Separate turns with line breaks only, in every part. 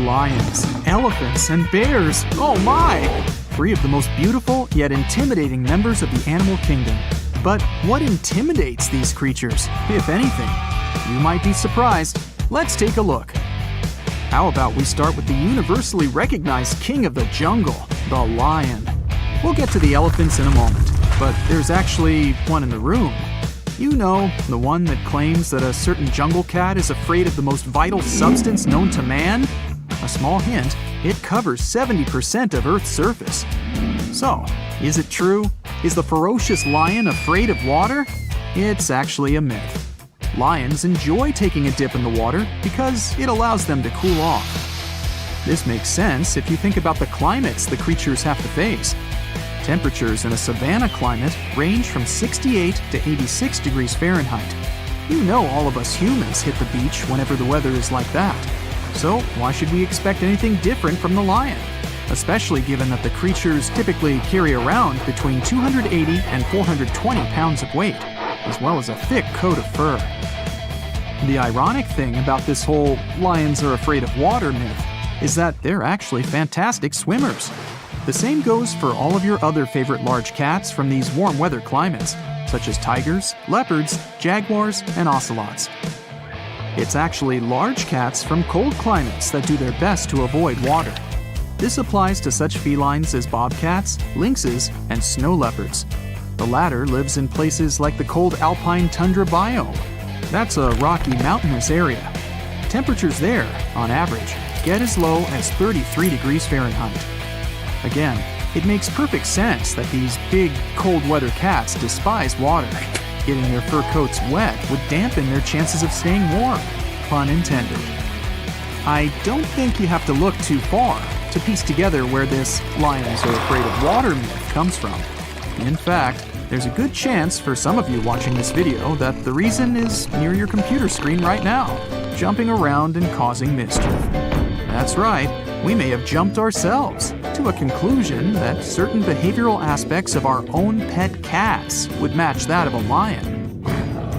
Lions, elephants, and bears, oh my! 3 of the most beautiful yet intimidating members of the animal kingdom. But what intimidates these creatures, if anything? You might be surprised. Let's take a look. How about we start with the universally recognized king of the jungle, the lion. We'll get to the elephants in a moment, but there's actually one in the room. You know, the one that claims that a certain jungle cat is afraid of the most vital substance known to man? A small hint, it covers 70% of Earth's surface. So, is it true? Is the ferocious lion afraid of water? It's actually a myth. Lions enjoy taking a dip in the water because it allows them to cool off. This makes sense if you think about the climates the creatures have to face. Temperatures in a savanna climate range from 68 to 86 degrees Fahrenheit. You know all of us humans hit the beach whenever the weather is like that. So why should we expect anything different from the lion? Especially given that the creatures typically carry around between 280 and 420 pounds of weight, as well as a thick coat of fur. The ironic thing about this whole lions are afraid of water myth is that they're actually fantastic swimmers. The same goes for all of your other favorite large cats from these warm weather climates, such as tigers, leopards, jaguars, and ocelots. It's actually large cats from cold climates that do their best to avoid water. This applies to such felines as bobcats, lynxes, and snow leopards. The latter lives in places like the cold alpine tundra biome. That's a rocky mountainous area. Temperatures there, on average, get as low as 33 degrees Fahrenheit. Again, it makes perfect sense that these big, cold weather cats despise water. Getting their fur coats wet would dampen their chances of staying warm. Pun intended. I don't think you have to look too far to piece together where this lions are afraid of water myth comes from. In fact, there's a good chance for some of you watching this video that the reason is near your computer screen right now, jumping around and causing mischief. That's right, we may have jumped ourselves to a conclusion that certain behavioral aspects of our own pet cats would match that of a lion.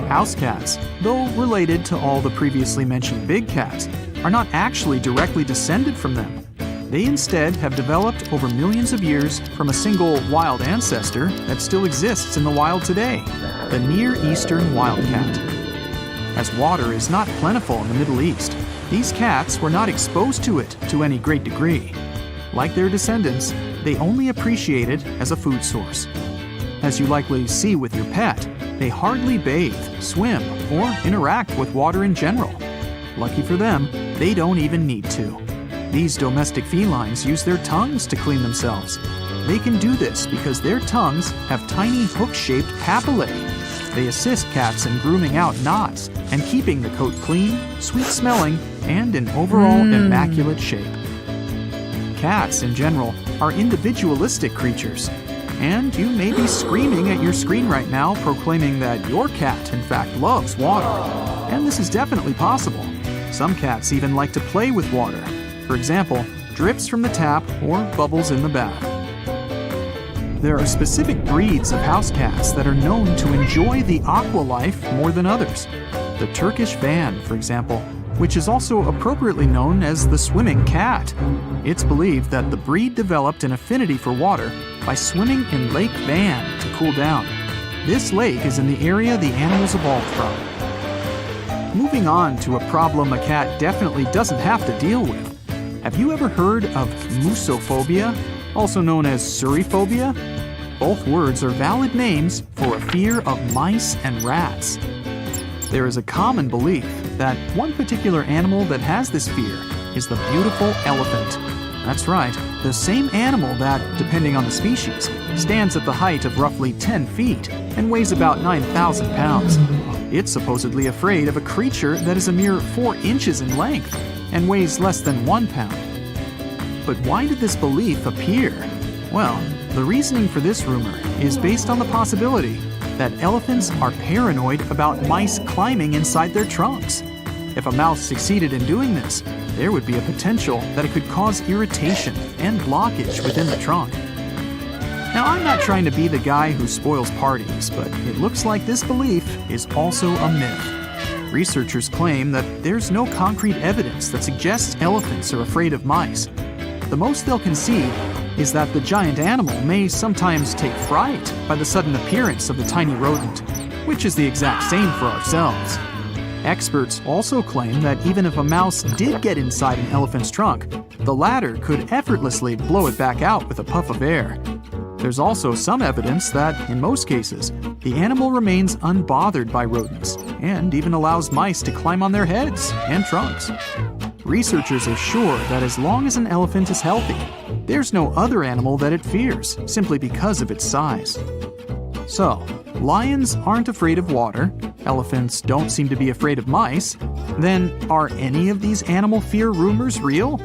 House cats, though related to all the previously mentioned big cats, are not actually directly descended from them. They instead have developed over millions of years from a single wild ancestor that still exists in the wild today, the Near Eastern wildcat. As water is not plentiful in the Middle East, these cats were not exposed to it to any great degree. Like their descendants, they only appreciate it as a food source. As you likely see with your pet, they hardly bathe, swim, or interact with water in general. Lucky for them, they don't even need to. These domestic felines use their tongues to clean themselves. They can do this because their tongues have tiny hook-shaped papillae. They assist cats in grooming out knots and keeping the coat clean, sweet-smelling, and in overall immaculate shape. Cats, in general, are individualistic creatures. And you may be screaming at your screen right now, proclaiming that your cat, in fact, loves water. And this is definitely possible. Some cats even like to play with water. For example, drips from the tap or bubbles in the bath. There are specific breeds of house cats that are known to enjoy the aqua life more than others. The Turkish Van, for example, which is also appropriately known as the swimming cat. It's believed that the breed developed an affinity for water by swimming in Lake Van to cool down. This lake is in the area the animals evolved from. Moving on to a problem a cat definitely doesn't have to deal with. Have you ever heard of musophobia, also known as suriphobia? Both words are valid names for a fear of mice and rats. There is a common belief that one particular animal that has this fear is the beautiful elephant. That's right, the same animal that, depending on the species, stands at the height of roughly 10 feet and weighs about 9,000 pounds. It's supposedly afraid of a creature that is a mere 4 inches in length and weighs less than 1 pound. But why did this belief appear? Well, the reasoning for this rumor is based on the possibility that elephants are paranoid about mice climbing inside their trunks. If a mouse succeeded in doing this, there would be a potential that it could cause irritation and blockage within the trunk. Now, I'm not trying to be the guy who spoils parties, but it looks like this belief is also a myth. Researchers claim that there's no concrete evidence that suggests elephants are afraid of mice. The most they'll concede is that the giant animal may sometimes take fright by the sudden appearance of the tiny rodent, which is the exact same for ourselves. Experts also claim that even if a mouse did get inside an elephant's trunk, the latter could effortlessly blow it back out with a puff of air. There's also some evidence that, in most cases, the animal remains unbothered by rodents and even allows mice to climb on their heads and trunks. Researchers are sure that as long as an elephant is healthy, there's no other animal that it fears simply because of its size. So, lions aren't afraid of water, elephants don't seem to be afraid of mice. Then, are any of these animal fear rumors real?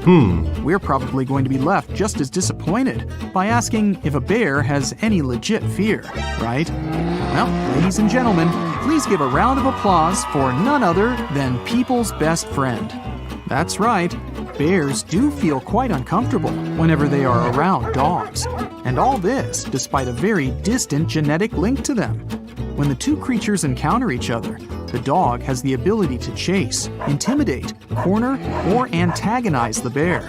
We're probably going to be left just as disappointed by asking if a bear has any legit fear, right? Well, ladies and gentlemen, please give a round of applause for none other than people's best friend. That's right, bears do feel quite uncomfortable whenever they are around dogs. And all this despite a very distant genetic link to them. When the two creatures encounter each other, the dog has the ability to chase, intimidate, corner, or antagonize the bear.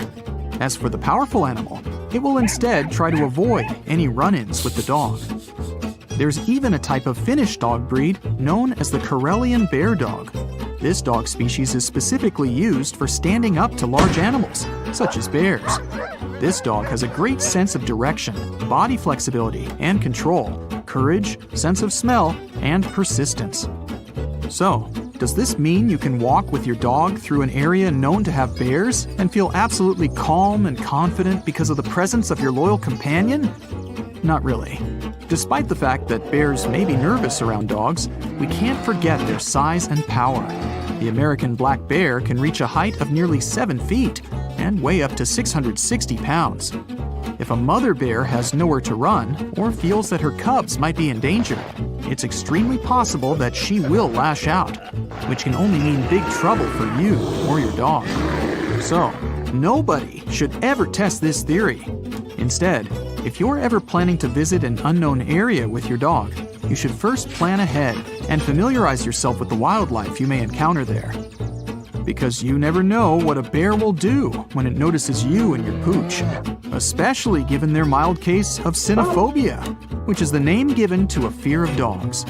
As for the powerful animal, it will instead try to avoid any run-ins with the dog. There's even a type of Finnish dog breed known as the Karelian bear dog. This dog species is specifically used for standing up to large animals, such as bears. This dog has a great sense of direction, body flexibility and control, courage, sense of smell, and persistence. So, does this mean you can walk with your dog through an area known to have bears and feel absolutely calm and confident because of the presence of your loyal companion? Not really. Despite the fact that bears may be nervous around dogs, we can't forget their size and power. The American black bear can reach a height of nearly 7 feet and weigh up to 660 pounds. If a mother bear has nowhere to run or feels that her cubs might be in danger, it's extremely possible that she will lash out, which can only mean big trouble for you or your dog. So, nobody should ever test this theory. Instead, if you're ever planning to visit an unknown area with your dog, you should first plan ahead and familiarize yourself with the wildlife you may encounter there. Because you never know what a bear will do when it notices you and your pooch, especially given their mild case of cynophobia, which is the name given to a fear of dogs.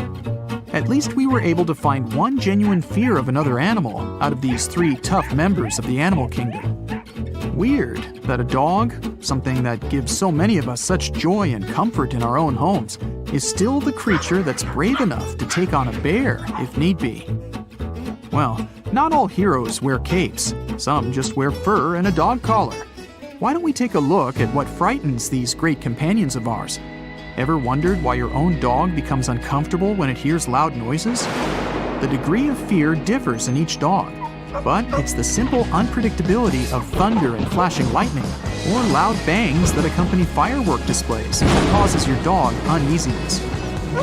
At least we were able to find one genuine fear of another animal out of these 3 tough members of the animal kingdom. Weird that a dog, something that gives so many of us such joy and comfort in our own homes, is still the creature that's brave enough to take on a bear if need be. Well, not all heroes wear capes. Some just wear fur and a dog collar. Why don't we take a look at what frightens these great companions of ours? Ever wondered why your own dog becomes uncomfortable when it hears loud noises? The degree of fear differs in each dog, but it's the simple unpredictability of thunder and flashing lightning, or loud bangs that accompany firework displays that causes your dog uneasiness.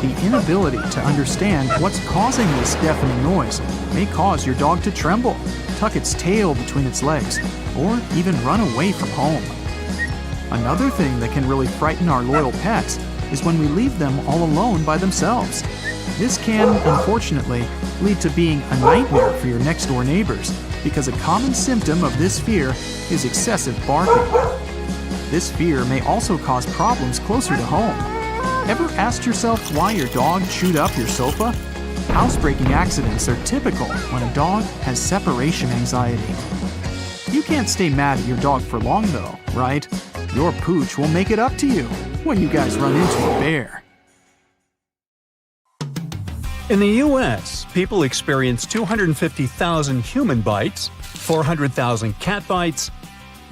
The inability to understand what's causing this deafening noise may cause your dog to tremble, tuck its tail between its legs, or even run away from home. Another thing that can really frighten our loyal pets is when we leave them all alone by themselves. This can, unfortunately, lead to being a nightmare for your next-door neighbors, because a common symptom of this fear is excessive barking. This fear may also cause problems closer to home. Ever asked yourself why your dog chewed up your sofa? Housebreaking accidents are typical when a dog has separation anxiety. You can't stay mad at your dog for long though, right? Your pooch will make it up to you when you guys run into a bear.
In the U.S., people experience 250,000 human bites, 400,000 cat bites,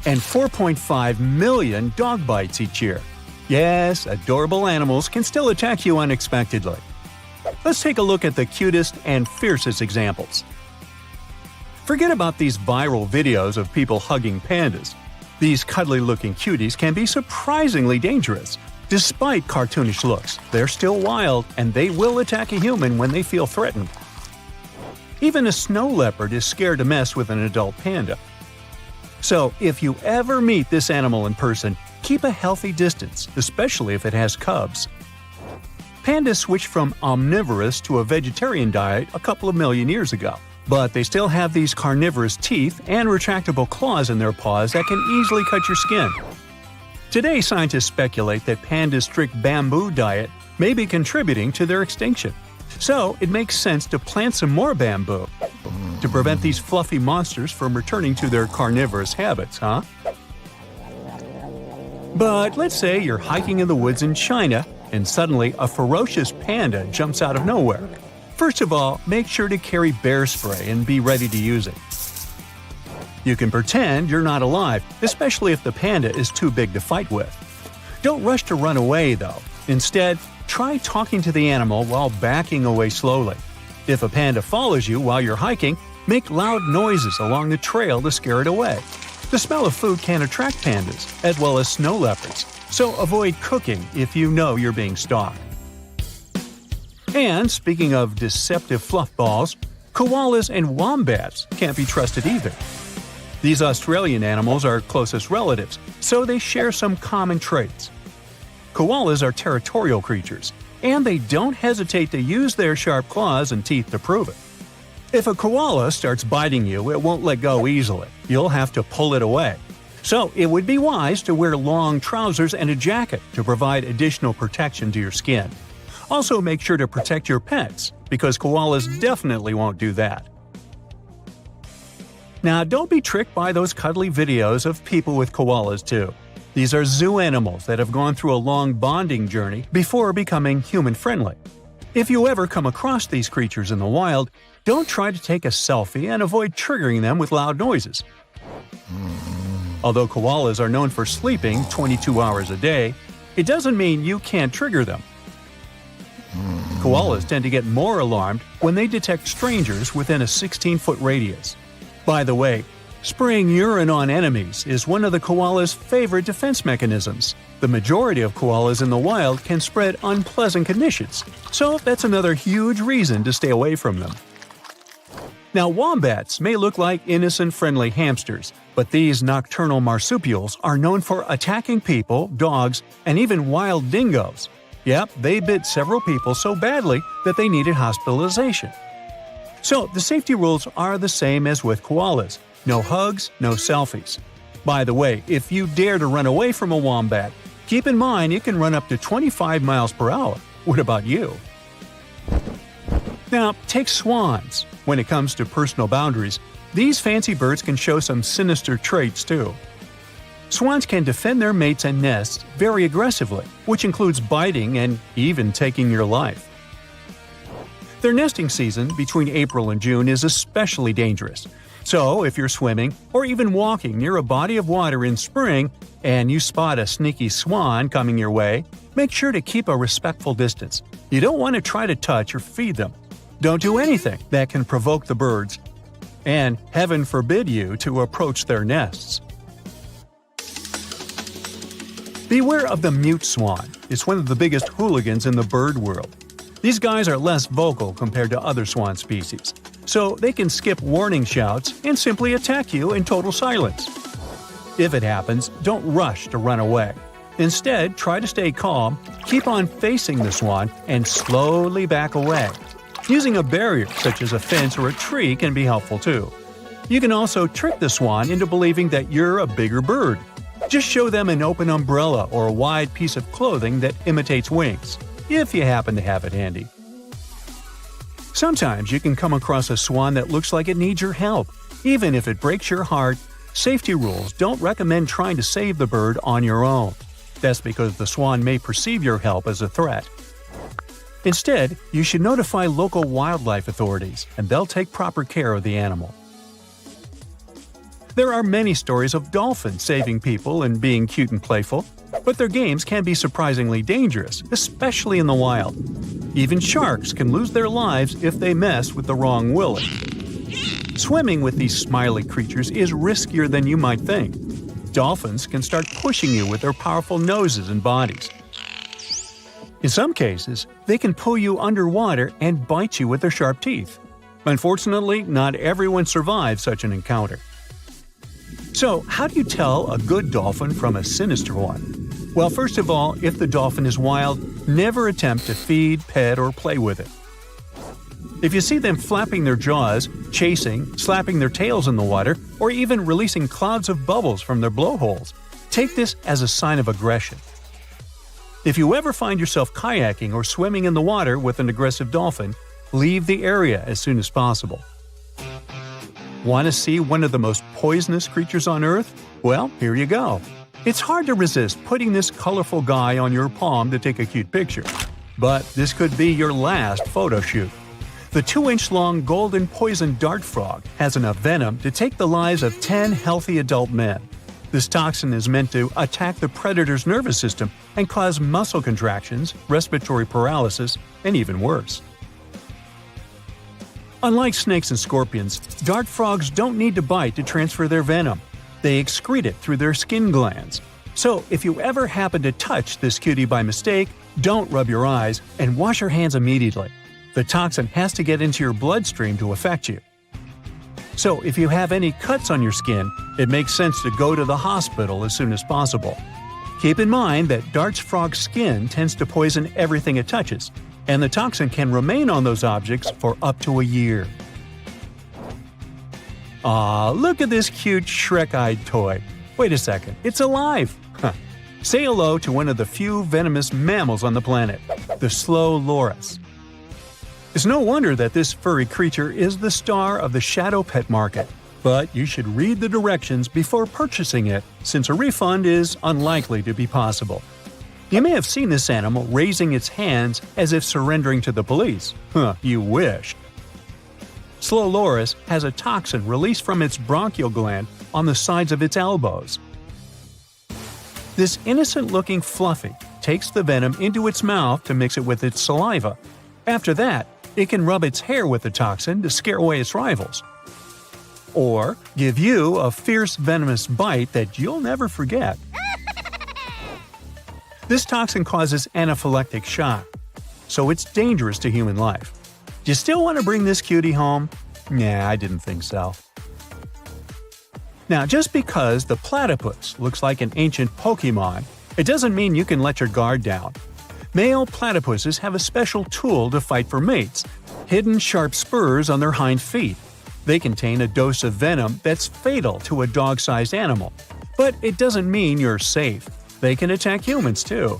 and 4.5 million dog bites each year. Yes, adorable animals can still attack you unexpectedly. Let's take a look at the cutest and fiercest examples. Forget about these viral videos of people hugging pandas. These cuddly-looking cuties can be surprisingly dangerous. Despite cartoonish looks, they're still wild and they will attack a human when they feel threatened. Even a snow leopard is scared to mess with an adult panda. So, if you ever meet this animal in person, keep a healthy distance, especially if it has cubs. Pandas switched from omnivorous to a vegetarian diet a couple of million years ago. But they still have these carnivorous teeth and retractable claws in their paws that can easily cut your skin. Today, scientists speculate that pandas' strict bamboo diet may be contributing to their extinction. So, it makes sense to plant some more bamboo to prevent these fluffy monsters from returning to their carnivorous habits, huh? But let's say you're hiking in the woods in China, and suddenly a ferocious panda jumps out of nowhere. First of all, make sure to carry bear spray and be ready to use it. You can pretend you're not alive, especially if the panda is too big to fight with. Don't rush to run away, though. Instead, try talking to the animal while backing away slowly. If a panda follows you while you're hiking, make loud noises along the trail to scare it away. The smell of food can attract pandas, as well as snow leopards, so avoid cooking if you know you're being stalked. And speaking of deceptive fluff balls, koalas and wombats can't be trusted either. These Australian animals are closest relatives, so they share some common traits. Koalas are territorial creatures, and they don't hesitate to use their sharp claws and teeth to prove it. If a koala starts biting you, it won't let go easily. You'll have to pull it away. So it would be wise to wear long trousers and a jacket to provide additional protection to your skin. Also, make sure to protect your pets, because koalas definitely won't do that. Now, don't be tricked by those cuddly videos of people with koalas, too. These are zoo animals that have gone through a long bonding journey before becoming human-friendly. If you ever come across these creatures in the wild, don't try to take a selfie and avoid triggering them with loud noises. Although koalas are known for sleeping 22 hours a day, it doesn't mean you can't trigger them. Koalas tend to get more alarmed when they detect strangers within a 16-foot radius. By the way, spraying urine on enemies is one of the koala's favorite defense mechanisms. The majority of koalas in the wild can spread unpleasant conditions, so that's another huge reason to stay away from them. Now, wombats may look like innocent, friendly hamsters, but these nocturnal marsupials are known for attacking people, dogs, and even wild dingoes. Yep, they bit several people so badly that they needed hospitalization. So, the safety rules are the same as with koalas. No hugs, no selfies. By the way, if you dare to run away from a wombat, keep in mind it can run up to 25 miles per hour. What about you? Now, take swans. When it comes to personal boundaries, these fancy birds can show some sinister traits too. Swans can defend their mates and nests very aggressively, which includes biting and even taking your life. Their nesting season between April and June is especially dangerous. So, if you're swimming or even walking near a body of water in spring and you spot a sneaky swan coming your way, make sure to keep a respectful distance. You don't want to try to touch or feed them. Don't do anything that can provoke the birds. And heaven forbid you to approach their nests. Beware of the mute swan. It's one of the biggest hooligans in the bird world. These guys are less vocal compared to other swan species, so they can skip warning shouts and simply attack you in total silence. If it happens, don't rush to run away. Instead, try to stay calm, keep on facing the swan, and slowly back away. Using a barrier, such as a fence or a tree, can be helpful too. You can also trick the swan into believing that you're a bigger bird. Just show them an open umbrella or a wide piece of clothing that imitates wings, if you happen to have it handy. Sometimes you can come across a swan that looks like it needs your help. Even if it breaks your heart, safety rules don't recommend trying to save the bird on your own. That's because the swan may perceive your help as a threat. Instead, you should notify local wildlife authorities, and they'll take proper care of the animal. There are many stories of dolphins saving people and being cute and playful, but their games can be surprisingly dangerous, especially in the wild. Even sharks can lose their lives if they mess with the wrong willy. Swimming with these smiley creatures is riskier than you might think. Dolphins can start pushing you with their powerful noses and bodies. In some cases, they can pull you underwater and bite you with their sharp teeth. Unfortunately, not everyone survives such an encounter. So, how do you tell a good dolphin from a sinister one? Well, first of all, if the dolphin is wild, never attempt to feed, pet, or play with it. If you see them flapping their jaws, chasing, slapping their tails in the water, or even releasing clouds of bubbles from their blowholes, take this as a sign of aggression. If you ever find yourself kayaking or swimming in the water with an aggressive dolphin, leave the area as soon as possible. Want to see one of the most poisonous creatures on Earth? Well, here you go. It's hard to resist putting this colorful guy on your palm to take a cute picture. But this could be your last photo shoot. The 2-inch-long golden poison dart frog has enough venom to take the lives of 10 healthy adult men. This toxin is meant to attack the predator's nervous system and cause muscle contractions, respiratory paralysis, and even worse. Unlike snakes and scorpions, dart frogs don't need to bite to transfer their venom. They excrete it through their skin glands. So if you ever happen to touch this cutie by mistake, don't rub your eyes and wash your hands immediately. The toxin has to get into your bloodstream to affect you. So if you have any cuts on your skin, it makes sense to go to the hospital as soon as possible. Keep in mind that dart frog's skin tends to poison everything it touches, and the toxin can remain on those objects for up to a year. Aw, look at this cute Shrek-eyed toy. Wait a second, it's alive! Huh. Say hello to one of the few venomous mammals on the planet, the slow loris. It's no wonder that this furry creature is the star of the shadow pet market, but you should read the directions before purchasing it, since a refund is unlikely to be possible. You may have seen this animal raising its hands as if surrendering to the police. You wish. Slow loris has a toxin released from its bronchial gland on the sides of its elbows. This innocent-looking fluffy takes the venom into its mouth to mix it with its saliva. After that, it can rub its hair with the toxin to scare away its rivals. Or give you a fierce venomous bite that you'll never forget. This toxin causes anaphylactic shock, so it's dangerous to human life. Do you still want to bring this cutie home? Nah, I didn't think so. Now, just because the platypus looks like an ancient Pokémon, it doesn't mean you can let your guard down. Male platypuses have a special tool to fight for mates – hidden sharp spurs on their hind feet. They contain a dose of venom that's fatal to a dog-sized animal. But it doesn't mean you're safe. They can attack humans too.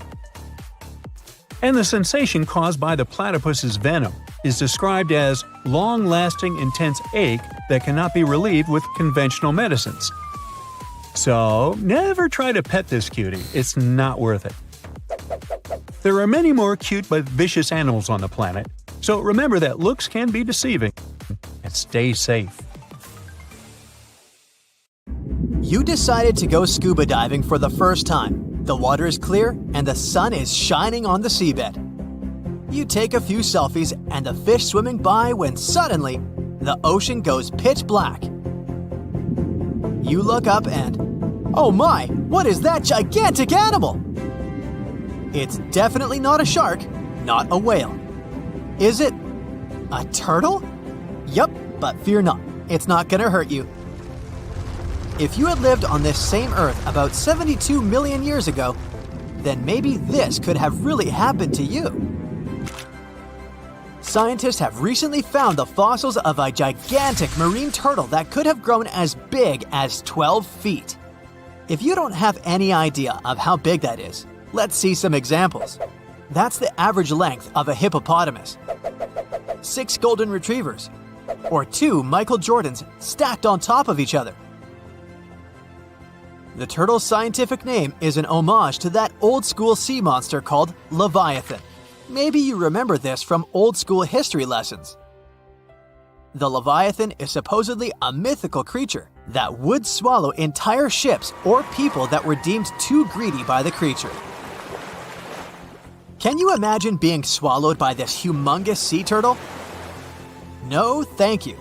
And the sensation caused by the platypus's venom is described as long-lasting intense ache that cannot be relieved with conventional medicines. So, never try to pet this cutie, it's not worth it. There are many more cute but vicious animals on the planet, so remember that looks can be deceiving. And stay safe.
You decided to go scuba diving for the first time. The water is clear and the sun is shining on the seabed. You take a few selfies and the fish swimming by when suddenly, the ocean goes pitch black. You look up and, oh my, what is that gigantic animal? It's definitely not a shark, not a whale. Is it a turtle? Yup, but fear not, it's not gonna hurt you. If you had lived on this same Earth about 72 million years ago, then maybe this could have really happened to you. Scientists have recently found the fossils of a gigantic marine turtle that could have grown as big as 12 feet. If you don't have any idea of how big that is, let's see some examples. That's the average length of a hippopotamus, 6 golden retrievers, or 2 Michael Jordans stacked on top of each other. The turtle's scientific name is an homage to that old-school sea monster called Leviathan. Maybe you remember this from old-school history lessons. The Leviathan is supposedly a mythical creature that would swallow entire ships or people that were deemed too greedy by the creature. Can you imagine being swallowed by this humongous sea turtle? No, thank you.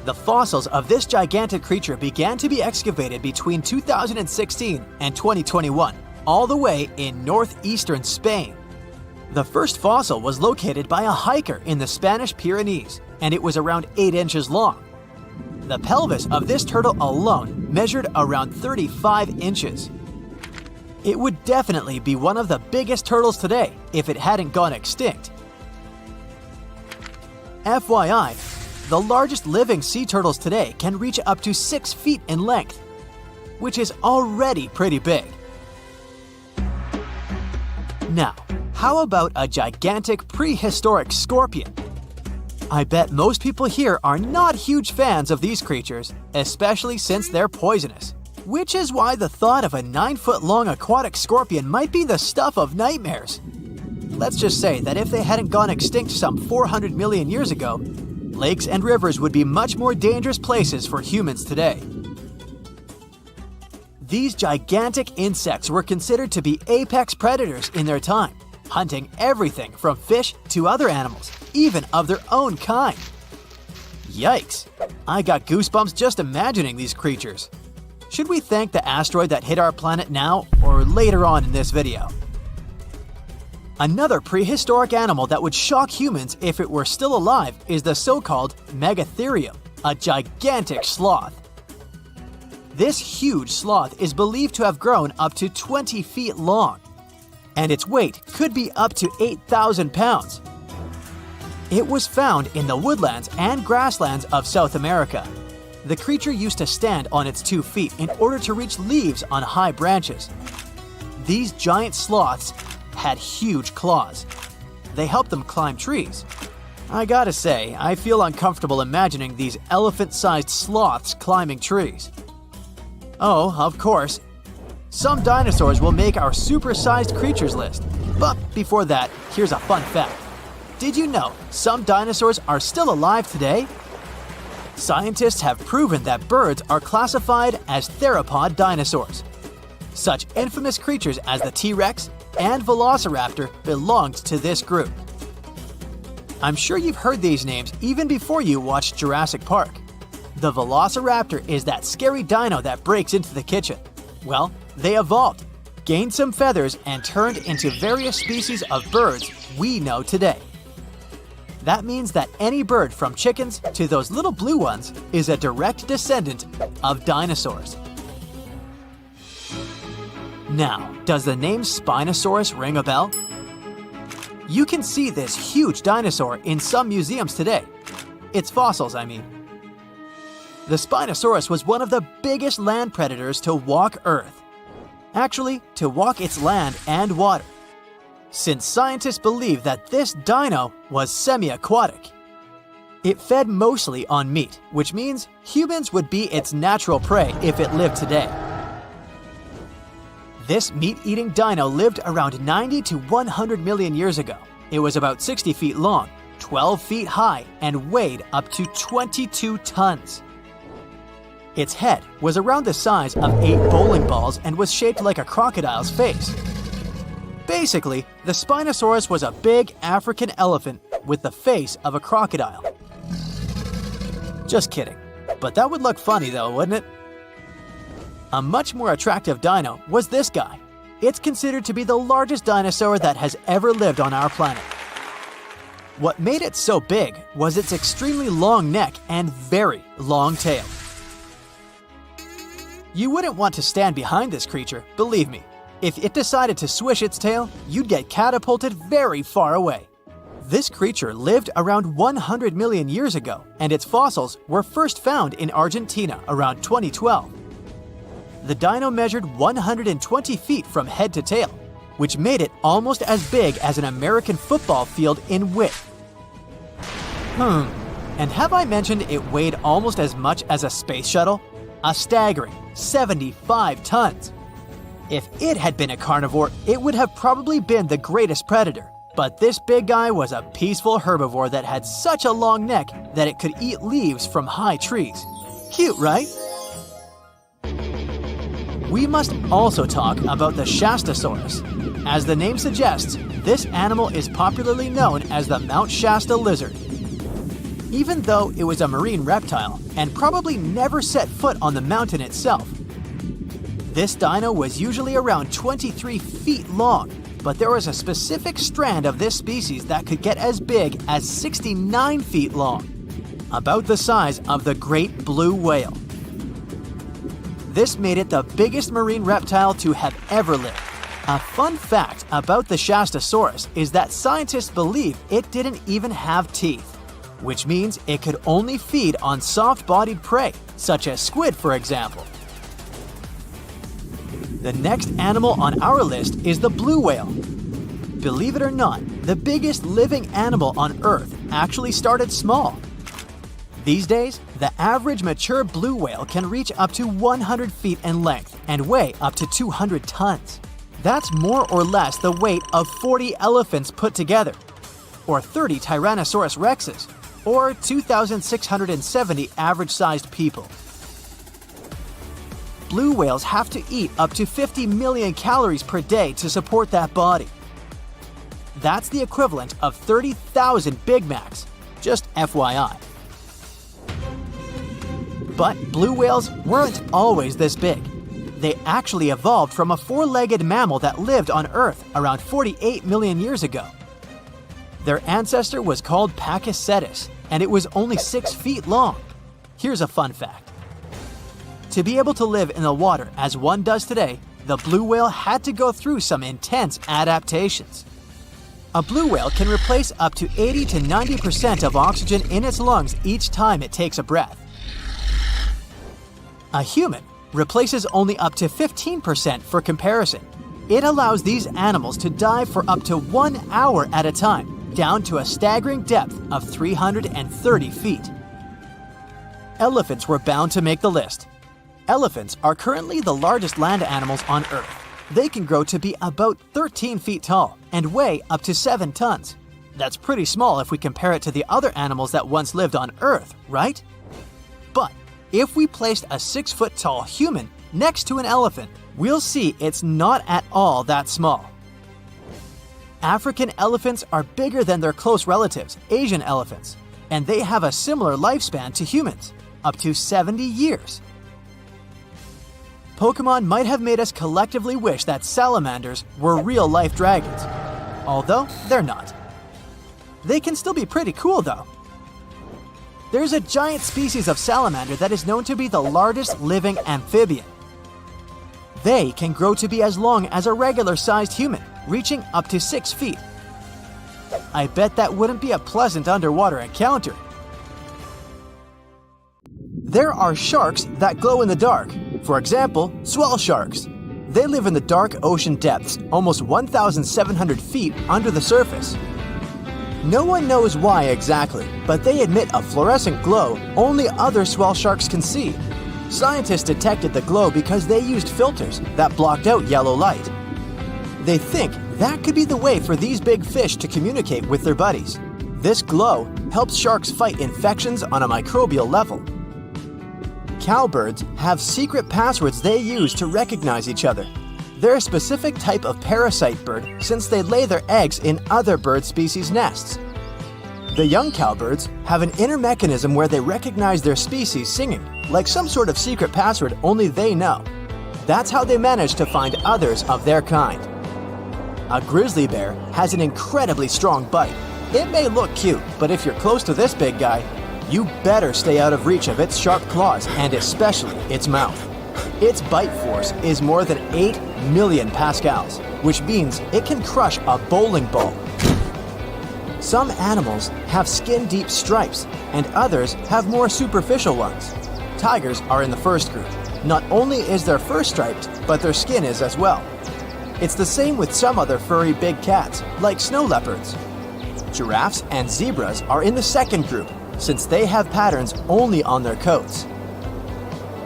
The fossils of this gigantic creature began to be excavated between 2016 and 2021, all the way in northeastern Spain. The first fossil was located by a hiker in the Spanish Pyrenees, and it was around 8 inches long. The pelvis of this turtle alone measured around 35 inches. It would definitely be one of the biggest turtles today if it hadn't gone extinct. FYI, the largest living sea turtles today can reach up to 6 feet in length, which is already pretty big. Now, how about a gigantic prehistoric scorpion? I bet most people here are not huge fans of these creatures, especially since they're poisonous, which is why the thought of a 9-foot-long aquatic scorpion might be the stuff of nightmares. Let's just say that if they hadn't gone extinct some 400 million years ago, lakes and rivers would be much more dangerous places for humans today. These gigantic insects were considered to be apex predators in their time, hunting everything from fish to other animals, even of their own kind. Yikes! I got goosebumps just imagining these creatures. Should we thank the asteroid that hit our planet now or later on in this video? Another prehistoric animal that would shock humans if it were still alive is the so-called Megatherium, a gigantic sloth. This huge sloth is believed to have grown up to 20 feet long, and its weight could be up to 8,000 pounds. It was found in the woodlands and grasslands of South America. The creature used to stand on its 2 feet in order to reach leaves on high branches. These giant sloths had huge claws. They helped them climb trees. I gotta say, I feel uncomfortable imagining these elephant-sized sloths climbing trees. Oh, of course, some dinosaurs will make our super-sized creatures list. But before that, here's a fun fact. Did you know some dinosaurs are still alive today? Scientists have proven that birds are classified as theropod dinosaurs. Such infamous creatures as the T-Rex and Velociraptor belonged to this group. I'm sure you've heard these names even before you watched Jurassic Park. The Velociraptor is that scary dino that breaks into the kitchen. Well, they evolved, gained some feathers, and turned into various species of birds we know today. That means that any bird from chickens to those little blue ones is a direct descendant of dinosaurs. Now, does the name Spinosaurus ring a bell? You can see this huge dinosaur in some museums today. Its fossils, I mean. The Spinosaurus was one of the biggest land predators to walk Earth. Actually, to walk its land and water, since scientists believe that this dino was semi-aquatic. It fed mostly on meat, which means humans would be its natural prey if it lived today. This meat-eating dino lived around 90 to 100 million years ago. It was about 60 feet long, 12 feet high, and weighed up to 22 tons. Its head was around the size of 8 bowling balls and was shaped like a crocodile's face. Basically, the Spinosaurus was a big African elephant with the face of a crocodile. Just kidding. But that would look funny though, wouldn't it? A much more attractive dino was this guy. It's considered to be the largest dinosaur that has ever lived on our planet. What made it so big was its extremely long neck and very long tail. You wouldn't want to stand behind this creature, believe me. If it decided to swish its tail, you'd get catapulted very far away. This creature lived around 100 million years ago, and its fossils were first found in Argentina around 2012. The dino measured 120 feet from head to tail, which made it almost as big as an American football field in width. And have I mentioned it weighed almost as much as a space shuttle? A staggering 75 tons. If it had been a carnivore, it would have probably been the greatest predator. But this big guy was a peaceful herbivore that had such a long neck that it could eat leaves from high trees. Cute, right? We must also talk about the Shastasaurus. As the name suggests, this animal is popularly known as the Mount Shasta lizard. Even though it was a marine reptile and probably never set foot on the mountain itself, this dino was usually around 23 feet long, but there was a specific strand of this species that could get as big as 69 feet long, about the size of the great blue whale. This made it the biggest marine reptile to have ever lived. A fun fact about the Shastasaurus is that scientists believe it didn't even have teeth. which means it could only feed on soft-bodied prey, such as squid, for example. The next animal on our list is the blue whale. Believe it or not, the biggest living animal on Earth actually started small. These days, the average mature blue whale can reach up to 100 feet in length and weigh up to 200 tons. That's more or less the weight of 40 elephants put together, or 30 Tyrannosaurus rexes, or 2,670 average-sized people. Blue whales have to eat up to 50 million calories per day to support that body. That's the equivalent of 30,000 Big Macs, just FYI. But blue whales weren't always this big. They actually evolved from a four-legged mammal that lived on Earth around 48 million years ago. Their ancestor was called Pakicetus, and it was only 6 feet long. Here's a fun fact. To be able to live in the water as one does today, the blue whale had to go through some intense adaptations. A blue whale can replace up to 80 to 90% of oxygen in its lungs each time it takes a breath. A human replaces only up to 15% for comparison. It allows these animals to dive for up to 1 hour at a time, down to a staggering depth of 330 feet. Elephants were bound to make the list. Elephants are currently the largest land animals on Earth. They can grow to be about 13 feet tall and weigh up to 7 tons. That's pretty small if we compare it to the other animals that once lived on Earth, right? But if we placed a 6-foot-tall human next to an elephant, we'll see it's not at all that small. African elephants are bigger than their close relatives, Asian elephants, and they have a similar lifespan to humans, up to 70 years. Pokemon might have made us collectively wish that salamanders were real-life dragons, although they're not. They can still be pretty cool, though. There's a giant species of salamander that is known to be the largest living amphibian. They can grow to be as long as a regular-sized human, reaching up to 6 feet. I bet that wouldn't be a pleasant underwater encounter. There are sharks that glow in the dark. For example, swell sharks. They live in the dark ocean depths, almost 1,700 feet under the surface. No one knows why exactly, but they emit a fluorescent glow only other swell sharks can see. Scientists detected the glow because they used filters that blocked out yellow light. They think that could be the way for these big fish to communicate with their buddies. This glow helps sharks fight infections on a microbial level. Cowbirds have secret passwords they use to recognize each other. They're a specific type of parasite bird since they lay their eggs in other bird species' nests. The young cowbirds have an inner mechanism where they recognize their species singing, like some sort of secret password only they know. That's how they manage to find others of their kind. A grizzly bear has an incredibly strong bite. It may look cute, but if you're close to this big guy, you better stay out of reach of its sharp claws and especially its mouth. Its bite force is more than 8 million pascals, which means it can crush a bowling ball. Some animals have skin-deep stripes, and others have more superficial ones. Tigers are in the first group. Not only is their fur striped, but their skin is as well. It's the same with some other furry big cats, like snow leopards. Giraffes and zebras are in the second group, since they have patterns only on their coats.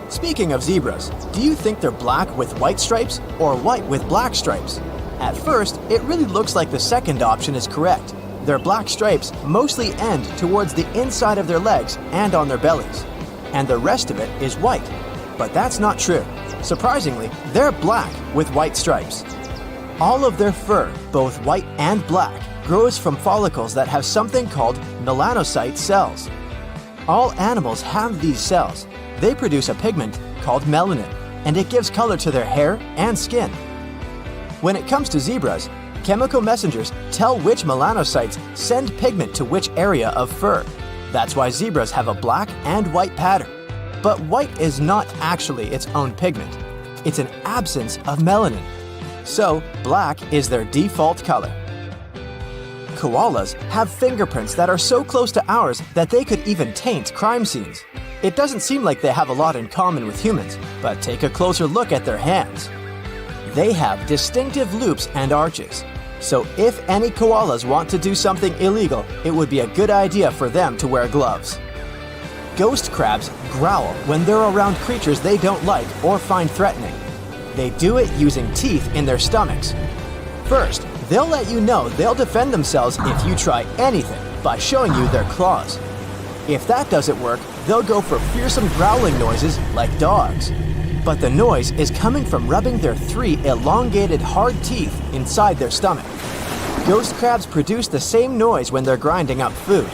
Speaking of zebras, do you think they're black with white stripes or white with black stripes? At first, it really looks like the second option is correct. Their black stripes mostly end towards the inside of their legs and on their bellies, and the rest of it is white. But that's not true. Surprisingly, they're black with white stripes. All of their fur, both white and black, grows from follicles that have something called melanocyte cells. All animals have these cells. They produce a pigment called melanin, and it gives color to their hair and skin. When it comes to zebras, chemical messengers tell which melanocytes send pigment to which area of fur. That's why zebras have a black and white pattern. But white is not actually its own pigment. It's an absence of melanin. So, black is their default color. koalas have fingerprints that are so close to ours that they could even taint crime scenes. It doesn't seem like they have a lot in common with humans, but take a closer look at their hands. They have distinctive loops and arches. So if any koalas want to do something illegal, it would be a good idea for them to wear gloves. Ghost crabs growl when they're around creatures they don't like or find threatening. They do it using teeth in their stomachs. First, they'll let you know they'll defend themselves if you try anything by showing you their claws. If that doesn't work, they'll go for fearsome growling noises like dogs. But the noise is coming from rubbing their 3 elongated hard teeth inside their stomach. Ghost crabs produce the same noise when they're grinding up food.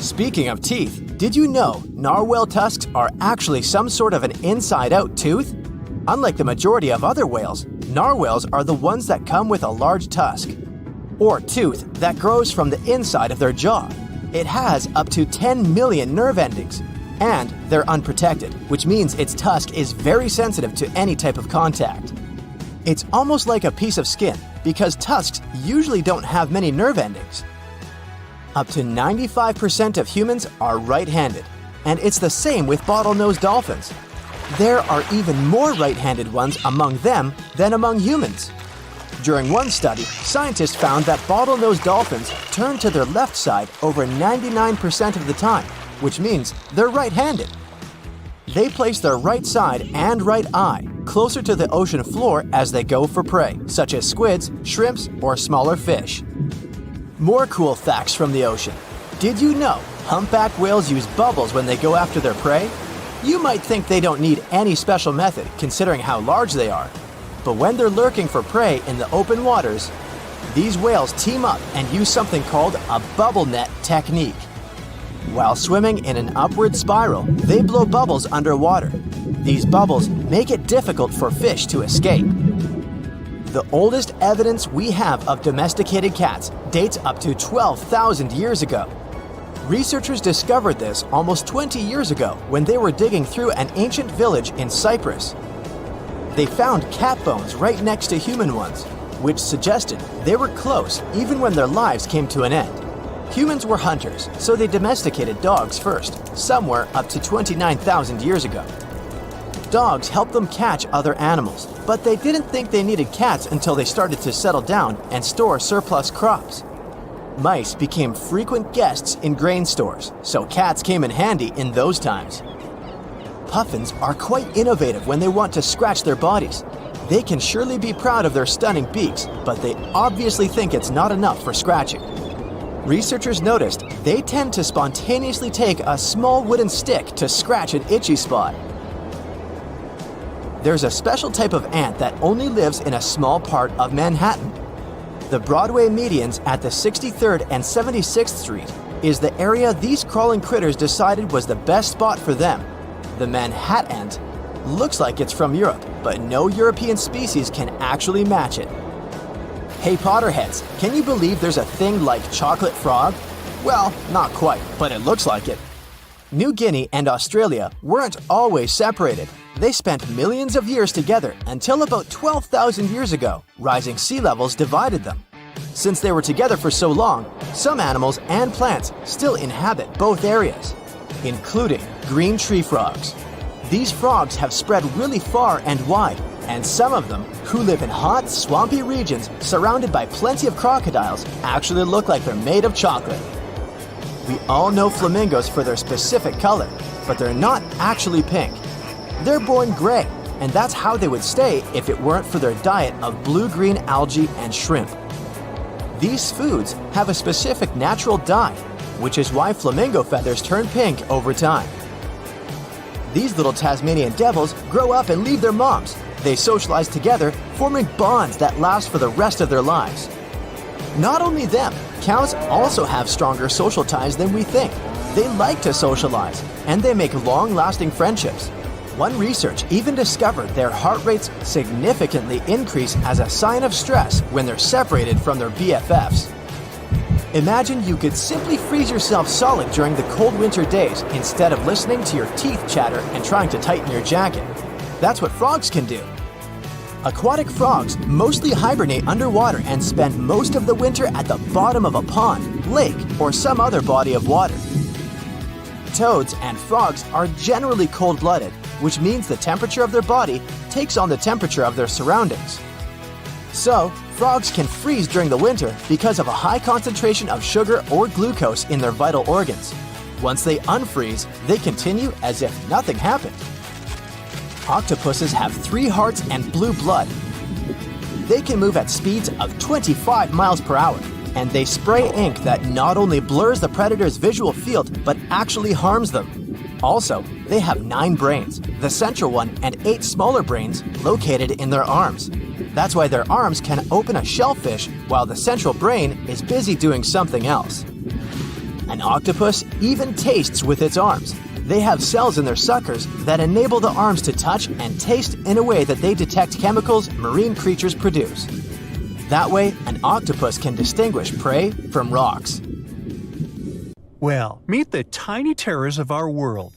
Speaking of teeth, did you know narwhal tusks are actually some sort of an inside-out tooth? Unlike the majority of other whales, narwhals are the ones that come with a large tusk, or tooth that grows from the inside of their jaw. It has up to 10 million nerve endings, and they're unprotected, which means its tusk is very sensitive to any type of contact. It's almost like a piece of skin, because tusks usually don't have many nerve endings. Up to 95% of humans are right-handed, and it's the same with bottlenose dolphins. There are even more right-handed ones among them than among humans. During one study, scientists found that bottlenose dolphins turn to their left side over 99% of the time, which means they're right-handed. They place their right side and right eye closer to the ocean floor as they go for prey, such as squids, shrimps, or smaller fish. More cool facts from the ocean. Did you know humpback whales use bubbles when they go after their prey? You might think they don't need any special method considering how large they are. But when they're lurking for prey in the open waters, these whales team up and use something called a bubble net technique. While swimming in an upward spiral, they blow bubbles underwater. These bubbles make it difficult for fish to escape. The oldest evidence we have of domesticated cats dates up to 12,000 years ago. Researchers discovered this almost 20 years ago when they were digging through an ancient village in Cyprus. They found cat bones right next to human ones, which suggested they were close even when their lives came to an end. Humans were hunters, so they domesticated dogs first, somewhere up to 29,000 years ago. Dogs helped them catch other animals, but they didn't think they needed cats until they started to settle down and store surplus crops. Mice became frequent guests in grain stores, so cats came in handy in those times. Puffins are quite innovative when they want to scratch their bodies. They can surely be proud of their stunning beaks, but they obviously think it's not enough for scratching. Researchers noticed they tend to spontaneously take a small wooden stick to scratch an itchy spot. There's a special type of ant that only lives in a small part of Manhattan. The Broadway medians at the 63rd and 76th Street is the area these crawling critters decided was the best spot for them. The Manhattan ant looks like it's from Europe, but no European species can actually match it. Hey Potterheads, can you believe there's a thing like chocolate frog? Well, not quite, but it looks like it. New Guinea and Australia weren't always separated. They spent millions of years together until about 12,000 years ago, rising sea levels divided them. Since they were together for so long, some animals and plants still inhabit both areas, including green tree frogs. These frogs have spread really far and wide, and some of them, who live in hot, swampy regions surrounded by plenty of crocodiles, actually look like they're made of chocolate. We all know flamingos for their specific color, but they're not actually pink. They're born gray, and that's how they would stay if it weren't for their diet of blue-green algae and shrimp. These foods have a specific natural dye, which is why flamingo feathers turn pink over time. These little Tasmanian devils grow up and leave their moms. They socialize together, forming bonds that last for the rest of their lives. Not only them, cows also have stronger social ties than we think. They like to socialize, and they make long-lasting friendships. One research even discovered their heart rates significantly increase as a sign of stress when they're separated from their BFFs. Imagine you could simply freeze yourself solid during the cold winter days instead of listening to your teeth chatter and trying to tighten your jacket. That's what frogs can do. Aquatic frogs mostly hibernate underwater and spend most of the winter at the bottom of a pond, lake, or some other body of water. Toads and frogs are generally cold-blooded, which means the temperature of their body takes on the temperature of their surroundings. So, frogs can freeze during the winter because of a high concentration of sugar or glucose in their vital organs. Once they unfreeze, they continue as if nothing happened. Octopuses have 3 hearts and blue blood. They can move at speeds of 25 miles per hour, and they spray ink that not only blurs the predator's visual field, but actually harms them. Also, they have 9 brains, the central one and 8 smaller brains located in their arms. That's why their arms can open a shellfish while the central brain is busy doing something else. An octopus even tastes with its arms. They have cells in their suckers that enable the arms to touch and taste in a way that they detect chemicals marine creatures produce. That way, an octopus can distinguish prey from rocks.
Well, meet the tiny terrors of our world.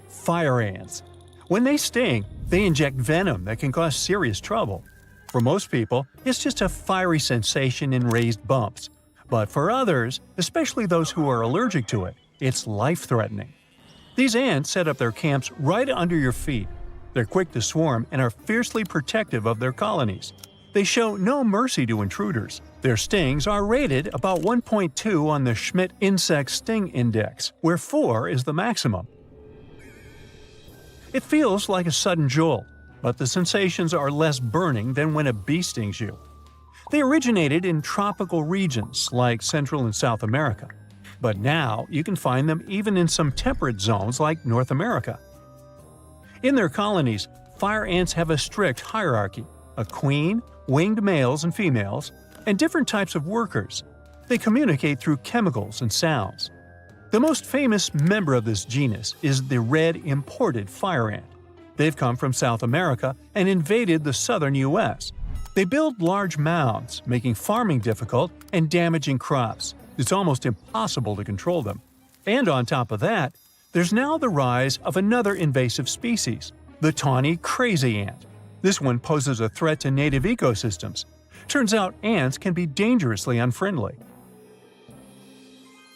Fire ants. When they sting, they inject venom that can cause serious trouble. For most people, it's just a fiery sensation in raised bumps. But for others, especially those who are allergic to it, it's life-threatening. These ants set up their camps right under your feet. They're quick to swarm and are fiercely protective of their colonies. They show no mercy to intruders. Their stings are rated about 1.2 on the Schmidt Insect Sting Index, where 4 is the maximum. It feels like a sudden jolt, but the sensations are less burning than when a bee stings you. They originated in tropical regions like Central and South America. But now you can find them even in some temperate zones like North America. In their colonies, fire ants have a strict hierarchy: a queen, winged males and females, and different types of workers. They communicate through chemicals and sounds. The most famous member of this genus is the red imported fire ant. They've come from South America and invaded the southern U.S. They build large mounds, making farming difficult and damaging crops. It's almost impossible to control them. And on top of that, there's now the rise of another invasive species, the tawny crazy ant. This one poses a threat to native ecosystems. Turns out ants can be dangerously unfriendly.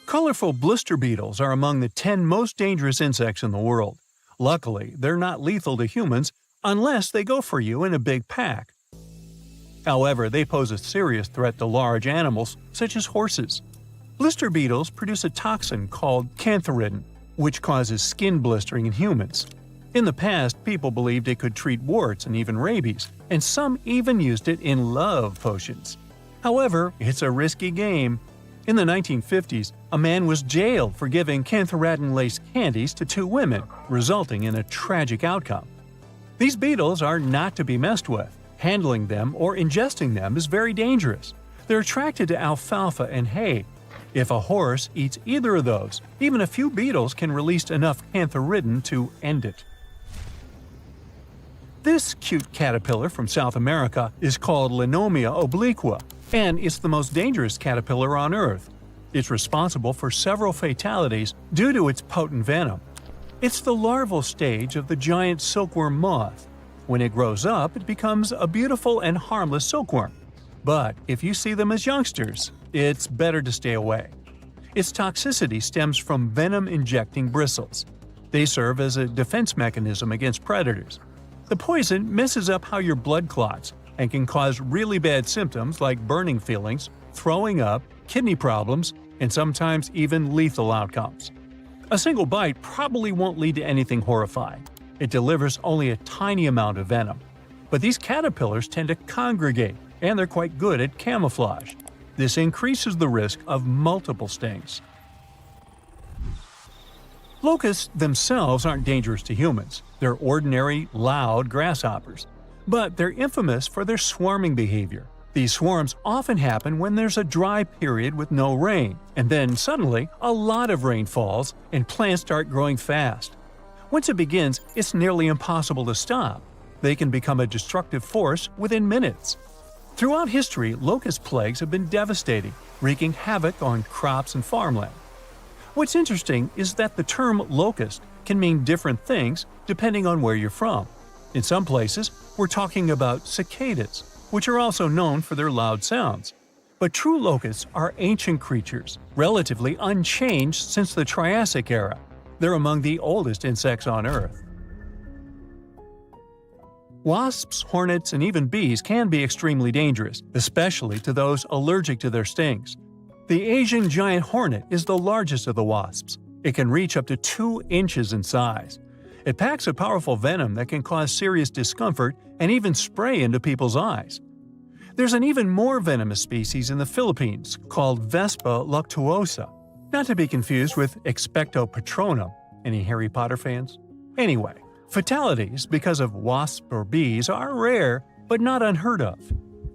Colorful blister beetles are among the 10 most dangerous insects in the world. Luckily, they're not lethal to humans unless they go for you in a big pack. However, they pose a serious threat to large animals such as horses. Blister beetles produce a toxin called cantharidin, which causes skin blistering in humans. In the past, people believed it could treat warts and even rabies, and some even used it in love potions. However, it's a risky game. In the 1950s, a man was jailed for giving cantharidin-laced candies to 2 women, resulting in a tragic outcome. These beetles are not to be messed with. Handling them or ingesting them is very dangerous. They're attracted to alfalfa and hay. If a horse eats either of those, even a few beetles can release enough cantharidin to end it. This cute caterpillar from South America is called Linomia obliqua, and it's the most dangerous caterpillar on Earth. It's responsible for several fatalities due to its potent venom. It's the larval stage of the giant silkworm moth. When it grows up, it becomes a beautiful and harmless silkworm. But if you see them as youngsters, it's better to stay away. Its toxicity stems from venom-injecting bristles. They serve as a defense mechanism against predators. The poison messes up how your blood clots and can cause really bad symptoms like burning feelings, throwing up, kidney problems, and sometimes even lethal outcomes. A single bite probably won't lead to anything horrifying. It delivers only a tiny amount of venom. But these caterpillars tend to congregate, and they're quite good at camouflage. This increases the risk of multiple stings. Locusts themselves aren't dangerous to humans. They're ordinary, loud grasshoppers. But they're infamous for their swarming behavior. These swarms often happen when there's a dry period with no rain, and then suddenly a lot of rain falls and plants start growing fast. Once it begins, it's nearly impossible to stop. They can become a destructive force within minutes. Throughout history, locust plagues have been devastating, wreaking havoc on crops and farmland. What's interesting is that the term locust can mean different things depending on where you're from. In some places, we're talking about cicadas, which are also known for their loud sounds. But true locusts are ancient creatures, relatively unchanged since the Triassic era. They're among the oldest insects on Earth. Wasps, hornets, and even bees can be extremely dangerous, especially to those allergic to their stings. The Asian giant hornet is the largest of the wasps. It can reach up to 2 inches in size. It packs a powerful venom that can cause serious discomfort and even spray into people's eyes. There's an even more venomous species in the Philippines called Vespa luctuosa, not to be confused with Expecto Patronum. Any Harry Potter fans? Anyway, fatalities because of wasps or bees are rare but not unheard of.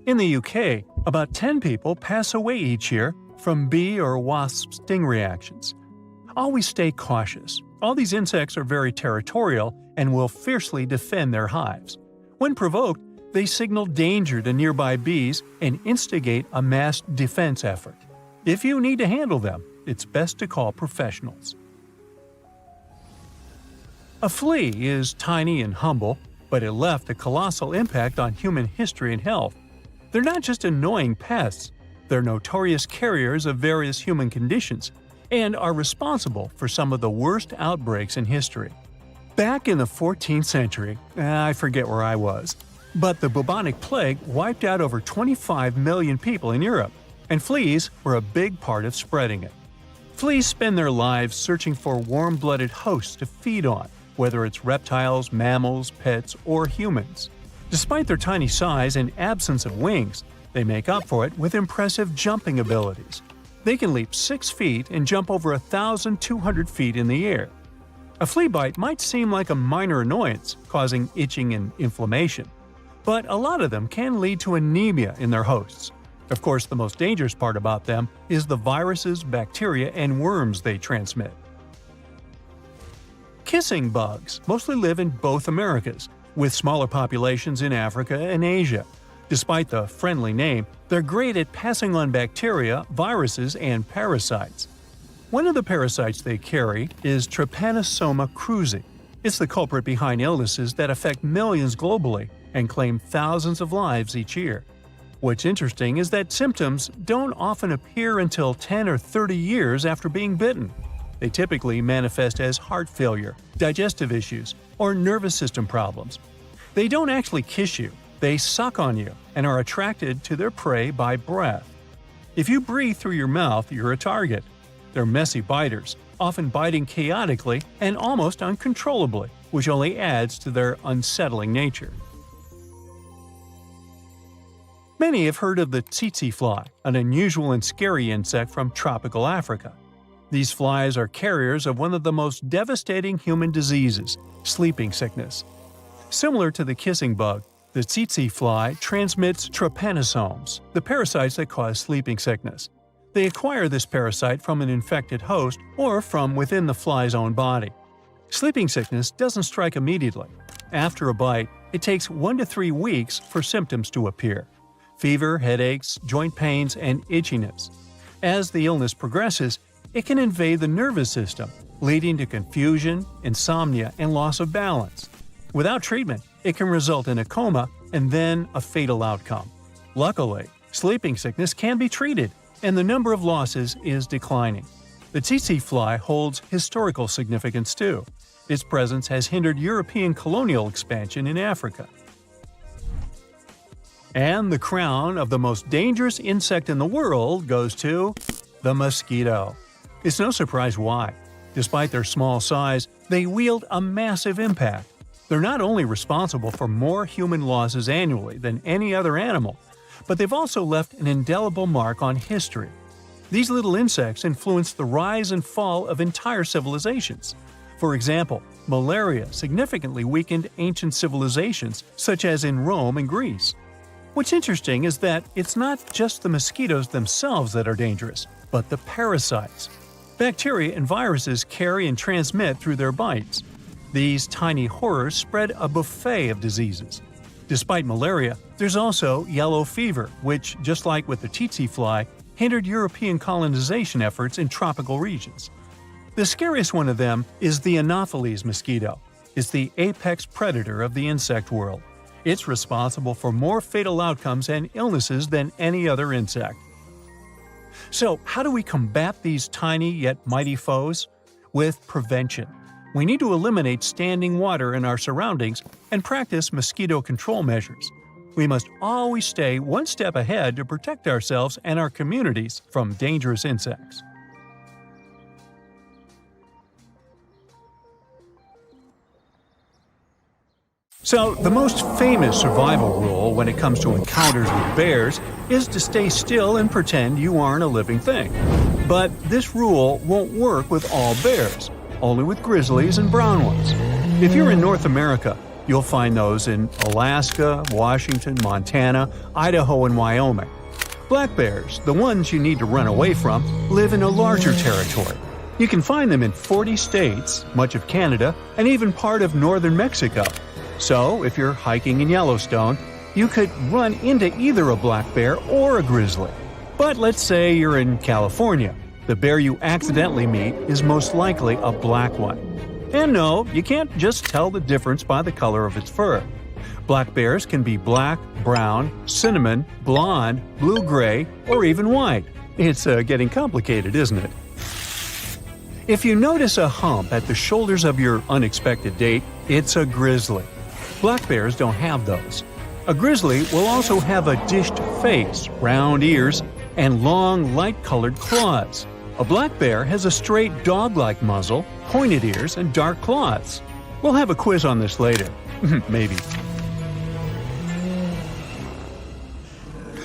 In the UK, about 10 people pass away each year from bee or wasp sting reactions. Always stay cautious. All these insects are very territorial and will fiercely defend their hives. When provoked, they signal danger to nearby bees and instigate a mass defense effort. If you need to handle them, it's best to call professionals. A flea is tiny and humble, but it left a colossal impact on human history and health. They're not just annoying pests, they're notorious carriers of various human conditions and are responsible for some of the worst outbreaks in history. Back in the 14th century, I forget where I was, but the bubonic plague wiped out over 25 million people in Europe, and fleas were a big part of spreading it. Fleas spend their lives searching for warm-blooded hosts to feed on, whether it's reptiles, mammals, pets, or humans. Despite their tiny size and absence of wings, they make up for it with impressive jumping abilities. They can leap 6 feet and jump over 1,200 feet in the air. A flea bite might seem like a minor annoyance, causing itching and inflammation, but a lot of them can lead to anemia in their hosts. Of course, the most dangerous part about them is the viruses, bacteria, and worms they transmit. Kissing bugs mostly live in both Americas, with smaller populations in Africa and Asia. Despite the friendly name, they're great at passing on bacteria, viruses, and parasites. One of the parasites they carry is Trypanosoma cruzi. It's the culprit behind illnesses that affect millions globally and claim thousands of lives each year. What's interesting is that symptoms don't often appear until 10 or 30 years after being bitten. They typically manifest as heart failure, digestive issues, or nervous system problems. They don't actually kiss you, they suck on you and are attracted to their prey by breath. If you breathe through your mouth, you're a target. They're messy biters, often biting chaotically and almost uncontrollably, which only adds to their unsettling nature. Many have heard of the tsetse fly, an unusual and scary insect from tropical Africa. These flies are carriers of one of the most devastating human diseases, sleeping sickness. Similar to the kissing bug, the tsetse fly transmits trypanosomes, the parasites that cause sleeping sickness. They acquire this parasite from an infected host or from within the fly's own body. Sleeping sickness doesn't strike immediately. After a bite, it takes 1 to 3 weeks for symptoms to appear: fever, headaches, joint pains, and itchiness. As the illness progresses, it can invade the nervous system, leading to confusion, insomnia, and loss of balance. Without treatment, it can result in a coma and then a fatal outcome. Luckily, sleeping sickness can be treated, and the number of losses is declining. The tsetse fly holds historical significance too. Its presence has hindered European colonial expansion in Africa. And the crown of the most dangerous insect in the world goes to the mosquito. It's no surprise why. Despite their small size, they wield a massive impact. They're not only responsible for more human losses annually than any other animal, but they've also left an indelible mark on history. These little insects influenced the rise and fall of entire civilizations. For example, malaria significantly weakened ancient civilizations, such as in Rome and Greece. What's interesting is that it's not just the mosquitoes themselves that are dangerous, but the parasites. Bacteria and viruses carry and transmit through their bites. These tiny horrors spread a buffet of diseases. Despite malaria, there's also yellow fever, which, just like with the tsetse fly, hindered European colonization efforts in tropical regions. The scariest one of them is the Anopheles mosquito. is the apex predator of the insect world. It's responsible for more fatal outcomes and illnesses than any other insect. So, how do we combat these tiny yet mighty foes? With prevention. We need to eliminate standing water in our surroundings and practice mosquito control measures. We must always stay one step ahead to protect ourselves and our communities from dangerous insects. So, the most famous survival rule when it comes to encounters with bears is to stay still and pretend you aren't a living thing. But this rule won't work with all bears, only with grizzlies and brown ones. If you're in North America, you'll find those in Alaska, Washington, Montana, Idaho, and Wyoming. Black bears, the ones you need to run away from, live in a larger territory. You can find them in 40 states, much of Canada, and even part of northern Mexico. So, if you're hiking in Yellowstone, you could run into either a black bear or a grizzly. But let's say you're in California. The bear you accidentally meet is most likely a black one. And no, you can't just tell the difference by the color of its fur. Black bears can be black, brown, cinnamon, blonde, blue-gray, or even white. It's getting complicated, isn't it? If you notice a hump at the shoulders of your unexpected date, it's a grizzly. Black bears don't have those. A grizzly will also have a dished face, round ears, and long, light-colored claws. A black bear has a straight dog-like muzzle, pointed ears, and dark claws. We'll have a quiz on this later. Maybe.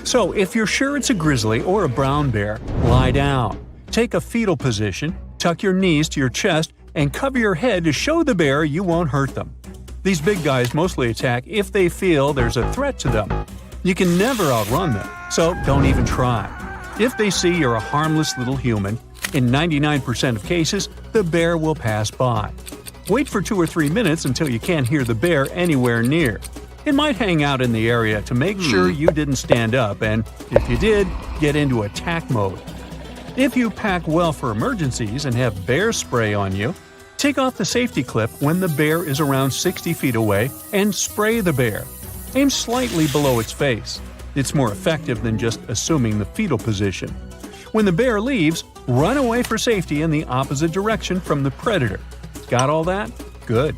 So, if you're sure it's a grizzly or a brown bear, lie down. Take a fetal position, tuck your knees to your chest, and cover your head to show the bear you won't hurt them. These big guys mostly attack if they feel there's a threat to them. You can never outrun them, so don't even try. If they see you're a harmless little human, in 99% of cases, the bear will pass by. Wait for 2 or 3 minutes until you can't hear the bear anywhere near. It might hang out in the area to make sure you didn't stand up, and if you did, get into attack mode. If you pack well for emergencies and have bear spray on you, take off the safety clip when the bear is around 60 feet away and spray the bear. Aim slightly below its face. It's more effective than just assuming the fetal position. When the bear leaves, run away for safety in the opposite direction from the predator. Got all that? Good.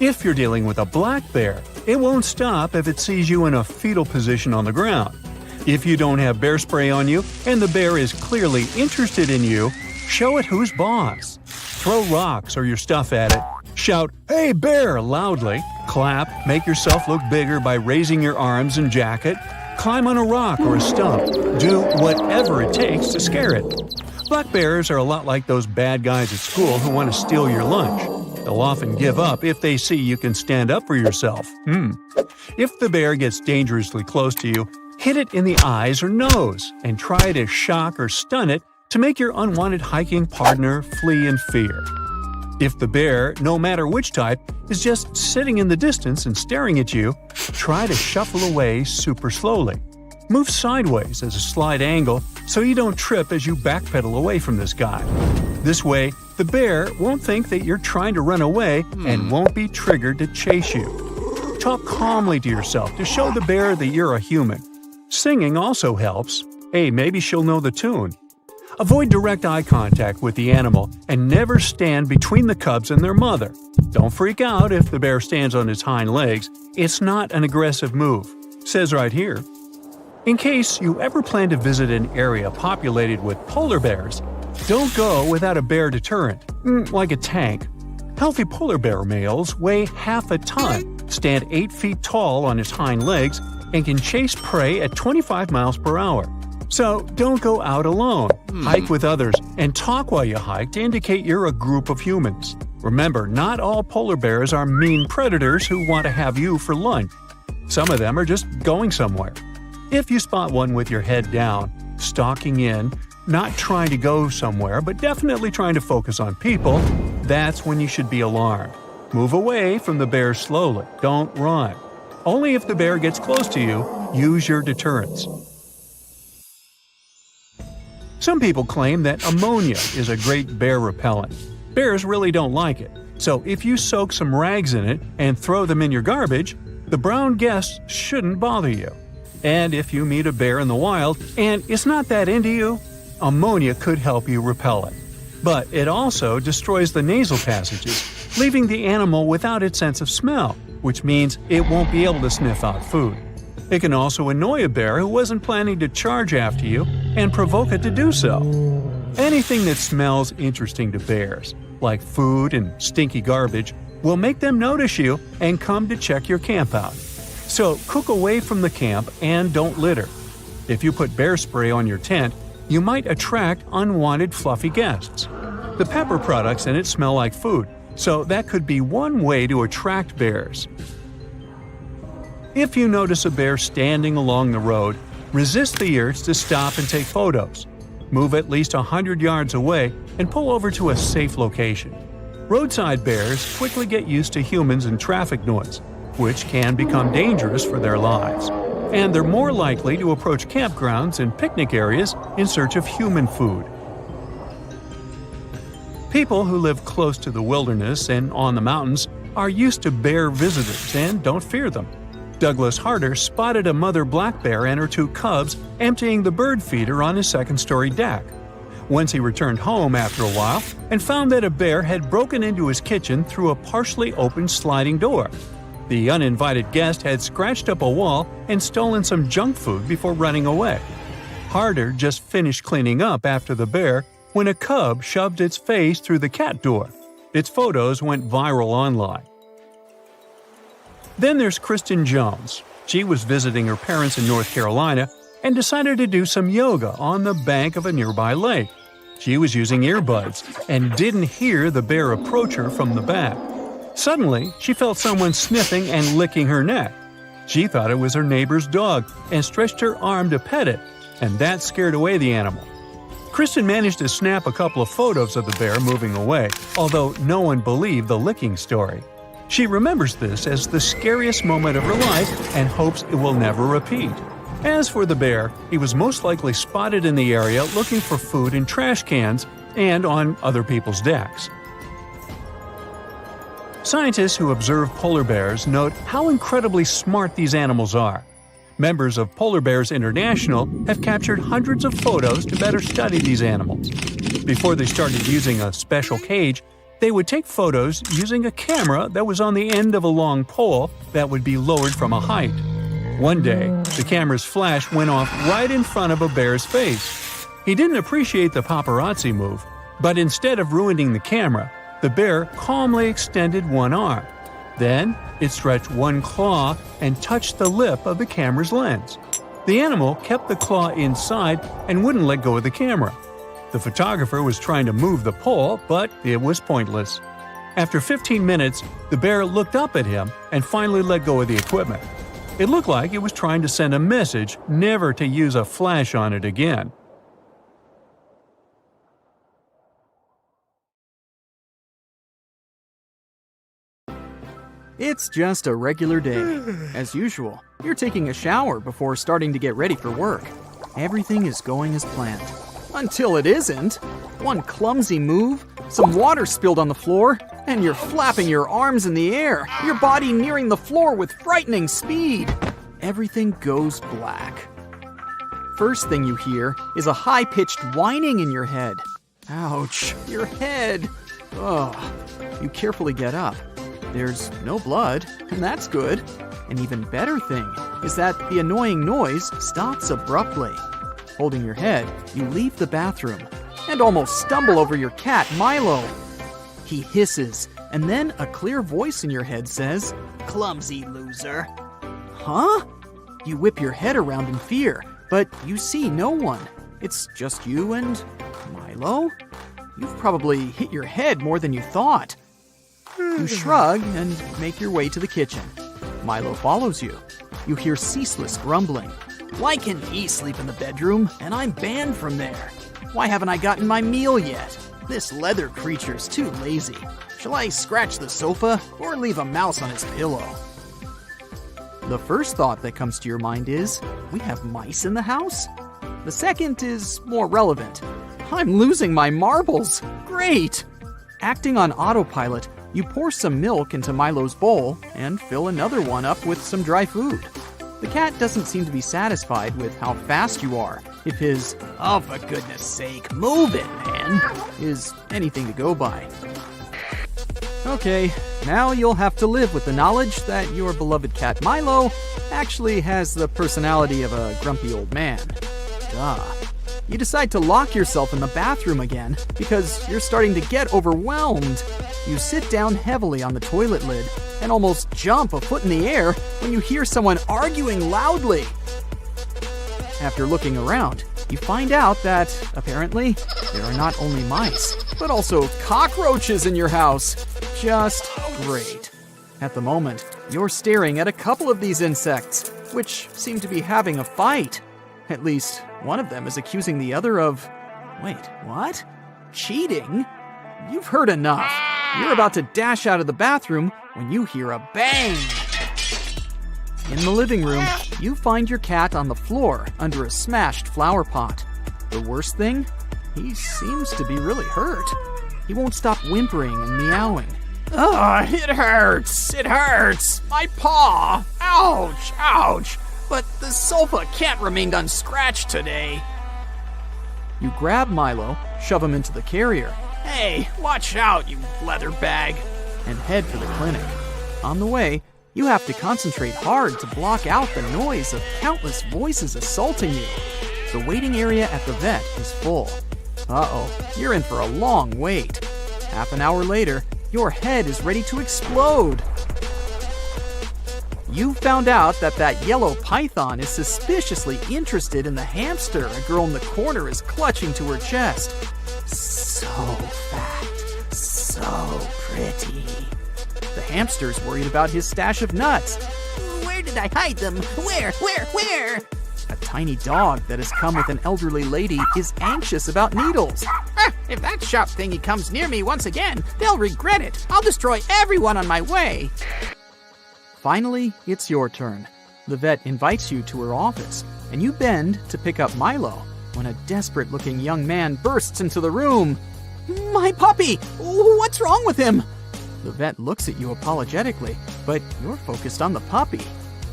If you're dealing with a black bear, it won't stop if it sees you in a fetal position on the ground. If you don't have bear spray on you and the bear is clearly interested in you, show it who's boss. Throw rocks or your stuff at it. Shout, "Hey bear!" loudly. Clap, make yourself look bigger by raising your arms and jacket. Climb on a rock or a stump. Do whatever it takes to scare it. Black bears are a lot like those bad guys at school who want to steal your lunch. They'll often give up if they see you can stand up for yourself. If the bear gets dangerously close to you, hit it in the eyes or nose and try to shock or stun it to make your unwanted hiking partner flee in fear. If the bear, no matter which type, is just sitting in the distance and staring at you, try to shuffle away super slowly. Move sideways as a slight angle so you don't trip as you backpedal away from this guy. This way, the bear won't think that you're trying to run away and won't be triggered to chase you. Talk calmly to yourself to show the bear that you're a human. Singing also helps. Hey, maybe she'll know the tune. Avoid direct eye contact with the animal and never stand between the cubs and their mother. Don't freak out if the bear stands on its hind legs. It's not an aggressive move. Says right here. In case you ever plan to visit an area populated with polar bears, don't go without a bear deterrent, like a tank. Healthy polar bear males weigh half a ton, stand 8 feet tall on its hind legs, and can chase prey at 25 miles per hour. So don't go out alone. Hike with others and talk while you hike to indicate you're a group of humans. Remember, not all polar bears are mean predators who want to have you for lunch. Some of them are just going somewhere. If you spot one with your head down, stalking in, not trying to go somewhere but definitely trying to focus on people, that's when you should be alarmed. Move away from the bear slowly. Don't run. Only if the bear gets close to you, use your deterrents. Some people claim that ammonia is a great bear repellent. Bears really don't like it, so if you soak some rags in it and throw them in your garbage, the brown guests shouldn't bother you. And if you meet a bear in the wild and it's not that into you, ammonia could help you repel it. But it also destroys the nasal passages, leaving the animal without its sense of smell, which means it won't be able to sniff out food. It can also annoy a bear who wasn't planning to charge after you and provoke it to do so. Anything that smells interesting to bears, like food and stinky garbage, will make them notice you and come to check your camp out. So cook away from the camp and don't litter. If you put bear spray on your tent, you might attract unwanted fluffy guests. The pepper products in it smell like food, so that could be one way to attract bears. If you notice a bear standing along the road, resist the urge to stop and take photos. Move at least 100 yards away and pull over to a safe location. Roadside bears quickly get used to humans and traffic noise, which can become dangerous for their lives. And they're more likely to approach campgrounds and picnic areas in search of human food. People who live close to the wilderness and on the mountains are used to bear visitors and don't fear them. Douglas Harder spotted a mother black bear and her 2 cubs emptying the bird feeder on his second-story deck. Once he returned home after a while and found that a bear had broken into his kitchen through a partially open sliding door. The uninvited guest had scratched up a wall and stolen some junk food before running away. Harder just finished cleaning up after the bear when a cub shoved its face through the cat door. Its photos went viral online. Then there's Kristen Jones. She was visiting her parents in North Carolina and decided to do some yoga on the bank of a nearby lake. She was using earbuds and didn't hear the bear approach her from the back. Suddenly, she felt someone sniffing and licking her neck. She thought it was her neighbor's dog and stretched her arm to pet it, and that scared away the animal. Kristen managed to snap a couple of photos of the bear moving away, although no one believed the licking story. She remembers this as the scariest moment of her life and hopes it will never repeat. As for the bear, he was most likely spotted in the area looking for food in trash cans and on other people's decks. Scientists who observe polar bears note how incredibly smart these animals are. Members of Polar Bears International have captured hundreds of photos to better study these animals. Before they started using a special cage, they would take photos using a camera that was on the end of a long pole that would be lowered from a height. One day, the camera's flash went off right in front of a bear's face. He didn't appreciate the paparazzi move, but instead of ruining the camera, the bear calmly extended one arm. Then, it stretched one claw and touched the lip of the camera's lens. The animal kept the claw inside and wouldn't let go of the camera. The photographer was trying to move the pole, but it was pointless. After 15 minutes, the bear looked up at him and finally let go of the equipment. It looked like it was trying to send a message never to use a flash on it again.
It's just a regular day. As usual, you're taking a shower before starting to get ready for work. Everything is going as planned. Until it isn't. One clumsy move, some water spilled on the floor, and you're flapping your arms in the air, your body nearing the floor with frightening speed. Everything goes black. First thing you hear is a high-pitched whining in your head. Ouch, your head. Ugh. You carefully get up. There's no blood, and that's good. An even better thing is that the annoying noise stops abruptly. Holding your head, you leave the bathroom and almost stumble over your cat, Milo. He hisses, and then a clear voice in your head says, "Clumsy loser." Huh? You whip your head around in fear, but you see no one. It's just you and Milo? You've probably hit your head more than you thought. You shrug and make your way to the kitchen. Milo follows you. You hear ceaseless grumbling. Why can he sleep in the bedroom and I'm banned from there? Why haven't I gotten my meal yet? This leather creature's too lazy. Shall I scratch the sofa or leave a mouse on his pillow? The first thought that comes to your mind is, we have mice in the house? The second is more relevant. I'm losing my marbles. Great! Acting on autopilot, you pour some milk into Milo's bowl and fill another one up with some dry food. The cat doesn't seem to be satisfied with how fast you are, if his, "Oh, for goodness sake, move it, man," is anything to go by. Okay, now you'll have to live with the knowledge that your beloved cat Milo actually has the personality of a grumpy old man. Duh. You decide to lock yourself in the bathroom again because you're starting to get overwhelmed. You sit down heavily on the toilet lid and almost jump a foot in the air when you hear someone arguing loudly. After looking around, you find out that, apparently, there are not only mice, but also cockroaches in your house. Just great. At the moment, you're staring at a couple of these insects, which seem to be having a fight. At least, one of them is accusing the other of... Wait, what? Cheating? You've heard enough. You're about to dash out of the bathroom when you hear a bang. In the living room, you find your cat on the floor under a smashed flower pot. The worst thing? He seems to be really hurt. He won't stop whimpering and meowing. Ugh, it hurts! It hurts! My paw! Ouch! Ouch! But the sofa can't remain unscratched today. You grab Milo, shove him into the carrier. Hey, watch out, you leather bag! And head for the clinic. On the way, you have to concentrate hard to block out the noise of countless voices assaulting you. The waiting area at the vet is full. Uh-oh, you're in for a long wait. Half an hour later, your head is ready to explode. You found out that yellow python is suspiciously interested in the hamster a girl in the corner is clutching to her chest. So fat, so pretty. The hamster's worried about his stash of nuts. Where did I hide them? Where? A tiny dog that has come with an elderly lady is anxious about needles. If that sharp thingy comes near me once again, they'll regret it. I'll destroy everyone on my way. Finally, it's your turn. The vet invites you to her office, and you bend to pick up Milo when a desperate-looking young man bursts into the room. My puppy! What's wrong with him? The vet looks at you apologetically, but you're focused on the puppy.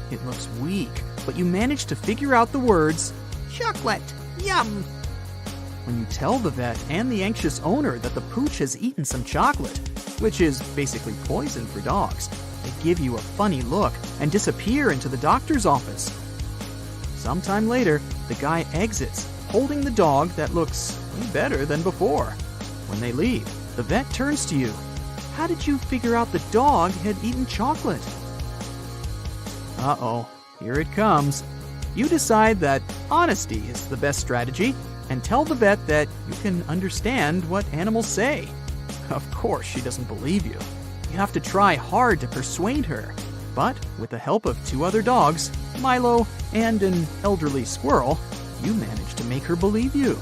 It looks weak, but you manage to figure out the words, chocolate, yum. When you tell the vet and the anxious owner that the pooch has eaten some chocolate, which is basically poison for dogs, they give you a funny look and disappear into the doctor's office. Sometime later, the guy exits, holding the dog that looks way better than before. When they leave, the vet turns to you. How did you figure out the dog had eaten chocolate? Uh-oh, here it comes. You decide that honesty is the best strategy and tell the vet that you can understand what animals say. Of course, she doesn't believe you. You have to try hard to persuade her. But with the help of two other dogs, Milo and an elderly squirrel, you manage to make her believe you.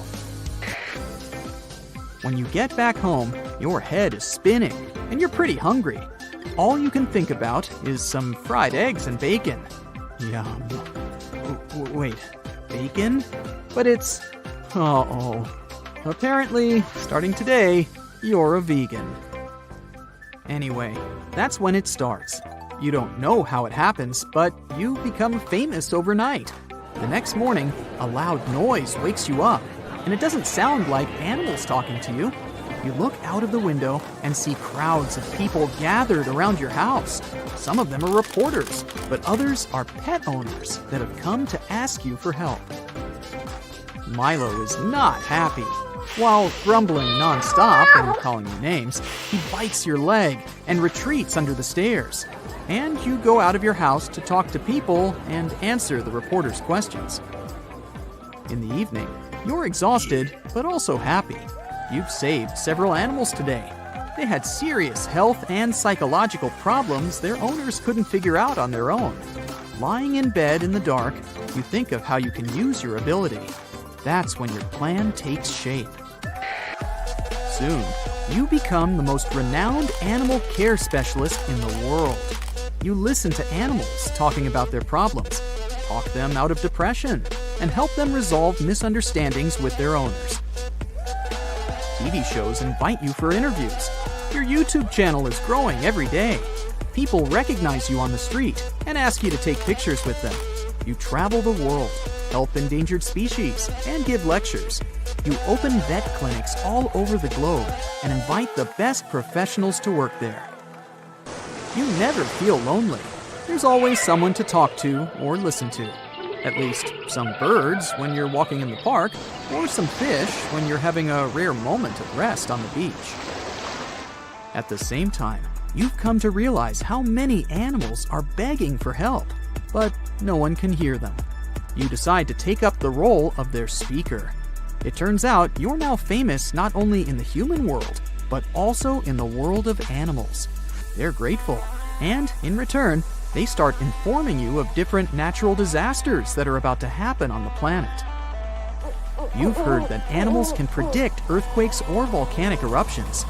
When you get back home, your head is spinning and you're pretty hungry. All you can think about is some fried eggs and bacon. Yum. Wait, bacon? But it's... Uh-oh. Apparently, starting today, you're a vegan. Anyway, that's when it starts. You don't know how it happens, but you become famous overnight. The next morning, a loud noise wakes you up, and it doesn't sound like animals talking to you. You look out of the window and see crowds of people gathered around your house. Some of them are reporters, but others are pet owners that have come to ask you for help. Milo is not happy. While grumbling nonstop and calling you names, he bites your leg and retreats under the stairs. And you go out of your house to talk to people and answer the reporters' questions. In the evening, you're exhausted, but also happy. You've saved several animals today. They had serious health and psychological problems their owners couldn't figure out on their own. Lying in bed in the dark, you think of how you can use your ability. That's when your plan takes shape. Soon, you become the most renowned animal care specialist in the world. You listen to animals talking about their problems, talk them out of depression, and help them resolve misunderstandings with their owners. TV shows invite you for interviews. Your YouTube channel is growing every day. People recognize you on the street and ask you to take pictures with them. You travel the world, help endangered species, and give lectures. You open vet clinics all over the globe and invite the best professionals to work there. You never feel lonely. There's always someone to talk to or listen to. At least some birds when you're walking in the park, or some fish when you're having a rare moment of rest on the beach. At the same time, you've come to realize how many animals are begging for help, but no one can hear them. You decide to take up the role of their speaker. It turns out you're now famous not only in the human world, but also in the world of animals. They're grateful, and in return, they start informing you of different natural disasters that are about to happen on the planet. You've heard that animals can predict earthquakes or volcanic eruptions.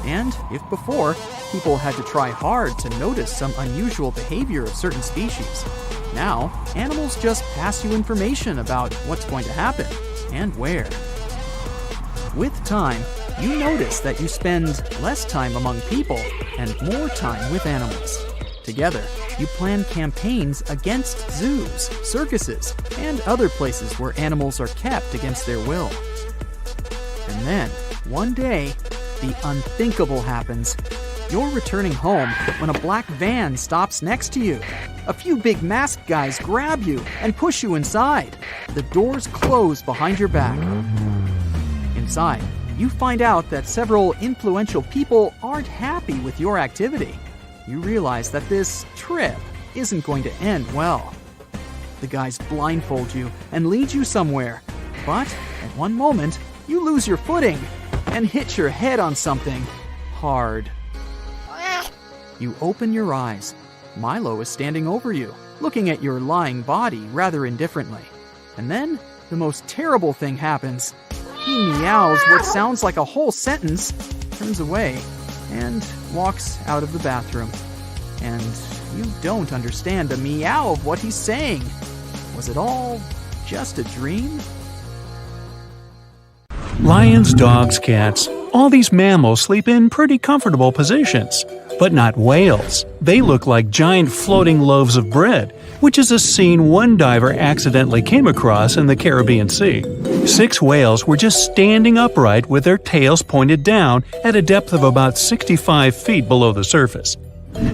And if before, people had to try hard to notice some unusual behavior of certain species, now animals just pass you information about what's going to happen and where. With time, you notice that you spend less time among people and more time with animals. Together, you plan campaigns against zoos, circuses, and other places where animals are kept against their will. And then, one day, the unthinkable happens. You're returning home when a black van stops next to you. A few big masked guys grab you and push you inside. The doors close behind your back. Inside, you find out that several influential people aren't happy with your activity. You realize that this trip isn't going to end well. The guys blindfold you and lead you somewhere, but at one moment, you lose your footing and hit your head on something hard. You open your eyes. Milo is standing over you, looking at your lying body rather indifferently. And then, the most terrible thing happens. He meows what sounds like a whole sentence, turns away, and walks out of the bathroom. And you don't understand a meow of what he's saying. Was it all just a dream?
Lions, dogs, cats, all these mammals sleep in pretty comfortable positions. But not whales. They look like giant floating loaves of bread, which is a scene one diver accidentally came across in the Caribbean Sea. 6 whales were just standing upright with their tails pointed down at a depth of about 65 feet below the surface.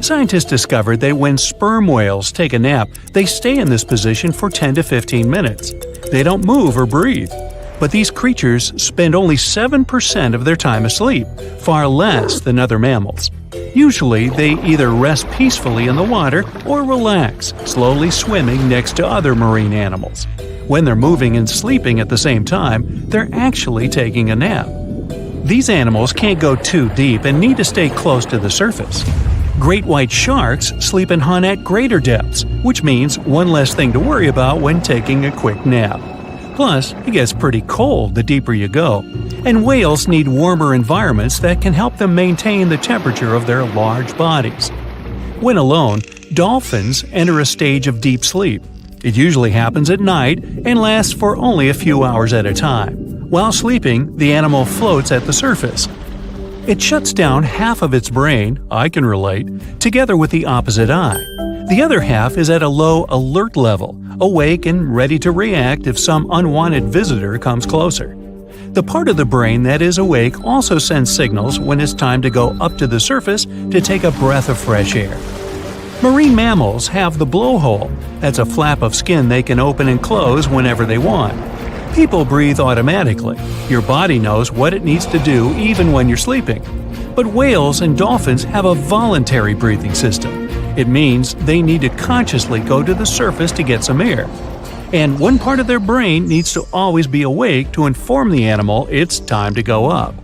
Scientists discovered that when sperm whales take a nap, they stay in this position for 10 to 15 minutes. They don't move or breathe. But these creatures spend only 7% of their time asleep, far less than other mammals. Usually, they either rest peacefully in the water or relax, slowly swimming next to other marine animals. When they're moving and sleeping at the same time, they're actually taking a nap. These animals can't go too deep and need to stay close to the surface. Great white sharks sleep and hunt at greater depths, which means one less thing to worry about when taking a quick nap. Plus, it gets pretty cold the deeper you go, and whales need warmer environments that can help them maintain the temperature of their large bodies. When alone, dolphins enter a stage of deep sleep. It usually happens at night and lasts for only a few hours at a time. While sleeping, the animal floats at the surface. It shuts down half of its brain, I can relate, together with the opposite eye. The other half is at a low alert level, awake and ready to react if some unwanted visitor comes closer. The part of the brain that is awake also sends signals when it's time to go up to the surface to take a breath of fresh air. Marine mammals have the blowhole. That's a flap of skin they can open and close whenever they want. People breathe automatically. Your body knows what it needs to do even when you're sleeping. But whales and dolphins have a voluntary breathing system. It means they need to consciously go to the surface to get some air. And one part of their brain needs to always be awake to inform the animal it's time to go up.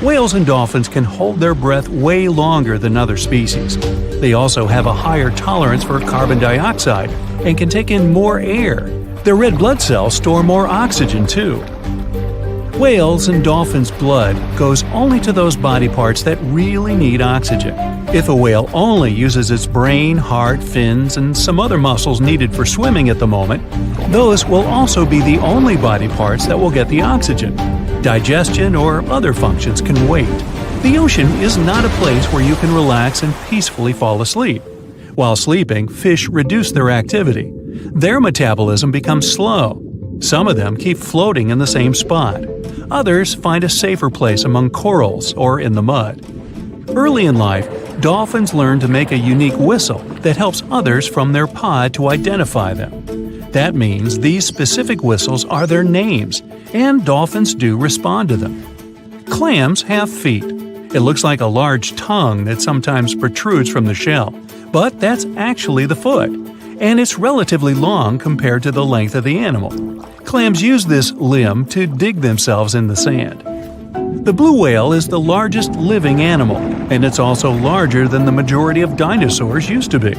Whales and dolphins can hold their breath way longer than other species. They also have a higher tolerance for carbon dioxide and can take in more air. Their red blood cells store more oxygen too. Whales and dolphins' blood goes only to those body parts that really need oxygen. If a whale only uses its brain, heart, fins, and some other muscles needed for swimming at the moment, those will also be the only body parts that will get the oxygen. Digestion or other functions can wait. The ocean is not a place where you can relax and peacefully fall asleep. While sleeping, fish reduce their activity. Their metabolism becomes slow. Some of them keep floating in the same spot. Others find a safer place among corals or in the mud. Early in life, dolphins learn to make a unique whistle that helps others from their pod to identify them. That means these specific whistles are their names, and dolphins do respond to them. Clams have feet. It looks like a large tongue that sometimes protrudes from the shell, but that's actually the foot, and it's relatively long compared to the length of the animal. Clams use this limb to dig themselves in the sand. The blue whale is the largest living animal, and it's also larger than the majority of dinosaurs used to be.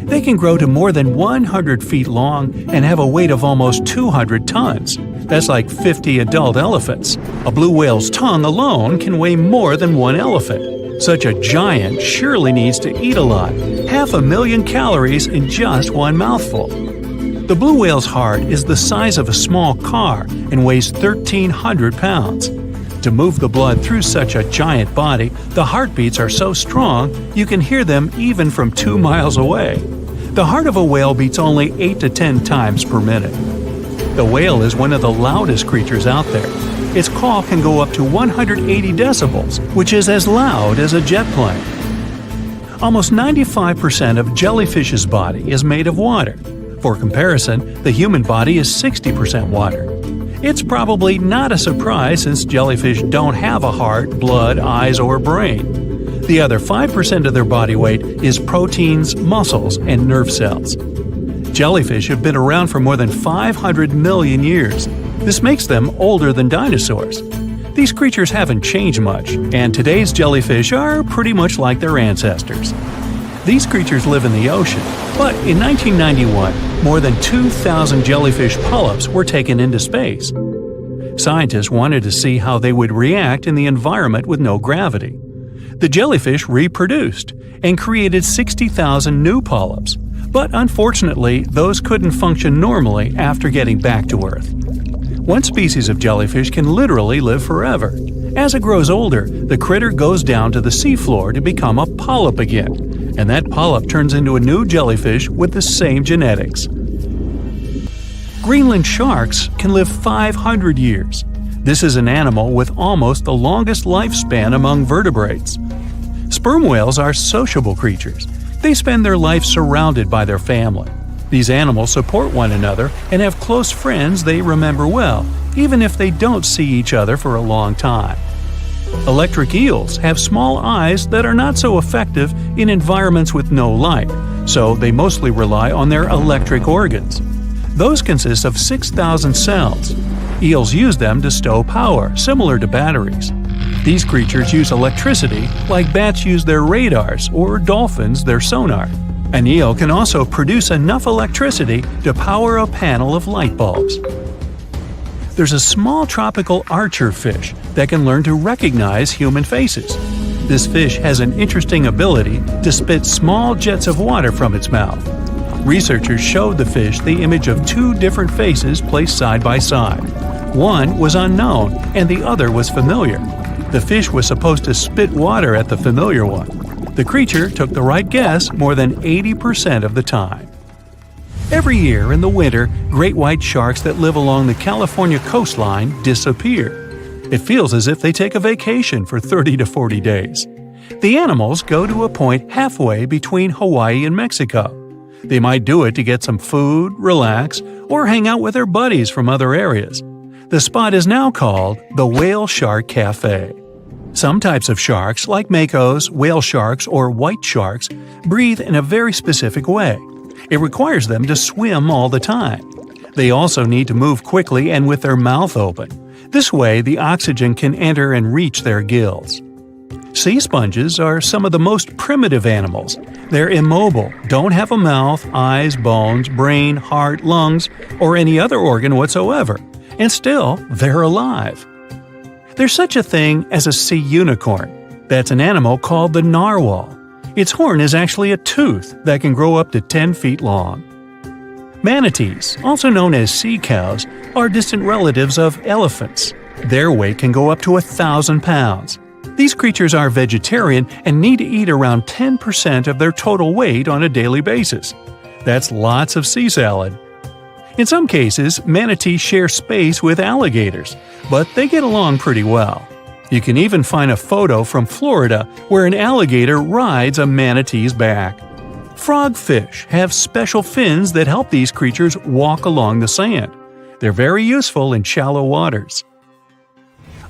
They can grow to more than 100 feet long and have a weight of almost 200 tons. That's like 50 adult elephants. A blue whale's tongue alone can weigh more than one elephant. Such a giant surely needs to eat a lot, 500,000 calories in just one mouthful. The blue whale's heart is the size of a small car and weighs 1,300 pounds. To move the blood through such a giant body, the heartbeats are so strong you can hear them even from 2 miles away. The heart of a whale beats only 8 to 10 times per minute. The whale is one of the loudest creatures out there. Its call can go up to 180 decibels, which is as loud as a jet plane. Almost 95% of jellyfish's body is made of water. For comparison, the human body is 60% water. It's probably not a surprise since jellyfish don't have a heart, blood, eyes, or brain. The other 5% of their body weight is proteins, muscles, and nerve cells. Jellyfish have been around for more than 500 million years. This makes them older than dinosaurs. These creatures haven't changed much, and today's jellyfish are pretty much like their ancestors. These creatures live in the ocean, but in 1991, more than 2,000 jellyfish polyps were taken into space. Scientists wanted to see how they would react in the environment with no gravity. The jellyfish reproduced and created 60,000 new polyps, but unfortunately, those couldn't function normally after getting back to Earth. One species of jellyfish can literally live forever. As it grows older, the critter goes down to the seafloor to become a polyp again, and that polyp turns into a new jellyfish with the same genetics. Greenland sharks can live 500 years. This is an animal with almost the longest lifespan among vertebrates. Sperm whales are sociable creatures. They spend their life surrounded by their family. These animals support one another and have close friends they remember well, even if they don't see each other for a long time. Electric eels have small eyes that are not so effective in environments with no light, so they mostly rely on their electric organs. Those consist of 6,000 cells. Eels use them to stow power, similar to batteries. These creatures use electricity like bats use their radars or dolphins their sonar. An eel can also produce enough electricity to power a panel of light bulbs. There's a small tropical archer fish that can learn to recognize human faces. This fish has an interesting ability to spit small jets of water from its mouth. Researchers showed the fish the image of two different faces placed side by side. One was unknown and the other was familiar. The fish was supposed to spit water at the familiar one. The creature took the right guess more than 80% of the time. Every year in the winter, great white sharks that live along the California coastline disappear. It feels as if they take a vacation for 30 to 40 days. The animals go to a point halfway between Hawaii and Mexico. They might do it to get some food, relax, or hang out with their buddies from other areas. The spot is now called the Whale Shark Cafe. Some types of sharks, like makos, whale sharks, or white sharks, breathe in a very specific way. It requires them to swim all the time. They also need to move quickly and with their mouth open. This way, the oxygen can enter and reach their gills. Sea sponges are some of the most primitive animals. They're immobile, don't have a mouth, eyes, bones, brain, heart, lungs, or any other organ whatsoever. And still, they're alive. There's such a thing as a sea unicorn. That's an animal called the narwhal. Its horn is actually a tooth that can grow up to 10 feet long. Manatees, also known as sea cows, are distant relatives of elephants. Their weight can go up to 1,000 pounds. These creatures are vegetarian and need to eat around 10% of their total weight on a daily basis. That's lots of sea salad. In some cases, manatees share space with alligators, but they get along pretty well. You can even find a photo from Florida where an alligator rides a manatee's back. Frogfish have special fins that help these creatures walk along the sand. They're very useful in shallow waters.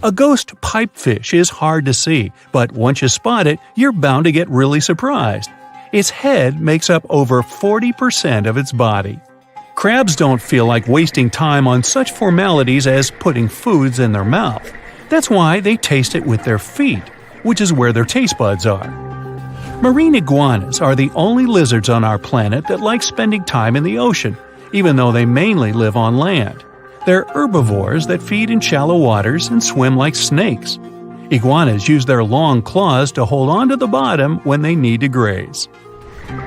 A ghost pipefish is hard to see, but once you spot it, you're bound to get really surprised. Its head makes up over 40% of its body. Crabs don't feel like wasting time on such formalities as putting foods in their mouth. That's why they taste it with their feet, which is where their taste buds are. Marine iguanas are the only lizards on our planet that like spending time in the ocean, even though they mainly live on land. They're herbivores that feed in shallow waters and swim like snakes. Iguanas use their long claws to hold on to the bottom when they need to graze.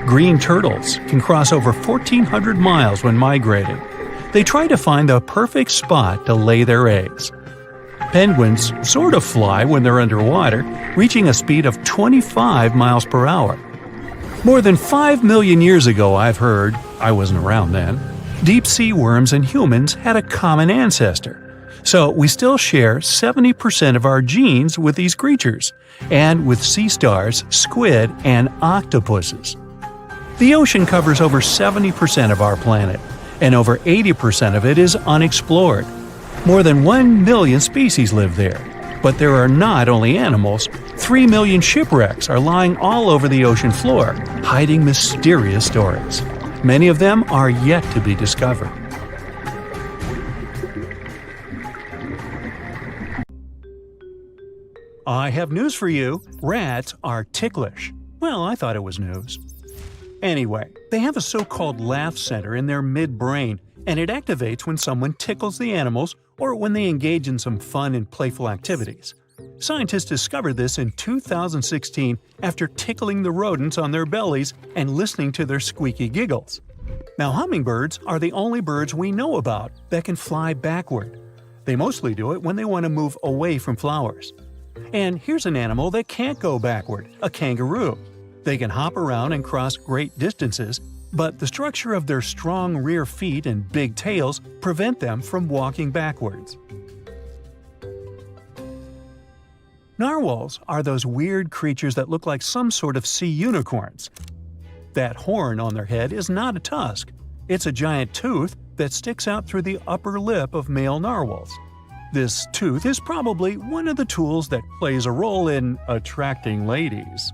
Green turtles can cross over 1,400 miles when migrating. They try to find the perfect spot to lay their eggs. Penguins sort of fly when they're underwater, reaching a speed of 25 miles per hour. More than 5 million years ago, I've heard, I wasn't around then, deep-sea worms and humans had a common ancestor. So we still share 70% of our genes with these creatures, and with sea stars, squid, and octopuses. The ocean covers over 70% of our planet, and over 80% of it is unexplored. More than 1 million species live there. But there are not only animals, 3 million shipwrecks are lying all over the ocean floor, hiding mysterious stories. Many of them are yet to be discovered. I have news for you. Rats are ticklish. Well, I thought it was news. Anyway, they have a so-called laugh center in their midbrain, and it activates when someone tickles the animals or when they engage in some fun and playful activities. Scientists discovered this in 2016 after tickling the rodents on their bellies and listening to their squeaky giggles. Now, hummingbirds are the only birds we know about that can fly backward. They mostly do it when they want to move away from flowers. And here's an animal that can't go backward, a kangaroo. They can hop around and cross great distances, but the structure of their strong rear feet and big tails prevent them from walking backwards. Narwhals are those weird creatures that look like some sort of sea unicorns. That horn on their head is not a tusk. It's a giant tooth that sticks out through the upper lip of male narwhals. This tooth is probably one of the tools that plays a role in attracting ladies.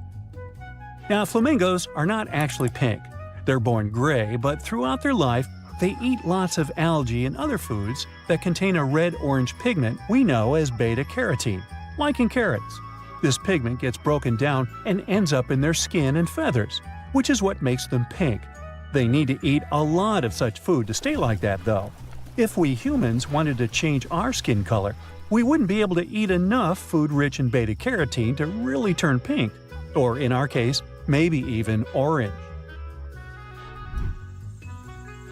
Now, flamingos are not actually pink. They're born gray, but throughout their life, they eat lots of algae and other foods that contain a red-orange pigment we know as beta-carotene, like in carrots. This pigment gets broken down and ends up in their skin and feathers, which is what makes them pink. They need to eat a lot of such food to stay like that, though. If we humans wanted to change our skin color, we wouldn't be able to eat enough food rich in beta-carotene to really turn pink, or in our case, maybe even orange.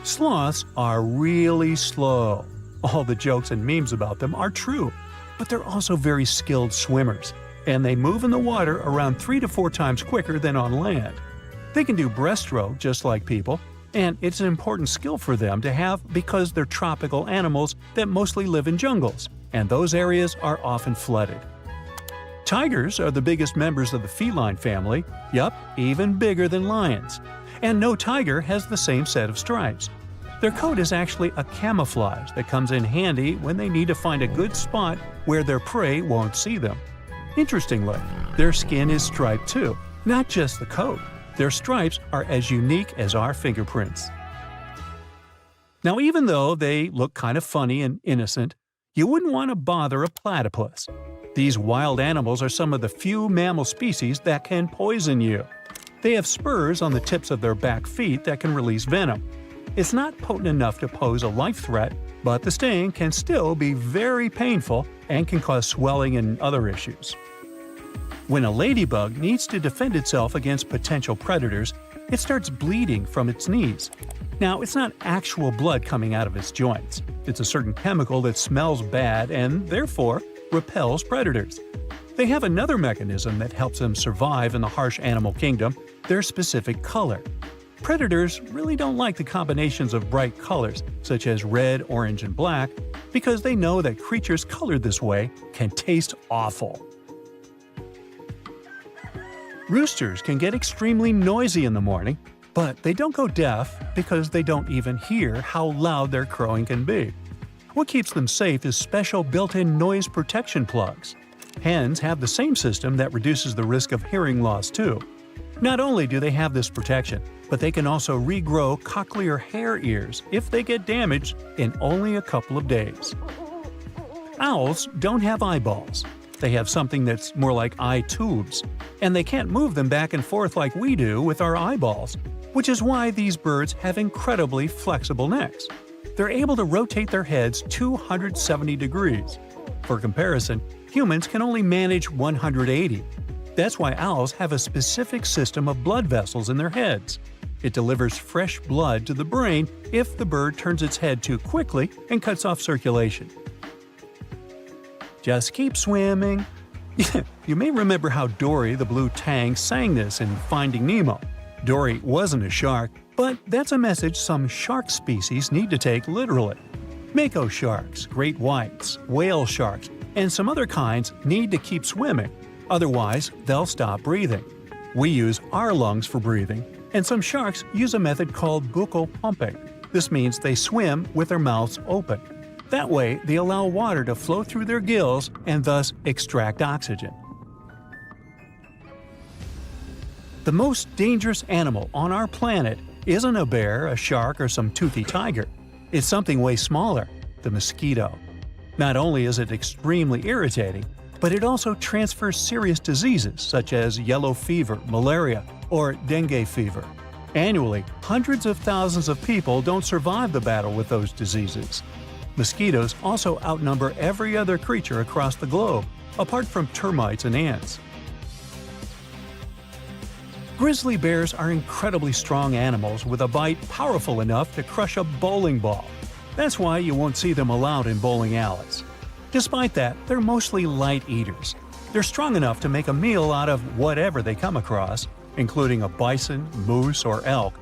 Sloths are really slow. All the jokes and memes about them are true, but they're also very skilled swimmers, and they move in the water around 3 to 4 times quicker than on land. They can do breaststroke just like people, and it's an important skill for them to have because they're tropical animals that mostly live in jungles, and those areas are often flooded. Tigers are the biggest members of the feline family, even bigger than lions. And no tiger has the same set of stripes. Their coat is actually a camouflage that comes in handy when they need to find a good spot where their prey won't see them. Interestingly, their skin is striped too, not just the coat. Their stripes are as unique as our fingerprints. Now, even though they look kind of funny and innocent, you wouldn't want to bother a platypus. These wild animals are some of the few mammal species that can poison you. They have spurs on the tips of their back feet that can release venom. It's not potent enough to pose a life threat, but the sting can still be very painful and can cause swelling and other issues. When a ladybug needs to defend itself against potential predators, it starts bleeding from its knees. Now, it's not actual blood coming out of its joints. It's a certain chemical that smells bad and, therefore, repels predators. They have another mechanism that helps them survive in the harsh animal kingdom: their specific color. Predators really don't like the combinations of bright colors, such as red, orange, and black, because they know that creatures colored this way can taste awful. Roosters can get extremely noisy in the morning, but they don't go deaf because they don't even hear how loud their crowing can be. What keeps them safe is special built-in noise protection plugs. Hens have the same system that reduces the risk of hearing loss too. Not only do they have this protection, but they can also regrow cochlear hair ears if they get damaged in only a couple of days. Owls don't have eyeballs. They have something that's more like eye tubes, and they can't move them back and forth like we do with our eyeballs, which is why these birds have incredibly flexible necks. They're able to rotate their heads 270 degrees. For comparison, humans can only manage 180. That's why owls have a specific system of blood vessels in their heads. It delivers fresh blood to the brain if the bird turns its head too quickly and cuts off circulation. Just keep swimming. You may remember how Dory the blue tang sang this in Finding Nemo. Dory wasn't a shark, but that's a message some shark species need to take literally. Mako sharks, great whites, whale sharks, and some other kinds need to keep swimming. Otherwise, they'll stop breathing. We use our lungs for breathing, and some sharks use a method called buccal pumping. This means they swim with their mouths open. That way, they allow water to flow through their gills and thus extract oxygen. The most dangerous animal on our planet isn't a bear, a shark, or some toothy tiger. It's something way smaller: the mosquito. Not only is it extremely irritating, but it also transfers serious diseases such as yellow fever, malaria, or dengue fever. Annually, hundreds of thousands of people don't survive the battle with those diseases. Mosquitoes also outnumber every other creature across the globe, apart from termites and ants. Grizzly bears are incredibly strong animals with a bite powerful enough to crush a bowling ball. That's why you won't see them allowed in bowling alleys. Despite that, they're mostly light eaters. They're strong enough to make a meal out of whatever they come across, including a bison, moose, or elk,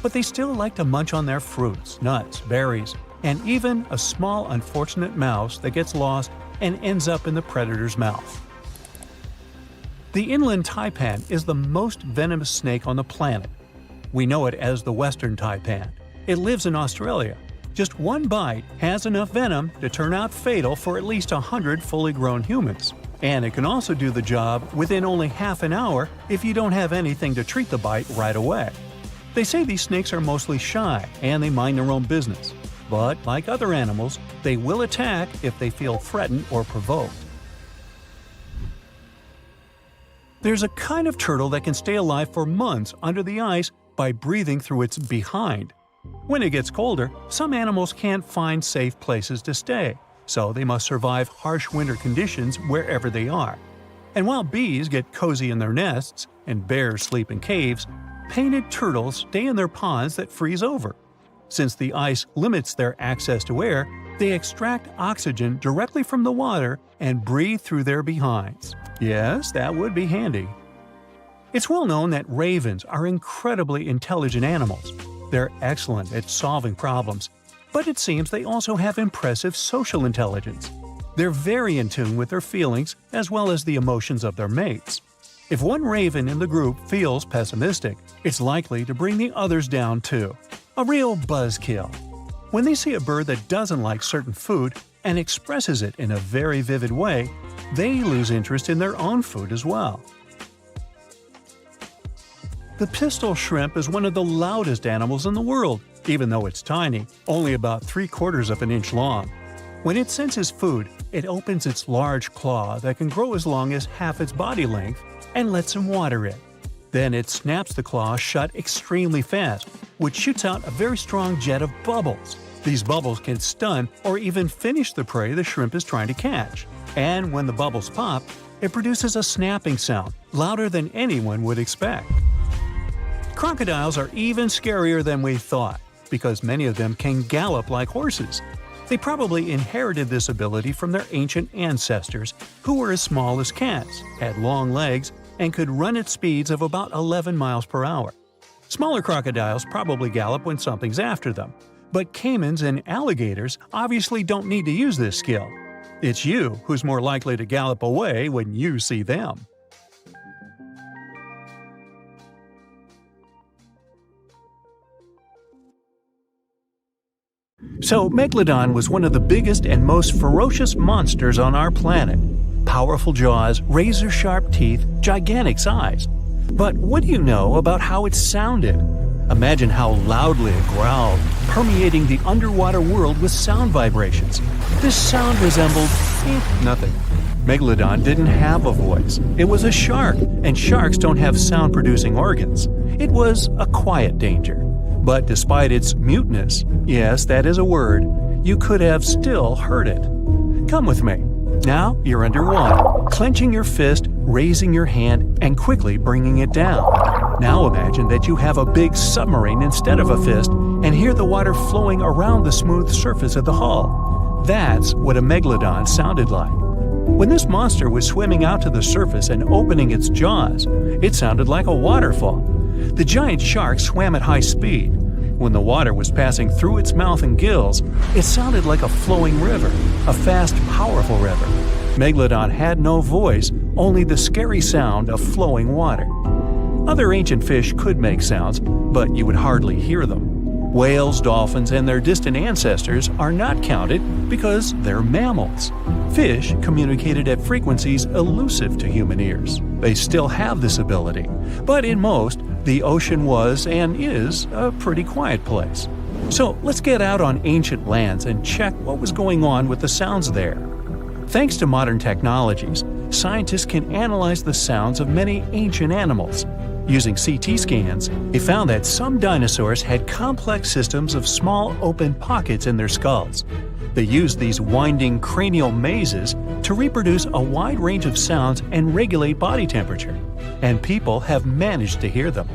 but they still like to munch on their fruits, nuts, berries, and even a small unfortunate mouse that gets lost and ends up in the predator's mouth. The inland taipan is the most venomous snake on the planet. We know it as the western taipan. It lives in Australia. Just one bite has enough venom to turn out fatal for at least 100 fully grown humans. And it can also do the job within only half an hour if you don't have anything to treat the bite right away. They say these snakes are mostly shy and they mind their own business. But, like other animals, they will attack if they feel threatened or provoked. There's a kind of turtle that can stay alive for months under the ice by breathing through its behind. When it gets colder, some animals can't find safe places to stay, so they must survive harsh winter conditions wherever they are. And while bees get cozy in their nests and bears sleep in caves, painted turtles stay in their ponds that freeze over. Since the ice limits their access to air, they extract oxygen directly from the water and breathe through their behinds. Yes, that would be handy. It's well known that ravens are incredibly intelligent animals. They're excellent at solving problems, but it seems they also have impressive social intelligence. They're very in tune with their feelings as well as the emotions of their mates. If one raven in the group feels pessimistic, it's likely to bring the others down too. A real buzzkill. When they see a bird that doesn't like certain food and expresses it in a very vivid way, they lose interest in their own food as well. The pistol shrimp is one of the loudest animals in the world, even though it's tiny, only about 3/4 of an inch long. When it senses food, it opens its large claw that can grow as long as half its body length and lets some water in. Then it snaps the claw shut extremely fast, which shoots out a very strong jet of bubbles. These bubbles can stun or even finish the prey the shrimp is trying to catch. And when the bubbles pop, it produces a snapping sound, louder than anyone would expect. Crocodiles are even scarier than we thought, because many of them can gallop like horses. They probably inherited this ability from their ancient ancestors, who were as small as cats, had long legs, and could run at speeds of about 11 miles per hour. Smaller crocodiles probably gallop when something's after them, but caimans and alligators obviously don't need to use this skill. It's you who's more likely to gallop away when you see them. So, Megalodon was one of the biggest and most ferocious monsters on our planet. Powerful jaws, razor-sharp teeth, gigantic size. But what do you know about how it sounded? Imagine how loudly it growled, permeating the underwater world with sound vibrations. This sound resembled nothing. Megalodon didn't have a voice. It was a shark, and sharks don't have sound-producing organs. It was a quiet danger. But despite its muteness, yes, that is a word, you could have still heard it. Come with me. Now you're underwater, clenching your fist, raising your hand, and quickly bringing it down. Now imagine that you have a big submarine instead of a fist and hear the water flowing around the smooth surface of the hull. That's what a megalodon sounded like. When this monster was swimming out to the surface and opening its jaws, it sounded like a waterfall. The giant shark swam at high speed. When the water was passing through its mouth and gills, it sounded like a flowing river, a fast, powerful river. Megalodon had no voice, only the scary sound of flowing water. Other ancient fish could make sounds, but you would hardly hear them. Whales, dolphins, and their distant ancestors are not counted because they're mammals. Fish communicated at frequencies elusive to human ears. They still have this ability, but in most, the ocean was and is a pretty quiet place. So let's get out on ancient lands and check what was going on with the sounds there. Thanks to modern technologies, scientists can analyze the sounds of many ancient animals. Using CT scans, they found that some dinosaurs had complex systems of small open pockets in their skulls. They used these winding cranial mazes to reproduce a wide range of sounds and regulate body temperature, and people have managed to hear them.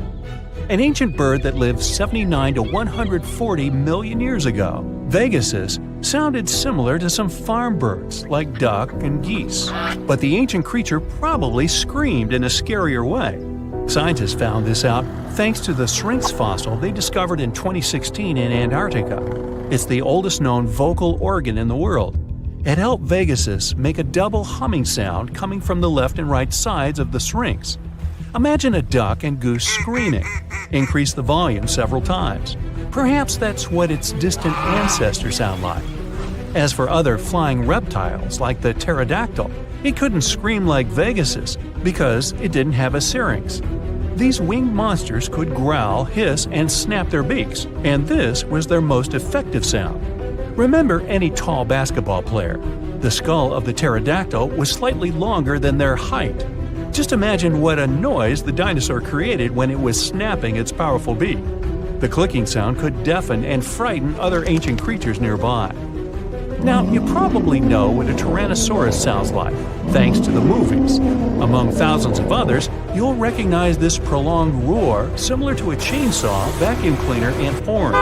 An ancient bird that lived 79 to 140 million years ago, Vegasus, sounded similar to some farm birds like duck and geese. But the ancient creature probably screamed in a scarier way. Scientists found this out thanks to the Syrinx fossil they discovered in 2016 in Antarctica. It's the oldest known vocal organ in the world. It helped Vegasus make a double humming sound coming from the left and right sides of the Syrinx. Imagine a duck and goose screaming. Increase the volume several times. Perhaps that's what its distant ancestors sound like. As for other flying reptiles like the pterodactyl, it couldn't scream like Vegasus because it didn't have a syrinx. These winged monsters could growl, hiss, and snap their beaks, and this was their most effective sound. Remember any tall basketball player. The skull of the pterodactyl was slightly longer than their height. Just imagine what a noise the dinosaur created when it was snapping its powerful beak. The clicking sound could deafen and frighten other ancient creatures nearby. Now, you probably know what a Tyrannosaurus sounds like, thanks to the movies. Among thousands of others, you'll recognize this prolonged roar similar to a chainsaw, vacuum cleaner, and horn.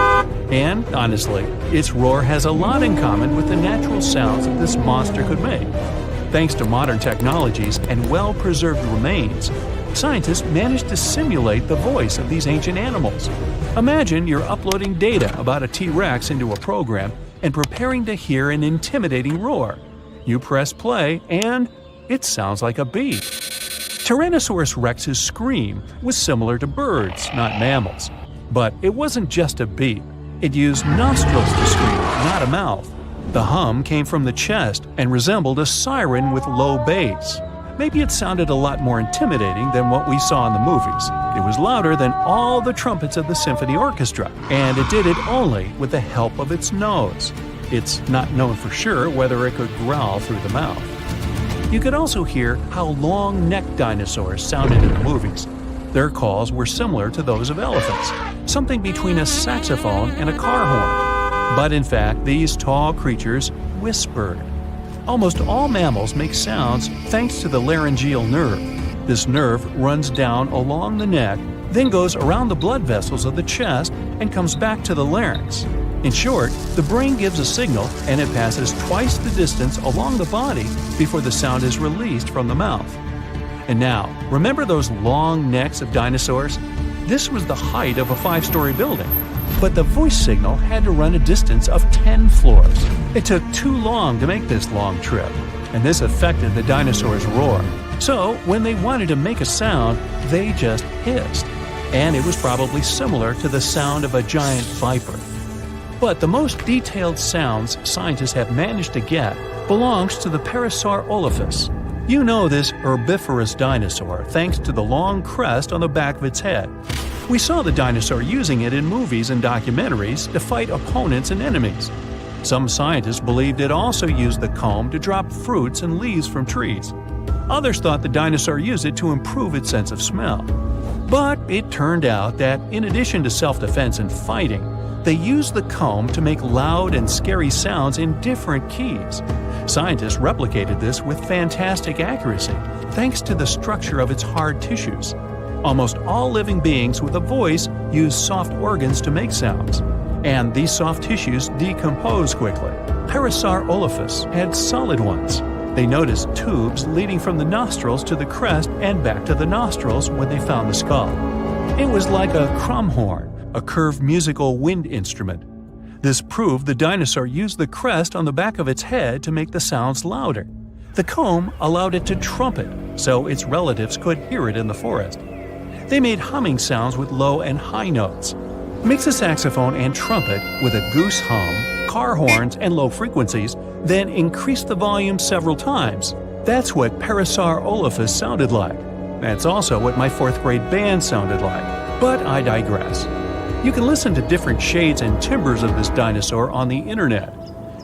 And, honestly, its roar has a lot in common with the natural sounds that this monster could make. Thanks to modern technologies and well-preserved remains, scientists managed to simulate the voice of these ancient animals. Imagine you're uploading data about a T-Rex into a program and preparing to hear an intimidating roar. You press play, and it sounds like a beep. Tyrannosaurus rex's scream was similar to birds, not mammals. But it wasn't just a beep. It used nostrils to scream, not a mouth. The hum came from the chest and resembled a siren with low bass. Maybe it sounded a lot more intimidating than what we saw in the movies. It was louder than all the trumpets of the symphony orchestra, and it did it only with the help of its nose. It's not known for sure whether it could growl through the mouth. You could also hear how long-necked dinosaurs sounded in the movies. Their calls were similar to those of elephants, something between a saxophone and a car horn. But in fact, these tall creatures whispered. Almost all mammals make sounds thanks to the laryngeal nerve. This nerve runs down along the neck, then goes around the blood vessels of the chest and comes back to the larynx. In short, the brain gives a signal and it passes twice the distance along the body before the sound is released from the mouth. And now, remember those long necks of dinosaurs? This was the height of a 5-story building. But the voice signal had to run a distance of 10 floors. It took too long to make this long trip, and this affected the dinosaurs' roar. So, when they wanted to make a sound, they just hissed. And it was probably similar to the sound of a giant viper. But the most detailed sounds scientists have managed to get belongs to the Parasaurolophus. You know this herbivorous dinosaur thanks to the long crest on the back of its head. We saw the dinosaur using it in movies and documentaries to fight opponents and enemies. Some scientists believed it also used the comb to drop fruits and leaves from trees. Others thought the dinosaur used it to improve its sense of smell. But it turned out that in addition to self-defense and fighting, they used the comb to make loud and scary sounds in different keys. Scientists replicated this with fantastic accuracy thanks to the structure of its hard tissues. Almost all living beings with a voice use soft organs to make sounds, and these soft tissues decompose quickly. Parasaurolophus had solid ones. They noticed tubes leading from the nostrils to the crest and back to the nostrils when they found the skull. It was like a crumhorn, a curved musical wind instrument. This proved the dinosaur used the crest on the back of its head to make the sounds louder. The comb allowed it to trumpet, so its relatives could hear it in the forest. They made humming sounds with low and high notes. Mix a saxophone and trumpet with a goose hum, car horns, and low frequencies, then increase the volume several times. That's what Parasaurolophus sounded like. That's also what my 4th grade band sounded like. But I digress. You can listen to different shades and timbres of this dinosaur on the internet.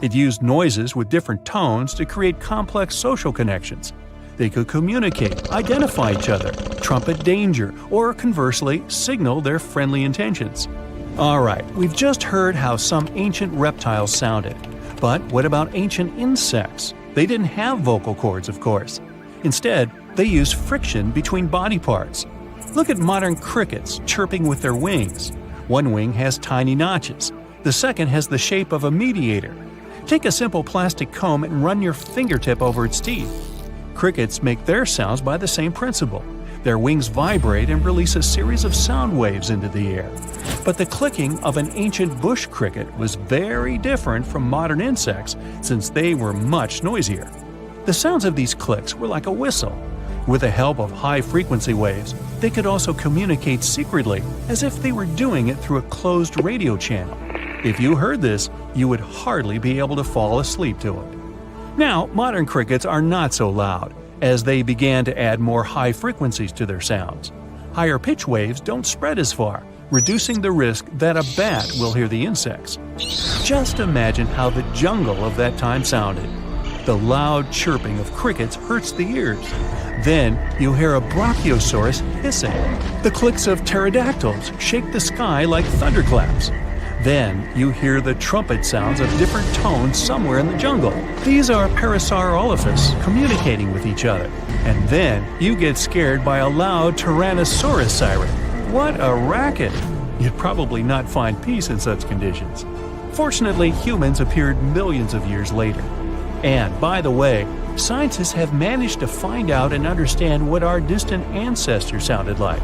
It used noises with different tones to create complex social connections. They could communicate, identify each other, trumpet danger, or conversely, signal their friendly intentions. Alright, we've just heard how some ancient reptiles sounded. But what about ancient insects? They didn't have vocal cords, of course. Instead, they used friction between body parts. Look at modern crickets chirping with their wings. One wing has tiny notches. The second has the shape of a mediator. Take a simple plastic comb and run your fingertip over its teeth. Crickets make their sounds by the same principle. Their wings vibrate and release a series of sound waves into the air. But the clicking of an ancient bush cricket was very different from modern insects since they were much noisier. The sounds of these clicks were like a whistle. With the help of high-frequency waves, they could also communicate secretly as if they were doing it through a closed radio channel. If you heard this, you would hardly be able to fall asleep to it. Now, modern crickets are not so loud, as they began to add more high frequencies to their sounds. Higher pitch waves don't spread as far, reducing the risk that a bat will hear the insects. Just imagine how the jungle of that time sounded. The loud chirping of crickets hurts the ears. Then you hear a brachiosaurus hissing. The clicks of pterodactyls shake the sky like thunderclaps. Then you hear the trumpet sounds of different tones somewhere in the jungle. These are Parasaurolophus communicating with each other. And then you get scared by a loud Tyrannosaurus siren. What a racket! You'd probably not find peace in such conditions. Fortunately, humans appeared millions of years later. And, by the way, scientists have managed to find out and understand what our distant ancestors sounded like.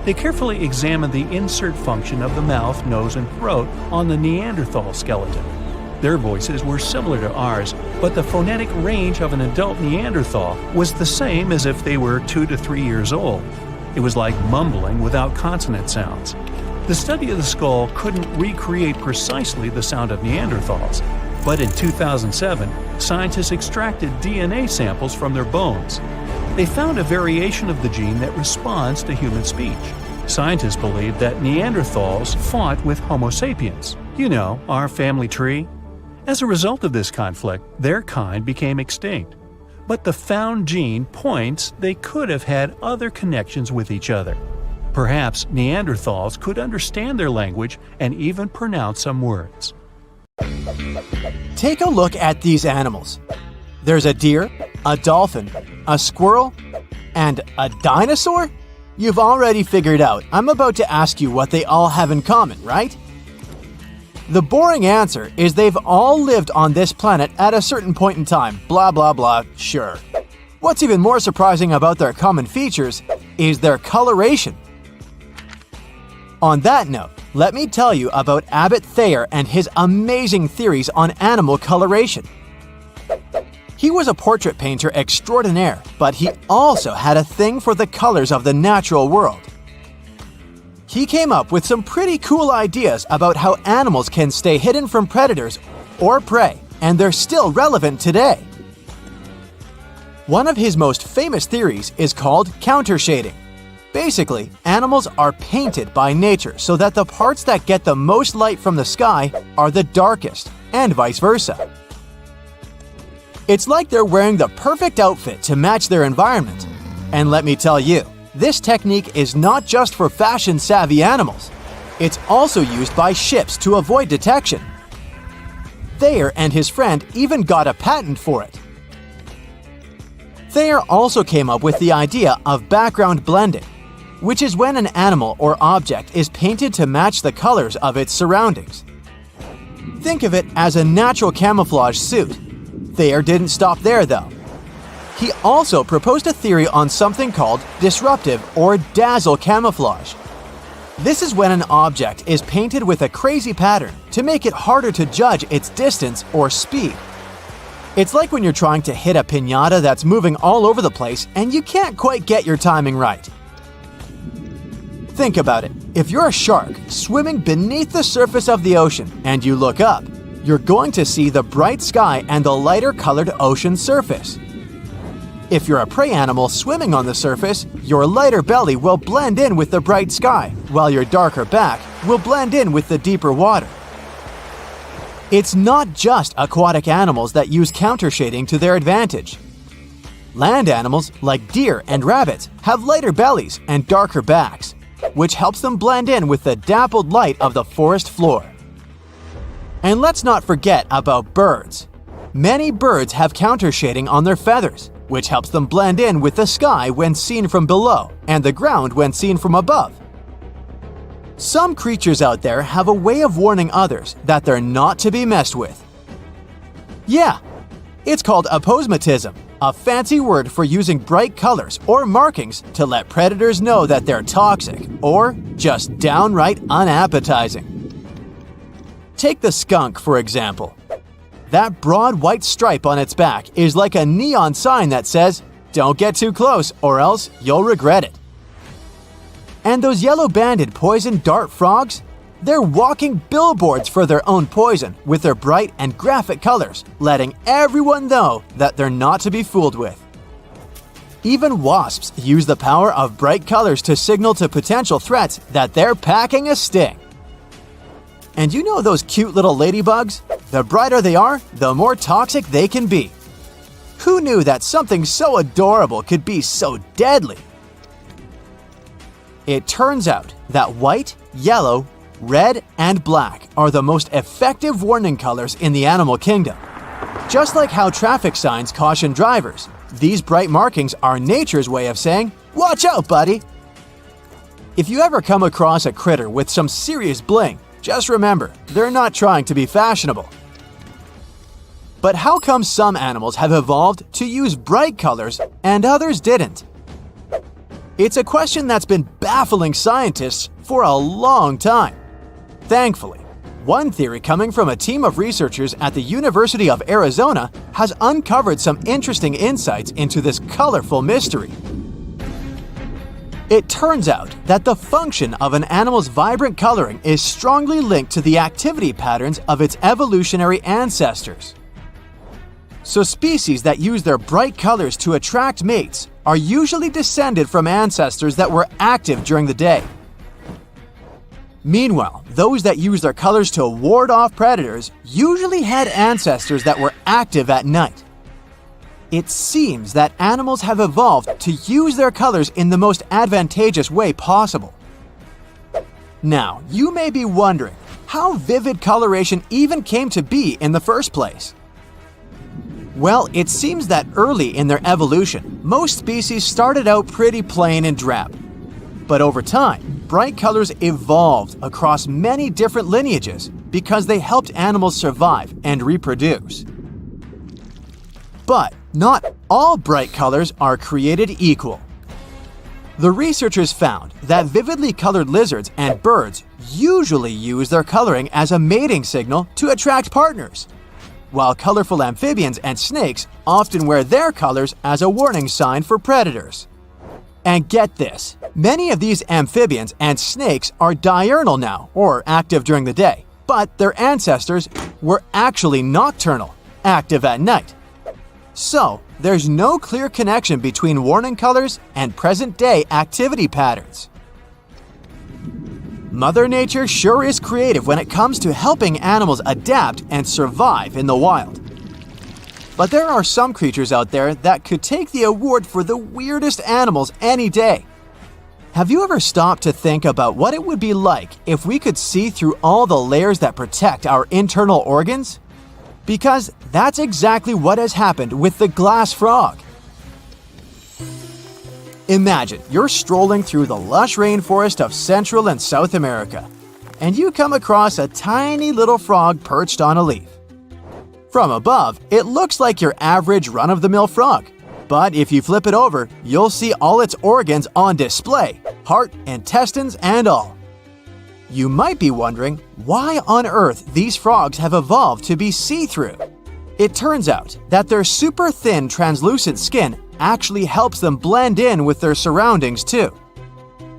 They carefully examined the insert function of the mouth, nose, and throat on the Neanderthal skeleton. Their voices were similar to ours, but the phonetic range of an adult Neanderthal was the same as if they were 2 to 3 years old. It was like mumbling without consonant sounds. The study of the skull couldn't recreate precisely the sound of Neanderthals, but in 2007, scientists extracted DNA samples from their bones. They found a variation of the gene that responds to human speech. Scientists believe that Neanderthals fought with Homo sapiens, you know, our family tree. As a result of this conflict, their kind became extinct. But the found gene points they could have had other connections with each other. Perhaps Neanderthals could understand their language and even pronounce some words.
Take a look at these animals. There's a deer, a dolphin, a squirrel, and a dinosaur? You've already figured out I'm about to ask you what they all have in common, right? The boring answer is they've all lived on this planet at a certain point in time, blah blah blah, sure. What's even more surprising about their common features is their coloration. On that note, let me tell you about Abbott Thayer and his amazing theories on animal coloration. He was a portrait painter extraordinaire, but he also had a thing for the colors of the natural world. He came up with some pretty cool ideas about how animals can stay hidden from predators or prey, and they're still relevant today. One of his most famous theories is called countershading. Basically, animals are painted by nature so that the parts that get the most light from the sky are the darkest, and vice versa. It's like they're wearing the perfect outfit to match their environment. And let me tell you, this technique is not just for fashion-savvy animals. It's also used by ships to avoid detection. Thayer and his friend even got a patent for it. Thayer also came up with the idea of background blending, which is when an animal or object is painted to match the colors of its surroundings. Think of it as a natural camouflage suit. Thayer didn't stop there, though. He also proposed a theory on something called disruptive or dazzle camouflage. This is when an object is painted with a crazy pattern to make it harder to judge its distance or speed. It's like when you're trying to hit a piñata that's moving all over the place and you can't quite get your timing right. Think about it. If you're a shark swimming beneath the surface of the ocean and you look up, you're going to see the bright sky and the lighter colored ocean surface. If you're a prey animal swimming on the surface, your lighter belly will blend in with the bright sky, while your darker back will blend in with the deeper water. It's not just aquatic animals that use countershading to their advantage. Land animals like deer and rabbits have lighter bellies and darker backs, which helps them blend in with the dappled light of the forest floor. And let's not forget about birds. Many birds have countershading on their feathers, which helps them blend in with the sky when seen from below and the ground when seen from above. Some creatures out there have a way of warning others that they're not to be messed with. Yeah, it's called aposematism, a fancy word for using bright colors or markings to let predators know that they're toxic or just downright unappetizing. Take the skunk, for example. That broad white stripe on its back is like a neon sign that says, "Don't get too close or else you'll regret it." And those yellow-banded poison dart frogs? They're walking billboards for their own poison with their bright and graphic colors, letting everyone know that they're not to be fooled with. Even wasps use the power of bright colors to signal to potential threats that they're packing a sting. And you know those cute little ladybugs? The brighter they are, the more toxic they can be. Who knew that something so adorable could be so deadly? It turns out that white, yellow, red, and black are the most effective warning colors in the animal kingdom. Just like how traffic signs caution drivers, these bright markings are nature's way of saying, "Watch out, buddy!" If you ever come across a critter with some serious bling, just remember, they're not trying to be fashionable. But how come some animals have evolved to use bright colors and others didn't? It's a question that's been baffling scientists for a long time. Thankfully, one theory coming from a team of researchers at the University of Arizona has uncovered some interesting insights into this colorful mystery. It turns out that the function of an animal's vibrant coloring is strongly linked to the activity patterns of its evolutionary ancestors. So species that use their bright colors to attract mates are usually descended from ancestors that were active during the day. Meanwhile, those that use their colors to ward off predators usually had ancestors that were active at night. It seems that animals have evolved to use their colors in the most advantageous way possible. Now, you may be wondering how vivid coloration even came to be in the first place. Well, it seems that early in their evolution, most species started out pretty plain and drab. But over time, bright colors evolved across many different lineages because they helped animals survive and reproduce. But not all bright colors are created equal. The researchers found that vividly colored lizards and birds usually use their coloring as a mating signal to attract partners, while colorful amphibians and snakes often wear their colors as a warning sign for predators. And get this, many of these amphibians and snakes are diurnal now, or active during the day, but their ancestors were actually nocturnal, active at night. So, there's no clear connection between warning colors and present-day activity patterns. Mother Nature sure is creative when it comes to helping animals adapt and survive in the wild. But there are some creatures out there that could take the award for the weirdest animals any day. Have you ever stopped to think about what it would be like if we could see through all the layers that protect our internal organs? Because that's exactly what has happened with the glass frog. Imagine you're strolling through the lush rainforest of Central and South America, and you come across a tiny little frog perched on a leaf. From above, it looks like your average run-of-the-mill frog, but if you flip it over, you'll see all its organs on display, heart, intestines, and all. You might be wondering why on earth these frogs have evolved to be see-through. It turns out that their super thin translucent skin actually helps them blend in with their surroundings too.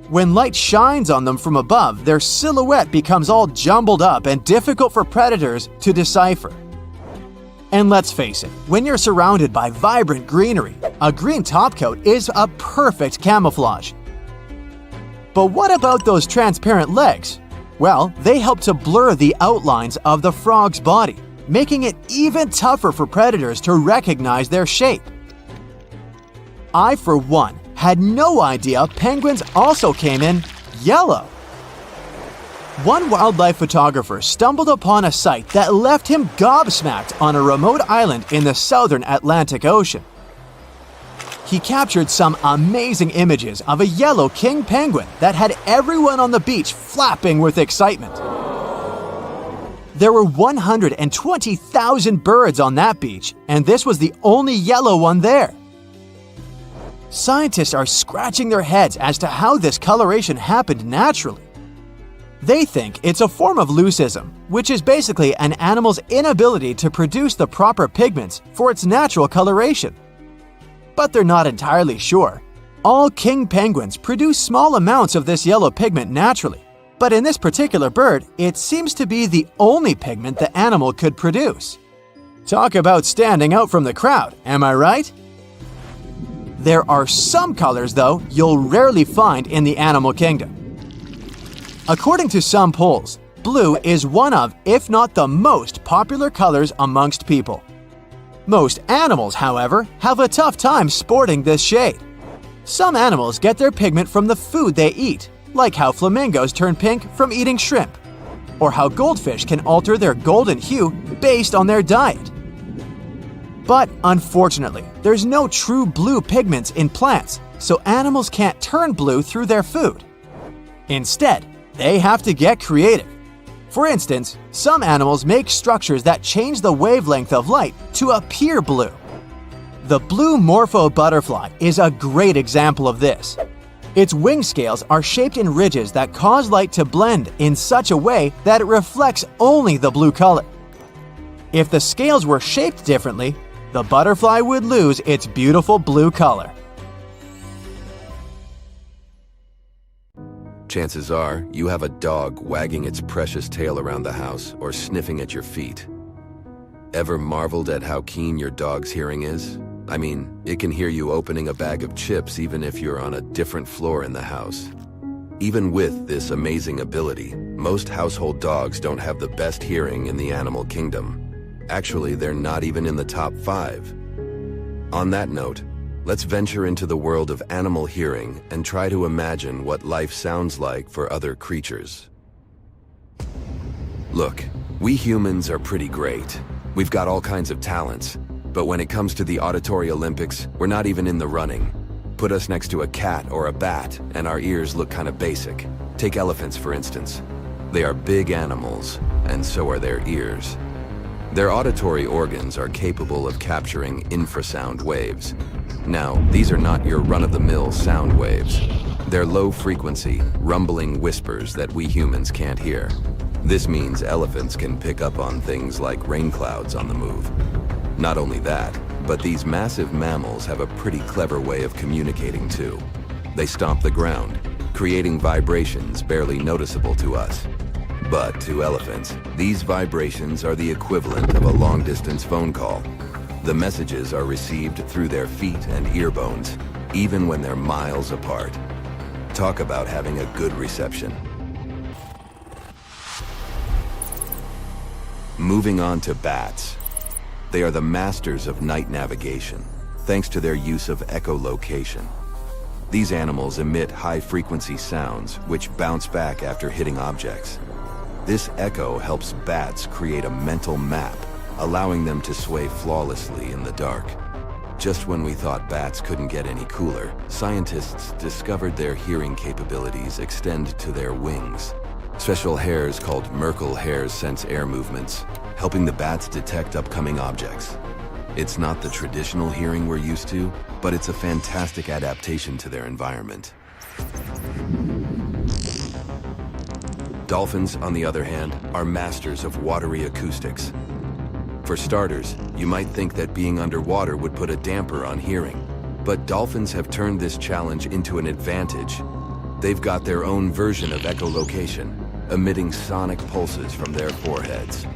When light shines on them from above, their silhouette becomes all jumbled up and difficult for predators to decipher. And let's face it, when you're surrounded by vibrant greenery, a green topcoat is a perfect camouflage. But what about those transparent legs? Well, they help to blur the outlines of the frog's body, making it even tougher for predators to recognize their shape. I, for one, had no idea penguins also came in yellow. One wildlife photographer stumbled upon a sight that left him gobsmacked on a remote island in the southern Atlantic Ocean. He captured some amazing images of a yellow king penguin that had everyone on the beach flapping with excitement. There were 120,000 birds on that beach, and this was the only yellow one there. Scientists are scratching their heads as to how this coloration happened naturally. They think it's a form of leucism, which is basically an animal's inability to produce the proper pigments for its natural coloration. But they're not entirely sure. All king penguins produce small amounts of this yellow pigment naturally, but in this particular bird, it seems to be the only pigment the animal could produce. Talk about standing out from the crowd, am I right? There are some colors, though, you'll rarely find in the animal kingdom. According to some polls, blue is one of, if not the most popular colors amongst people. Most animals, however, have a tough time sporting this shade. Some animals get their pigment from the food they eat, like how flamingos turn pink from eating shrimp, or how goldfish can alter their golden hue based on their diet. But unfortunately, there's no true blue pigments in plants, so animals can't turn blue through their food. Instead, they have to get creative. For instance, some animals make structures that change the wavelength of light to appear blue. The blue morpho butterfly is a great example of this. Its wing scales are shaped in ridges that cause light to blend in such a way that it reflects only the blue color. If the scales were shaped differently, the butterfly would lose its beautiful blue color.
Chances are, you have a dog wagging its precious tail around the house or sniffing at your feet. Ever marveled at how keen your dog's hearing is? I mean, it can hear you opening a bag of chips even if you're on a different floor in the house. Even with this amazing ability, most household dogs don't have the best hearing in the animal kingdom. Actually, they're not even in the top 5. On that note, let's venture into the world of animal hearing and try to imagine what life sounds like for other creatures. Look, we humans are pretty great. We've got all kinds of talents, but when it comes to the auditory Olympics, we're not even in the running. Put us next to a cat or a bat, and our ears look kind of basic. Take elephants, for instance. They are big animals, and so are their ears. Their auditory organs are capable of capturing infrasound waves. Now, these are not your run-of-the-mill sound waves. They're low-frequency, rumbling whispers that we humans can't hear. This means elephants can pick up on things like rain clouds on the move. Not only that, but these massive mammals have a pretty clever way of communicating too. They stomp the ground, creating vibrations barely noticeable to us. But to elephants, these vibrations are the equivalent of a long-distance phone call. The messages are received through their feet and ear bones, even when they're miles apart. Talk about having a good reception. Moving on to bats. They are the masters of night navigation, thanks to their use of echolocation. These animals emit high-frequency sounds, which bounce back after hitting objects. This echo helps bats create a mental map, allowing them to sway flawlessly in the dark. Just when we thought bats couldn't get any cooler, scientists discovered their hearing capabilities extend to their wings. Special hairs called Merkel hairs sense air movements, helping the bats detect upcoming objects. It's not the traditional hearing we're used to, but it's a fantastic adaptation to their environment. Dolphins, on the other hand, are masters of watery acoustics. For starters, you might think that being underwater would put a damper on hearing, but dolphins have turned this challenge into an advantage. They've got their own version of echolocation, emitting sonic pulses from their foreheads.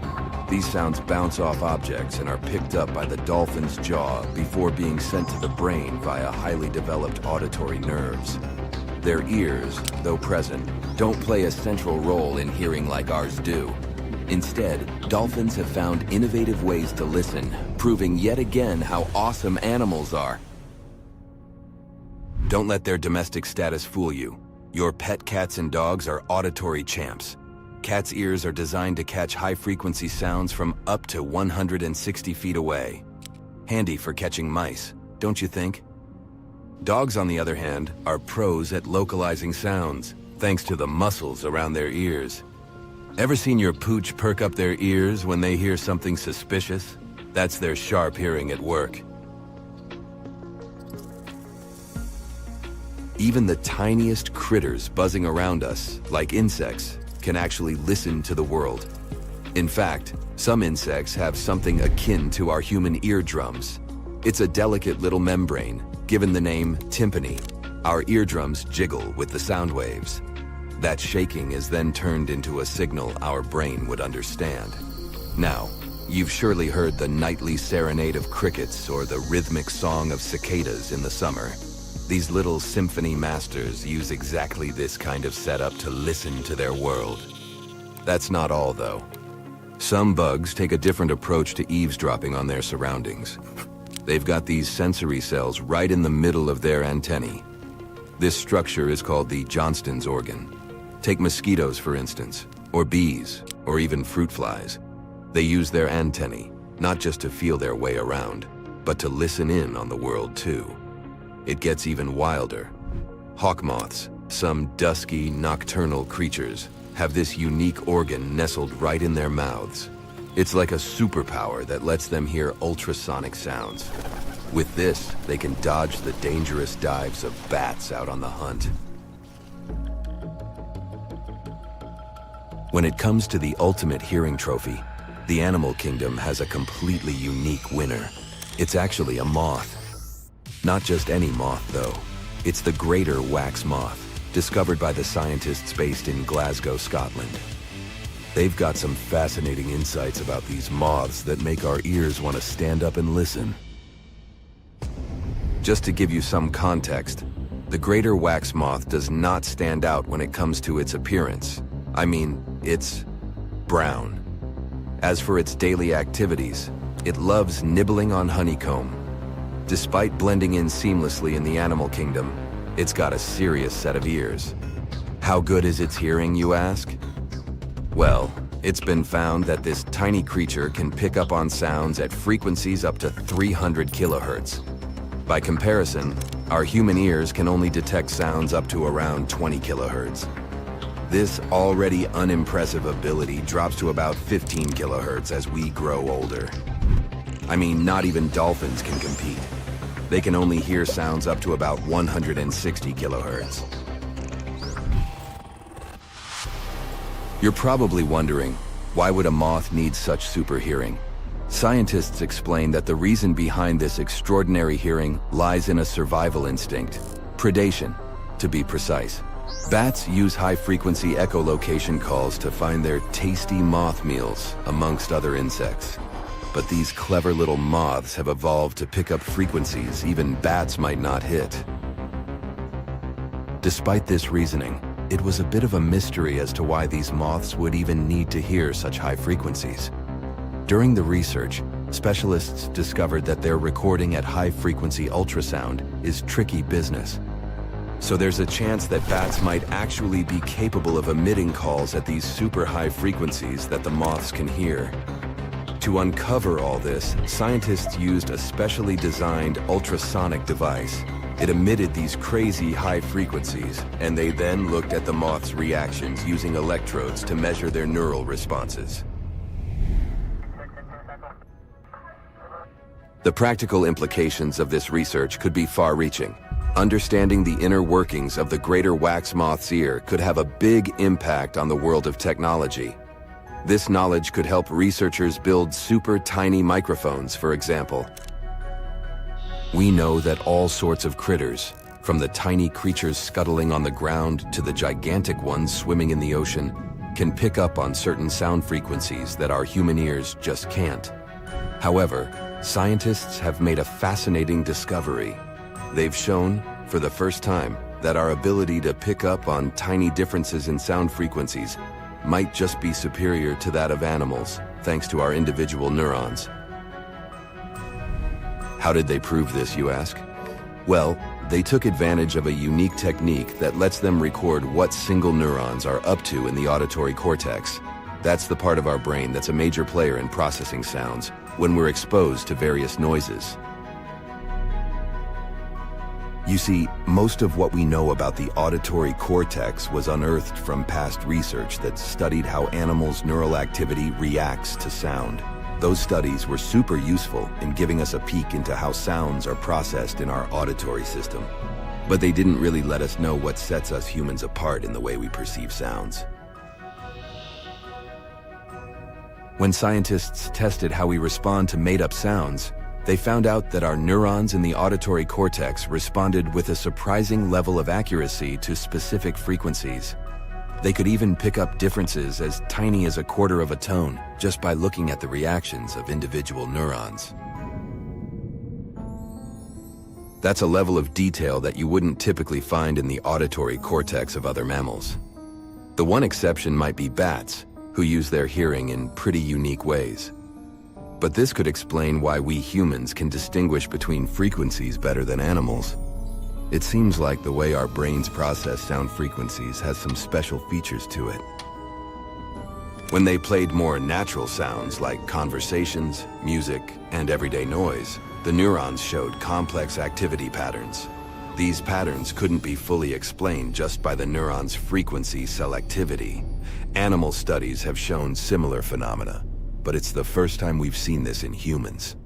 These sounds bounce off objects and are picked up by the dolphin's jaw before being sent to the brain via highly developed auditory nerves. Their ears, though present, don't play a central role in hearing like ours do. Instead, dolphins have found innovative ways to listen, proving yet again how awesome animals are. Don't let their domestic status fool you. Your pet cats and dogs are auditory champs. Cats' ears are designed to catch high-frequency sounds from up to 160 feet away. Handy for catching mice, don't you think? Dogs, on the other hand, are pros at localizing sounds, thanks to the muscles around their ears. Ever seen your pooch perk up their ears when they hear something suspicious? That's their sharp hearing at work. Even the tiniest critters buzzing around us, like insects, can actually listen to the world. In fact, some insects have something akin to our human eardrums. It's a delicate little membrane, given the name tympany. Our eardrums jiggle with the sound waves. That shaking is then turned into a signal our brain would understand. Now, you've surely heard the nightly serenade of crickets or the rhythmic song of cicadas in the summer. These little symphony masters use exactly this kind of setup to listen to their world. That's not all, though. Some bugs take a different approach to eavesdropping on their surroundings. They've got these sensory cells right in the middle of their antennae. This structure is called the Johnston's organ. Take mosquitoes, for instance, or bees, or even fruit flies. They use their antennae, not just to feel their way around, but to listen in on the world too. It gets even wilder. Hawk moths, some dusky, nocturnal creatures, have this unique organ nestled right in their mouths. It's like a superpower that lets them hear ultrasonic sounds. With this, they can dodge the dangerous dives of bats out on the hunt. When it comes to the ultimate hearing trophy, the animal kingdom has a completely unique winner. It's actually a moth. Not just any moth, though. It's the greater wax moth, discovered by the scientists based in Glasgow, Scotland. They've got some fascinating insights about these moths that make our ears want to stand up and listen. Just to give you some context, the greater wax moth does not stand out when it comes to its appearance. I mean, it's brown. As for its daily activities, it loves nibbling on honeycomb. Despite blending in seamlessly in the animal kingdom, it's got a serious set of ears. How good is its hearing, you ask? Well, it's been found that this tiny creature can pick up on sounds at frequencies up to 300 kilohertz. By comparison, our human ears can only detect sounds up to around 20 kilohertz. This already unimpressive ability drops to about 15 kilohertz as we grow older. I mean, not even dolphins can compete. They can only hear sounds up to about 160 kilohertz. You're probably wondering, why would a moth need such super hearing? Scientists explain that the reason behind this extraordinary hearing lies in a survival instinct, predation, to be precise. Bats use high-frequency echolocation calls to find their tasty moth meals, amongst other insects. But these clever little moths have evolved to pick up frequencies even bats might not hit. Despite this reasoning, it was a bit of a mystery as to why these moths would even need to hear such high frequencies. During the research, specialists discovered that their recording at high-frequency ultrasound is tricky business. So there's a chance that bats might actually be capable of emitting calls at these super high frequencies that the moths can hear. To uncover all this, scientists used a specially designed ultrasonic device. It emitted these crazy high frequencies, and they then looked at the moths' reactions using electrodes to measure their neural responses. The practical implications of this research could be far-reaching. Understanding the inner workings of the greater wax moth's ear could have a big impact on the world of technology. This knowledge could help researchers build super tiny microphones, for example. We know that all sorts of critters, from the tiny creatures scuttling on the ground to the gigantic ones swimming in the ocean, can pick up on certain sound frequencies that our human ears just can't. However, scientists have made a fascinating discovery. They've shown, for the first time, that our ability to pick up on tiny differences in sound frequencies might just be superior to that of animals, thanks to our individual neurons. How did they prove this, you ask? Well, they took advantage of a unique technique that lets them record what single neurons are up to in the auditory cortex. That's the part of our brain that's a major player in processing sounds when we're exposed to various noises. You see, most of what we know about the auditory cortex was unearthed from past research that studied how animals' neural activity reacts to sound. Those studies were super useful in giving us a peek into how sounds are processed in our auditory system. But they didn't really let us know what sets us humans apart in the way we perceive sounds. When scientists tested how we respond to made-up sounds, they found out that our neurons in the auditory cortex responded with a surprising level of accuracy to specific frequencies. They could even pick up differences as tiny as a quarter of a tone just by looking at the reactions of individual neurons. That's a level of detail that you wouldn't typically find in the auditory cortex of other mammals. The one exception might be bats, who use their hearing in pretty unique ways. But this could explain why we humans can distinguish between frequencies better than animals. It seems like the way our brains process sound frequencies has some special features to it. When they played more natural sounds like conversations, music, and everyday noise, the neurons showed complex activity patterns. These patterns couldn't be fully explained just by the neuron's frequency selectivity. Animal studies have shown similar phenomena, but it's the first time we've seen this in humans.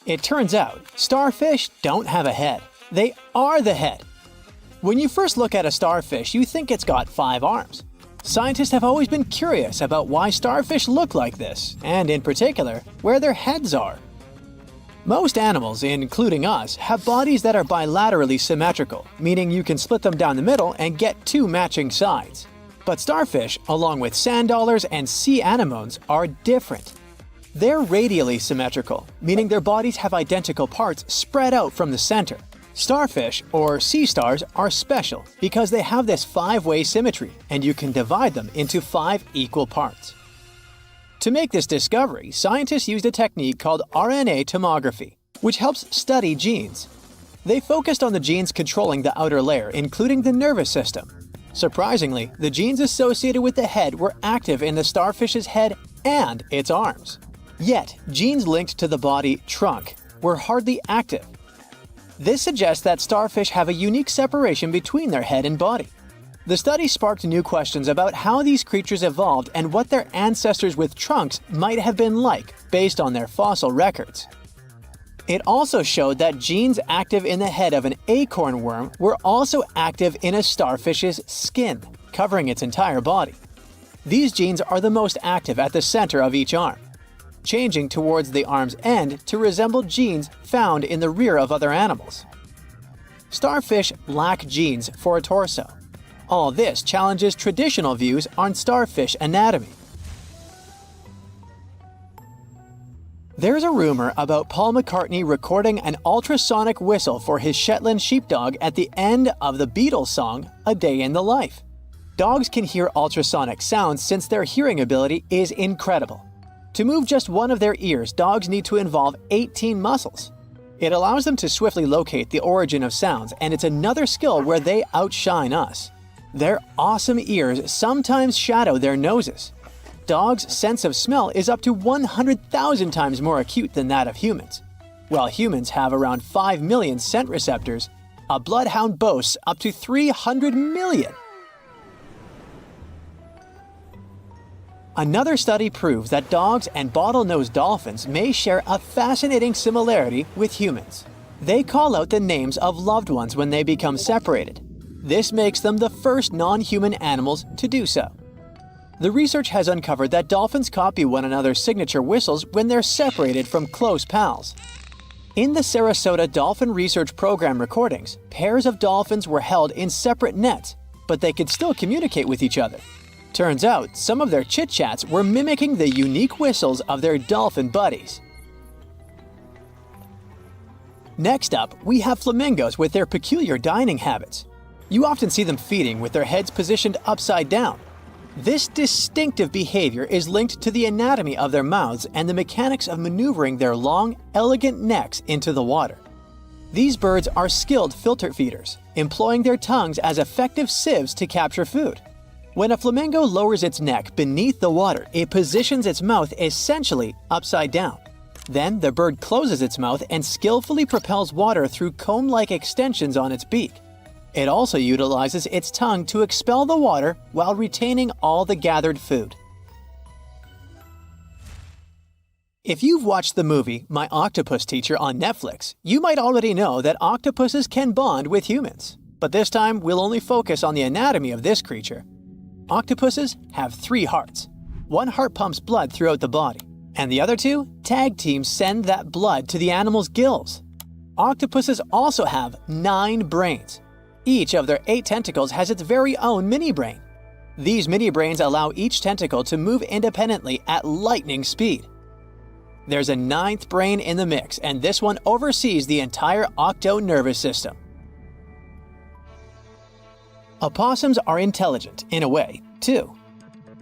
It turns out, starfish don't have a head. They are the head. When you first look at a starfish, you think it's got 5 arms. Scientists have always been curious about why starfish look like this, and in particular, where their heads are. Most animals, including us, have bodies that are bilaterally symmetrical, meaning you can split them down the middle and get 2 matching sides. But starfish, along with sand dollars and sea anemones, are different. They're radially symmetrical, meaning their bodies have identical parts spread out from the center. Starfish, or sea stars, are special because they have this 5-way symmetry, and you can divide them into 5 equal parts. To make this discovery, scientists used a technique called RNA tomography, which helps study genes. They focused on the genes controlling the outer layer, including the nervous system. Surprisingly, the genes associated with the head were active in the starfish's head and its arms. Yet, genes linked to the body trunk were hardly active. This suggests that starfish have a unique separation between their head and body. The study sparked new questions about how these creatures evolved and what their ancestors with trunks might have been like based on their fossil records. It also showed that genes active in the head of an acorn worm were also active in a starfish's skin, covering its entire body. These genes are the most active at the center of each arm, changing towards the arm's end to resemble genes found in the rear of other animals. Starfish lack genes for a torso. All this challenges traditional views on starfish anatomy. There's a rumor about Paul McCartney recording an ultrasonic whistle for his Shetland sheepdog at the end of the Beatles song, A Day in the Life. Dogs can hear ultrasonic sounds since their hearing ability is incredible. To move just one of their ears, dogs need to involve 18 muscles. It allows them to swiftly locate the origin of sounds, and it's another skill where they outshine us. Their awesome ears sometimes shadow their noses. Dogs' sense of smell is up to 100,000 times more acute than that of humans. While humans have around 5 million scent receptors, a bloodhound boasts up to 300 million. Another study proves that dogs and bottlenose dolphins may share a fascinating similarity with humans. They call out the names of loved ones when they become separated. This makes them the first non-human animals to do so. The research has uncovered that dolphins copy one another's signature whistles when they're separated from close pals. In the Sarasota Dolphin Research Program recordings, pairs of dolphins were held in separate nets, but they could still communicate with each other. Turns out, some of their chit-chats were mimicking the unique whistles of their dolphin buddies. Next up, we have flamingos with their peculiar dining habits. You often see them feeding with their heads positioned upside down. This distinctive behavior is linked to the anatomy of their mouths and the mechanics of maneuvering their long, elegant necks into the water. These birds are skilled filter feeders, employing their tongues as effective sieves to capture food. When a flamingo lowers its neck beneath the water, it positions its mouth essentially upside down. Then the bird closes its mouth and skillfully propels water through comb-like extensions on its beak. It also utilizes its tongue to expel the water while retaining all the gathered food. If you've watched the movie My Octopus Teacher on Netflix, you might already know that octopuses can bond with humans. But this time, we'll only focus on the anatomy of this creature. Octopuses have 3 hearts. One heart pumps blood throughout the body, and the other 2 tag teams send that blood to the animal's gills. Octopuses also have 9 brains. Each of their 8 tentacles has its very own mini-brain. These mini-brains allow each tentacle to move independently at lightning speed. There's a 9th brain in the mix, and this one oversees the entire octo nervous system. Opossums are intelligent, in a way, too.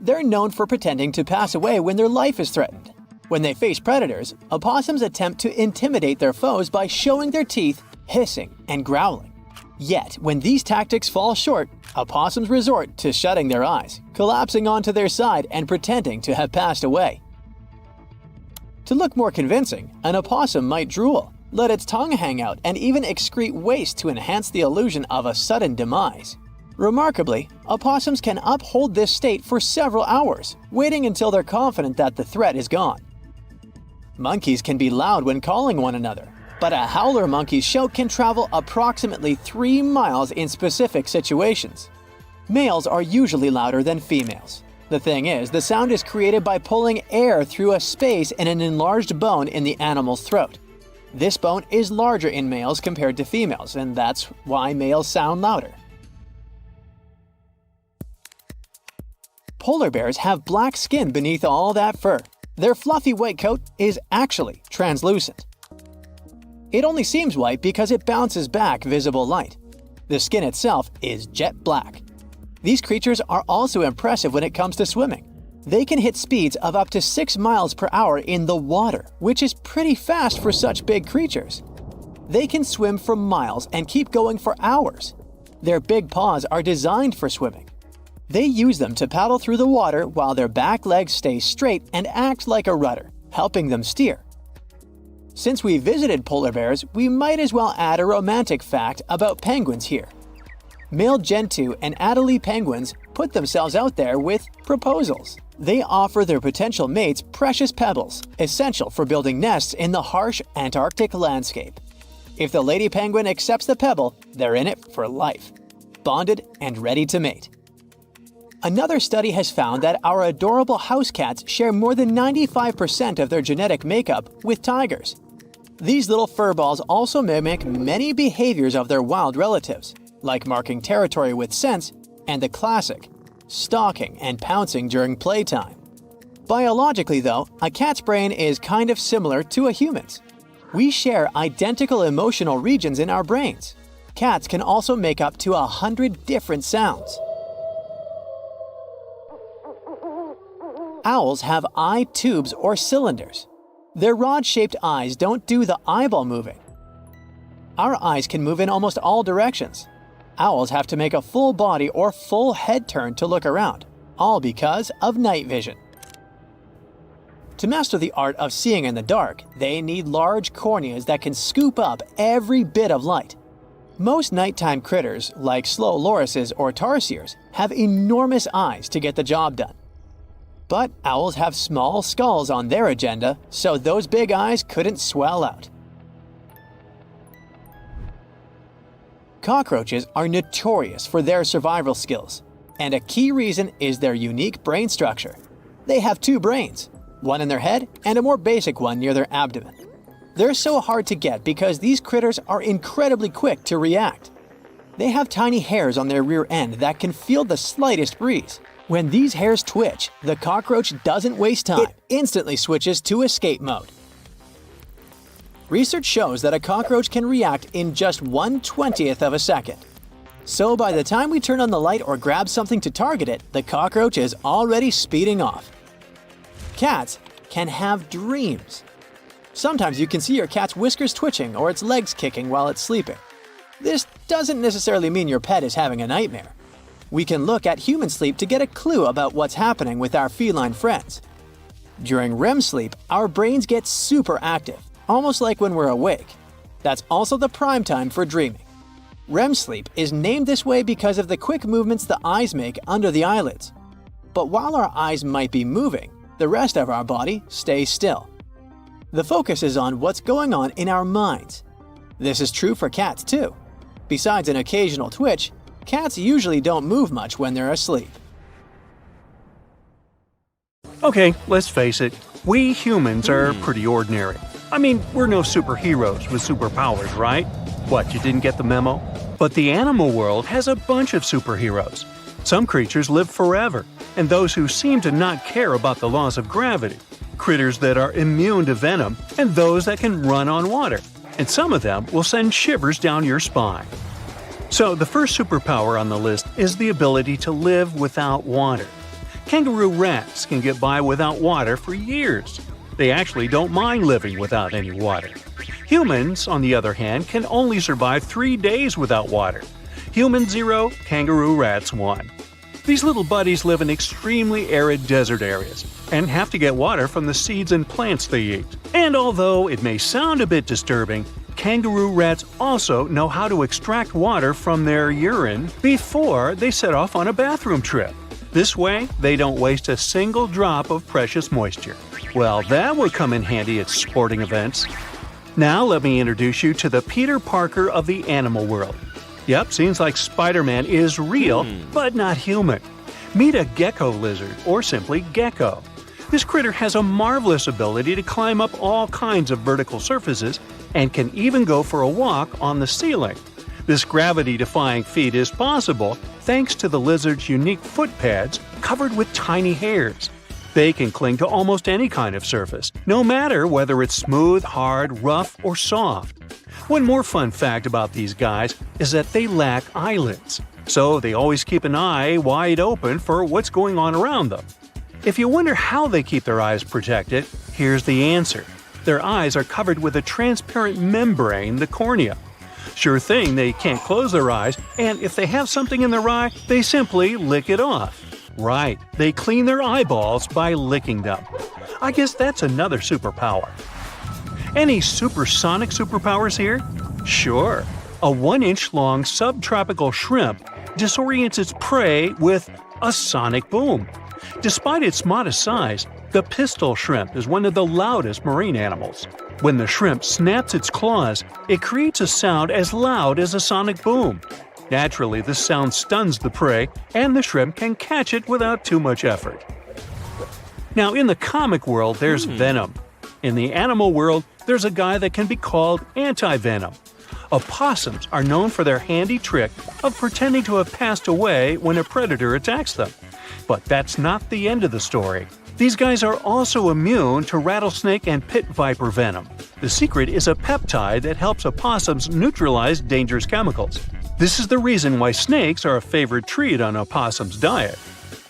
They're known for pretending to pass away when their life is threatened. When they face predators, opossums attempt to intimidate their foes by showing their teeth, hissing, and growling. Yet, when these tactics fall short, opossums resort to shutting their eyes, collapsing onto their side, and pretending to have passed away. To look more convincing, an opossum might drool, let its tongue hang out, and even excrete waste to enhance the illusion of a sudden demise. Remarkably, opossums can uphold this state for several hours, waiting until they're confident that the threat is gone. Monkeys can be loud when calling one another, but a howler monkey's shout can travel approximately 3 miles in specific situations. Males are usually louder than females. The thing is, the sound is created by pulling air through a space in an enlarged bone in the animal's throat. This bone is larger in males compared to females, and that's why males sound louder. Polar bears have black skin beneath all that fur. Their fluffy white coat is actually translucent. It only seems white because it bounces back visible light. The skin itself is jet black. These creatures are also impressive when it comes to swimming. They can hit speeds of up to 6 miles per hour in the water, which is pretty fast for such big creatures. They can swim for miles and keep going for hours. Their big paws are designed for swimming. They use them to paddle through the water while their back legs stay straight and act like a rudder, helping them steer. Since we visited polar bears, we might as well add a romantic fact about penguins here. Male Gentoo and Adelie penguins put themselves out there with proposals. They offer their potential mates precious pebbles, essential for building nests in the harsh Antarctic landscape. If the lady penguin accepts the pebble, they're in it for life, bonded and ready to mate. Another study has found that our adorable house cats share more than 95% of their genetic makeup with tigers. These little furballs also mimic many behaviors of their wild relatives, like marking territory with scents and the classic, stalking and pouncing during playtime. Biologically though, a cat's brain is kind of similar to a human's. We share identical emotional regions in our brains. Cats can also make up to 100 different sounds. Owls have eye tubes or cylinders. Their rod-shaped eyes don't do the eyeball moving. Our eyes can move in almost all directions. Owls have to make a full body or full head turn to look around, all because of night vision. To master the art of seeing in the dark, they need large corneas that can scoop up every bit of light. Most nighttime critters, like slow lorises or tarsiers, have enormous eyes to get the job done. But owls have small skulls on their agenda, so those big eyes couldn't swell out. Cockroaches are notorious for their survival skills, and a key reason is their unique brain structure. They have two brains, one in their head and a more basic one near their abdomen. They're so hard to get because these critters are incredibly quick to react. They have tiny hairs on their rear end that can feel the slightest breeze. When these hairs twitch, the cockroach doesn't waste time. It instantly switches to escape mode. Research shows that a cockroach can react in just 1/20th of a second. So by the time we turn on the light or grab something to target it, the cockroach is already speeding off. Cats can have dreams. Sometimes you can see your cat's whiskers twitching or its legs kicking while it's sleeping. This doesn't necessarily mean your pet is having a nightmare. We can look at human sleep to get a clue about what's happening with our feline friends. During REM sleep, our brains get super active, almost like when we're awake. That's also the prime time for dreaming. REM sleep is named this way because of the quick movements the eyes make under the eyelids. But while our eyes might be moving, the rest of our body stays still. The focus is on what's going on in our minds. This is true for cats too. Besides an occasional twitch, cats usually don't move much when they're asleep.
Okay, let's face it, we humans are pretty ordinary. I mean, we're no superheroes with superpowers, right? What, you didn't get the memo? But the animal world has a bunch of superheroes. Some creatures live forever, and those who seem to not care about the laws of gravity. Critters that are immune to venom, and those that can run on water. And some of them will send shivers down your spine. So the first superpower on the list is the ability to live without water. Kangaroo rats can get by without water for years. They actually don't mind living without any water. Humans, on the other hand, can only survive 3 days without water. Human 0, kangaroo rats 1. These little buddies live in extremely arid desert areas and have to get water from the seeds and plants they eat. And although it may sound a bit disturbing, kangaroo rats also know how to extract water from their urine before they set off on a bathroom trip. This way, they don't waste a single drop of precious moisture. Well, that would come in handy at sporting events. Now let me introduce you to the Peter Parker of the animal world. Yep, seems like Spider-Man is real, but not human. Meet a gecko lizard, or simply gecko. This critter has a marvelous ability to climb up all kinds of vertical surfaces and can even go for a walk on the ceiling. This gravity-defying feat is possible thanks to the lizard's unique foot pads covered with tiny hairs. They can cling to almost any kind of surface, no matter whether it's smooth, hard, rough, or soft. One more fun fact about these guys is that they lack eyelids, so they always keep an eye wide open for what's going on around them. If you wonder how they keep their eyes protected, here's the answer. Their eyes are covered with a transparent membrane, the cornea. Sure thing, they can't close their eyes, and if they have something in their eye, they simply lick it off. Right, they clean their eyeballs by licking them. I guess that's another superpower. Any supersonic superpowers here? Sure. A 1-inch long subtropical shrimp disorients its prey with a sonic boom. Despite its modest size, the pistol shrimp is one of the loudest marine animals. When the shrimp snaps its claws, it creates a sound as loud as a sonic boom. Naturally, this sound stuns the prey, and the shrimp can catch it without too much effort. Now, in the comic world, there's Venom. In the animal world, there's a guy that can be called anti-venom. Opossums are known for their handy trick of pretending to have passed away when a predator attacks them. But that's not the end of the story. These guys are also immune to rattlesnake and pit viper venom. The secret is a peptide that helps opossums neutralize dangerous chemicals. This is the reason why snakes are a favorite treat on opossums' diet.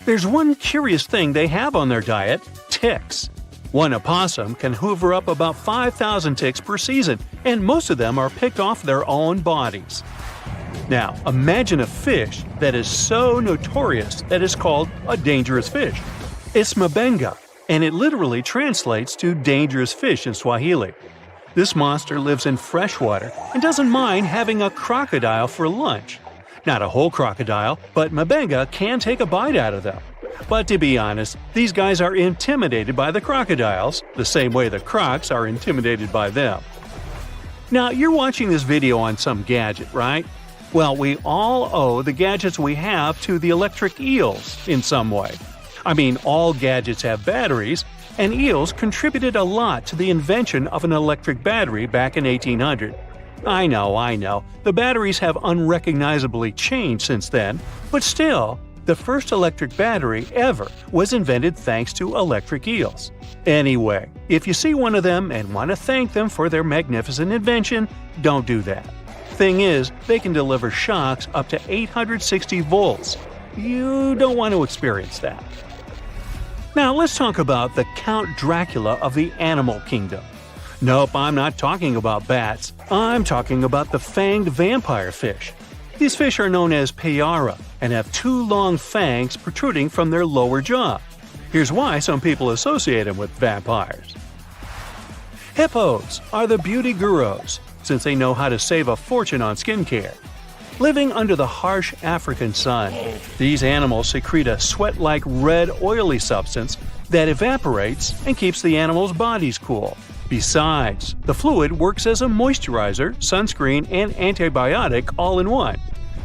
There's one curious thing they have on their diet: ticks. One opossum can hoover up about 5,000 ticks per season, and most of them are picked off their own bodies. Now, imagine a fish that is so notorious that it's called a dangerous fish. It's mabenga, and it literally translates to dangerous fish in Swahili. This monster lives in freshwater and doesn't mind having a crocodile for lunch. Not a whole crocodile, but mabenga can take a bite out of them. But to be honest, these guys are intimidated by the crocodiles, the same way the crocs are intimidated by them. Now, you're watching this video on some gadget, right? Well, we all owe the gadgets we have to the electric eels in some way. I mean, all gadgets have batteries, and eels contributed a lot to the invention of an electric battery back in 1800. I know, the batteries have unrecognizably changed since then, but still, the first electric battery ever was invented thanks to electric eels. Anyway, if you see one of them and want to thank them for their magnificent invention, don't do that. Thing is, they can deliver shocks up to 860 volts. You don't want to experience that. Now let's talk about the Count Dracula of the animal kingdom. Nope, I'm not talking about bats. I'm talking about the fanged vampire fish. These fish are known as payara and have 2 long fangs protruding from their lower jaw. Here's why some people associate them with vampires. Hippos are the beauty gurus, since they know how to save a fortune on skincare. Living under the harsh African sun, these animals secrete a sweat-like red oily substance that evaporates and keeps the animals' bodies cool. Besides, the fluid works as a moisturizer, sunscreen, and antibiotic all in one.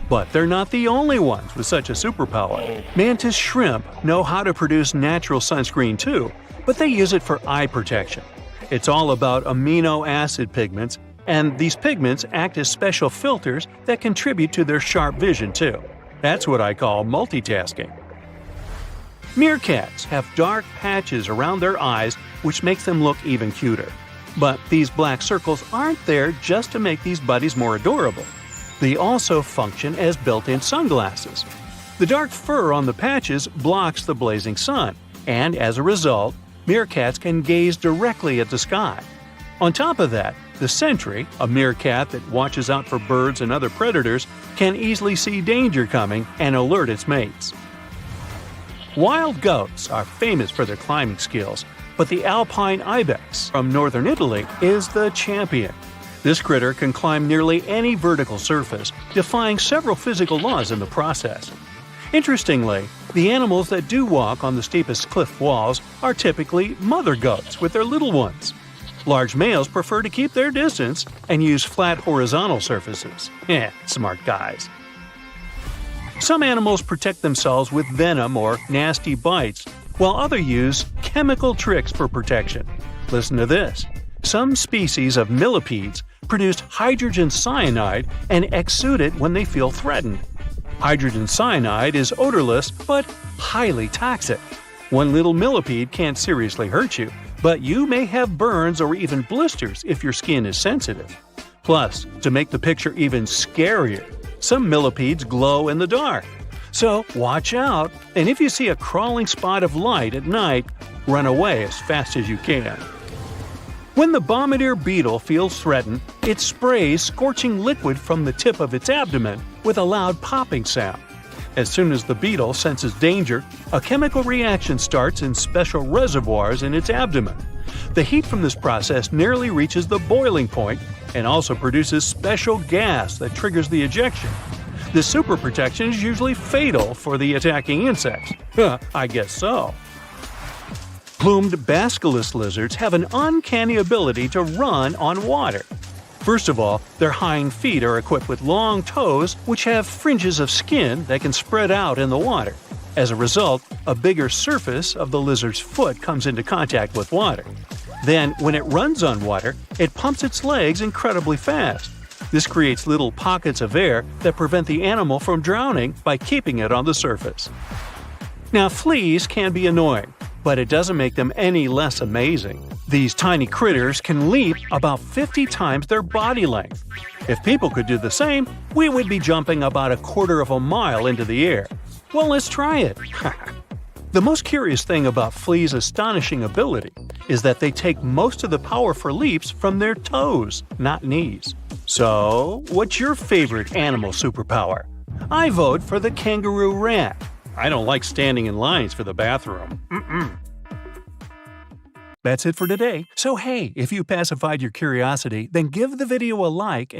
But they're not the only ones with such a superpower. Mantis shrimp know how to produce natural sunscreen too, but they use it for eye protection. It's all about amino acid pigments, and these pigments act as special filters that contribute to their sharp vision too. That's what I call multitasking. Meerkats have dark patches around their eyes which makes them look even cuter. But these black circles aren't there just to make these buddies more adorable. They also function as built-in sunglasses. The dark fur on the patches blocks the blazing sun, and as a result, meerkats can gaze directly at the sky. On top of that, the sentry, a meerkat that watches out for birds and other predators, can easily see danger coming and alert its mates. Wild goats are famous for their climbing skills, but the alpine ibex from northern Italy is the champion. This critter can climb nearly any vertical surface, defying several physical laws in the process. Interestingly, the animals that do walk on the steepest cliff walls are typically mother goats with their little ones. Large males prefer to keep their distance and use flat horizontal surfaces. Smart guys. Some animals protect themselves with venom or nasty bites, while others use chemical tricks for protection. Listen to this. Some species of millipedes produce hydrogen cyanide and exude it when they feel threatened. Hydrogen cyanide is odorless but highly toxic. One little millipede can't seriously hurt you, but you may have burns or even blisters if your skin is sensitive. Plus, to make the picture even scarier, some millipedes glow in the dark. So watch out, and if you see a crawling spot of light at night, run away as fast as you can. When the bombardier beetle feels threatened, it sprays scorching liquid from the tip of its abdomen with a loud popping sound. As soon as the beetle senses danger, a chemical reaction starts in special reservoirs in its abdomen. The heat from this process nearly reaches the boiling point and also produces special gas that triggers the ejection. This super protection is usually fatal for the attacking insects. I guess so. Plumed basculus lizards have an uncanny ability to run on water. First of all, their hind feet are equipped with long toes which have fringes of skin that can spread out in the water. As a result, a bigger surface of the lizard's foot comes into contact with water. Then, when it runs on water, it pumps its legs incredibly fast. This creates little pockets of air that prevent the animal from drowning by keeping it on the surface. Now, fleas can be annoying, but it doesn't make them any less amazing. These tiny critters can leap about 50 times their body length. If people could do the same, we would be jumping about 1/4 of a mile into the air. Well, let's try it. The most curious thing about fleas' astonishing ability is that they take most of the power for leaps from their toes, not knees. So, what's your favorite animal superpower? I vote for the kangaroo rat. I don't like standing in lines for the bathroom. That's it for today. So hey, if you pacified your curiosity, then give the video a like and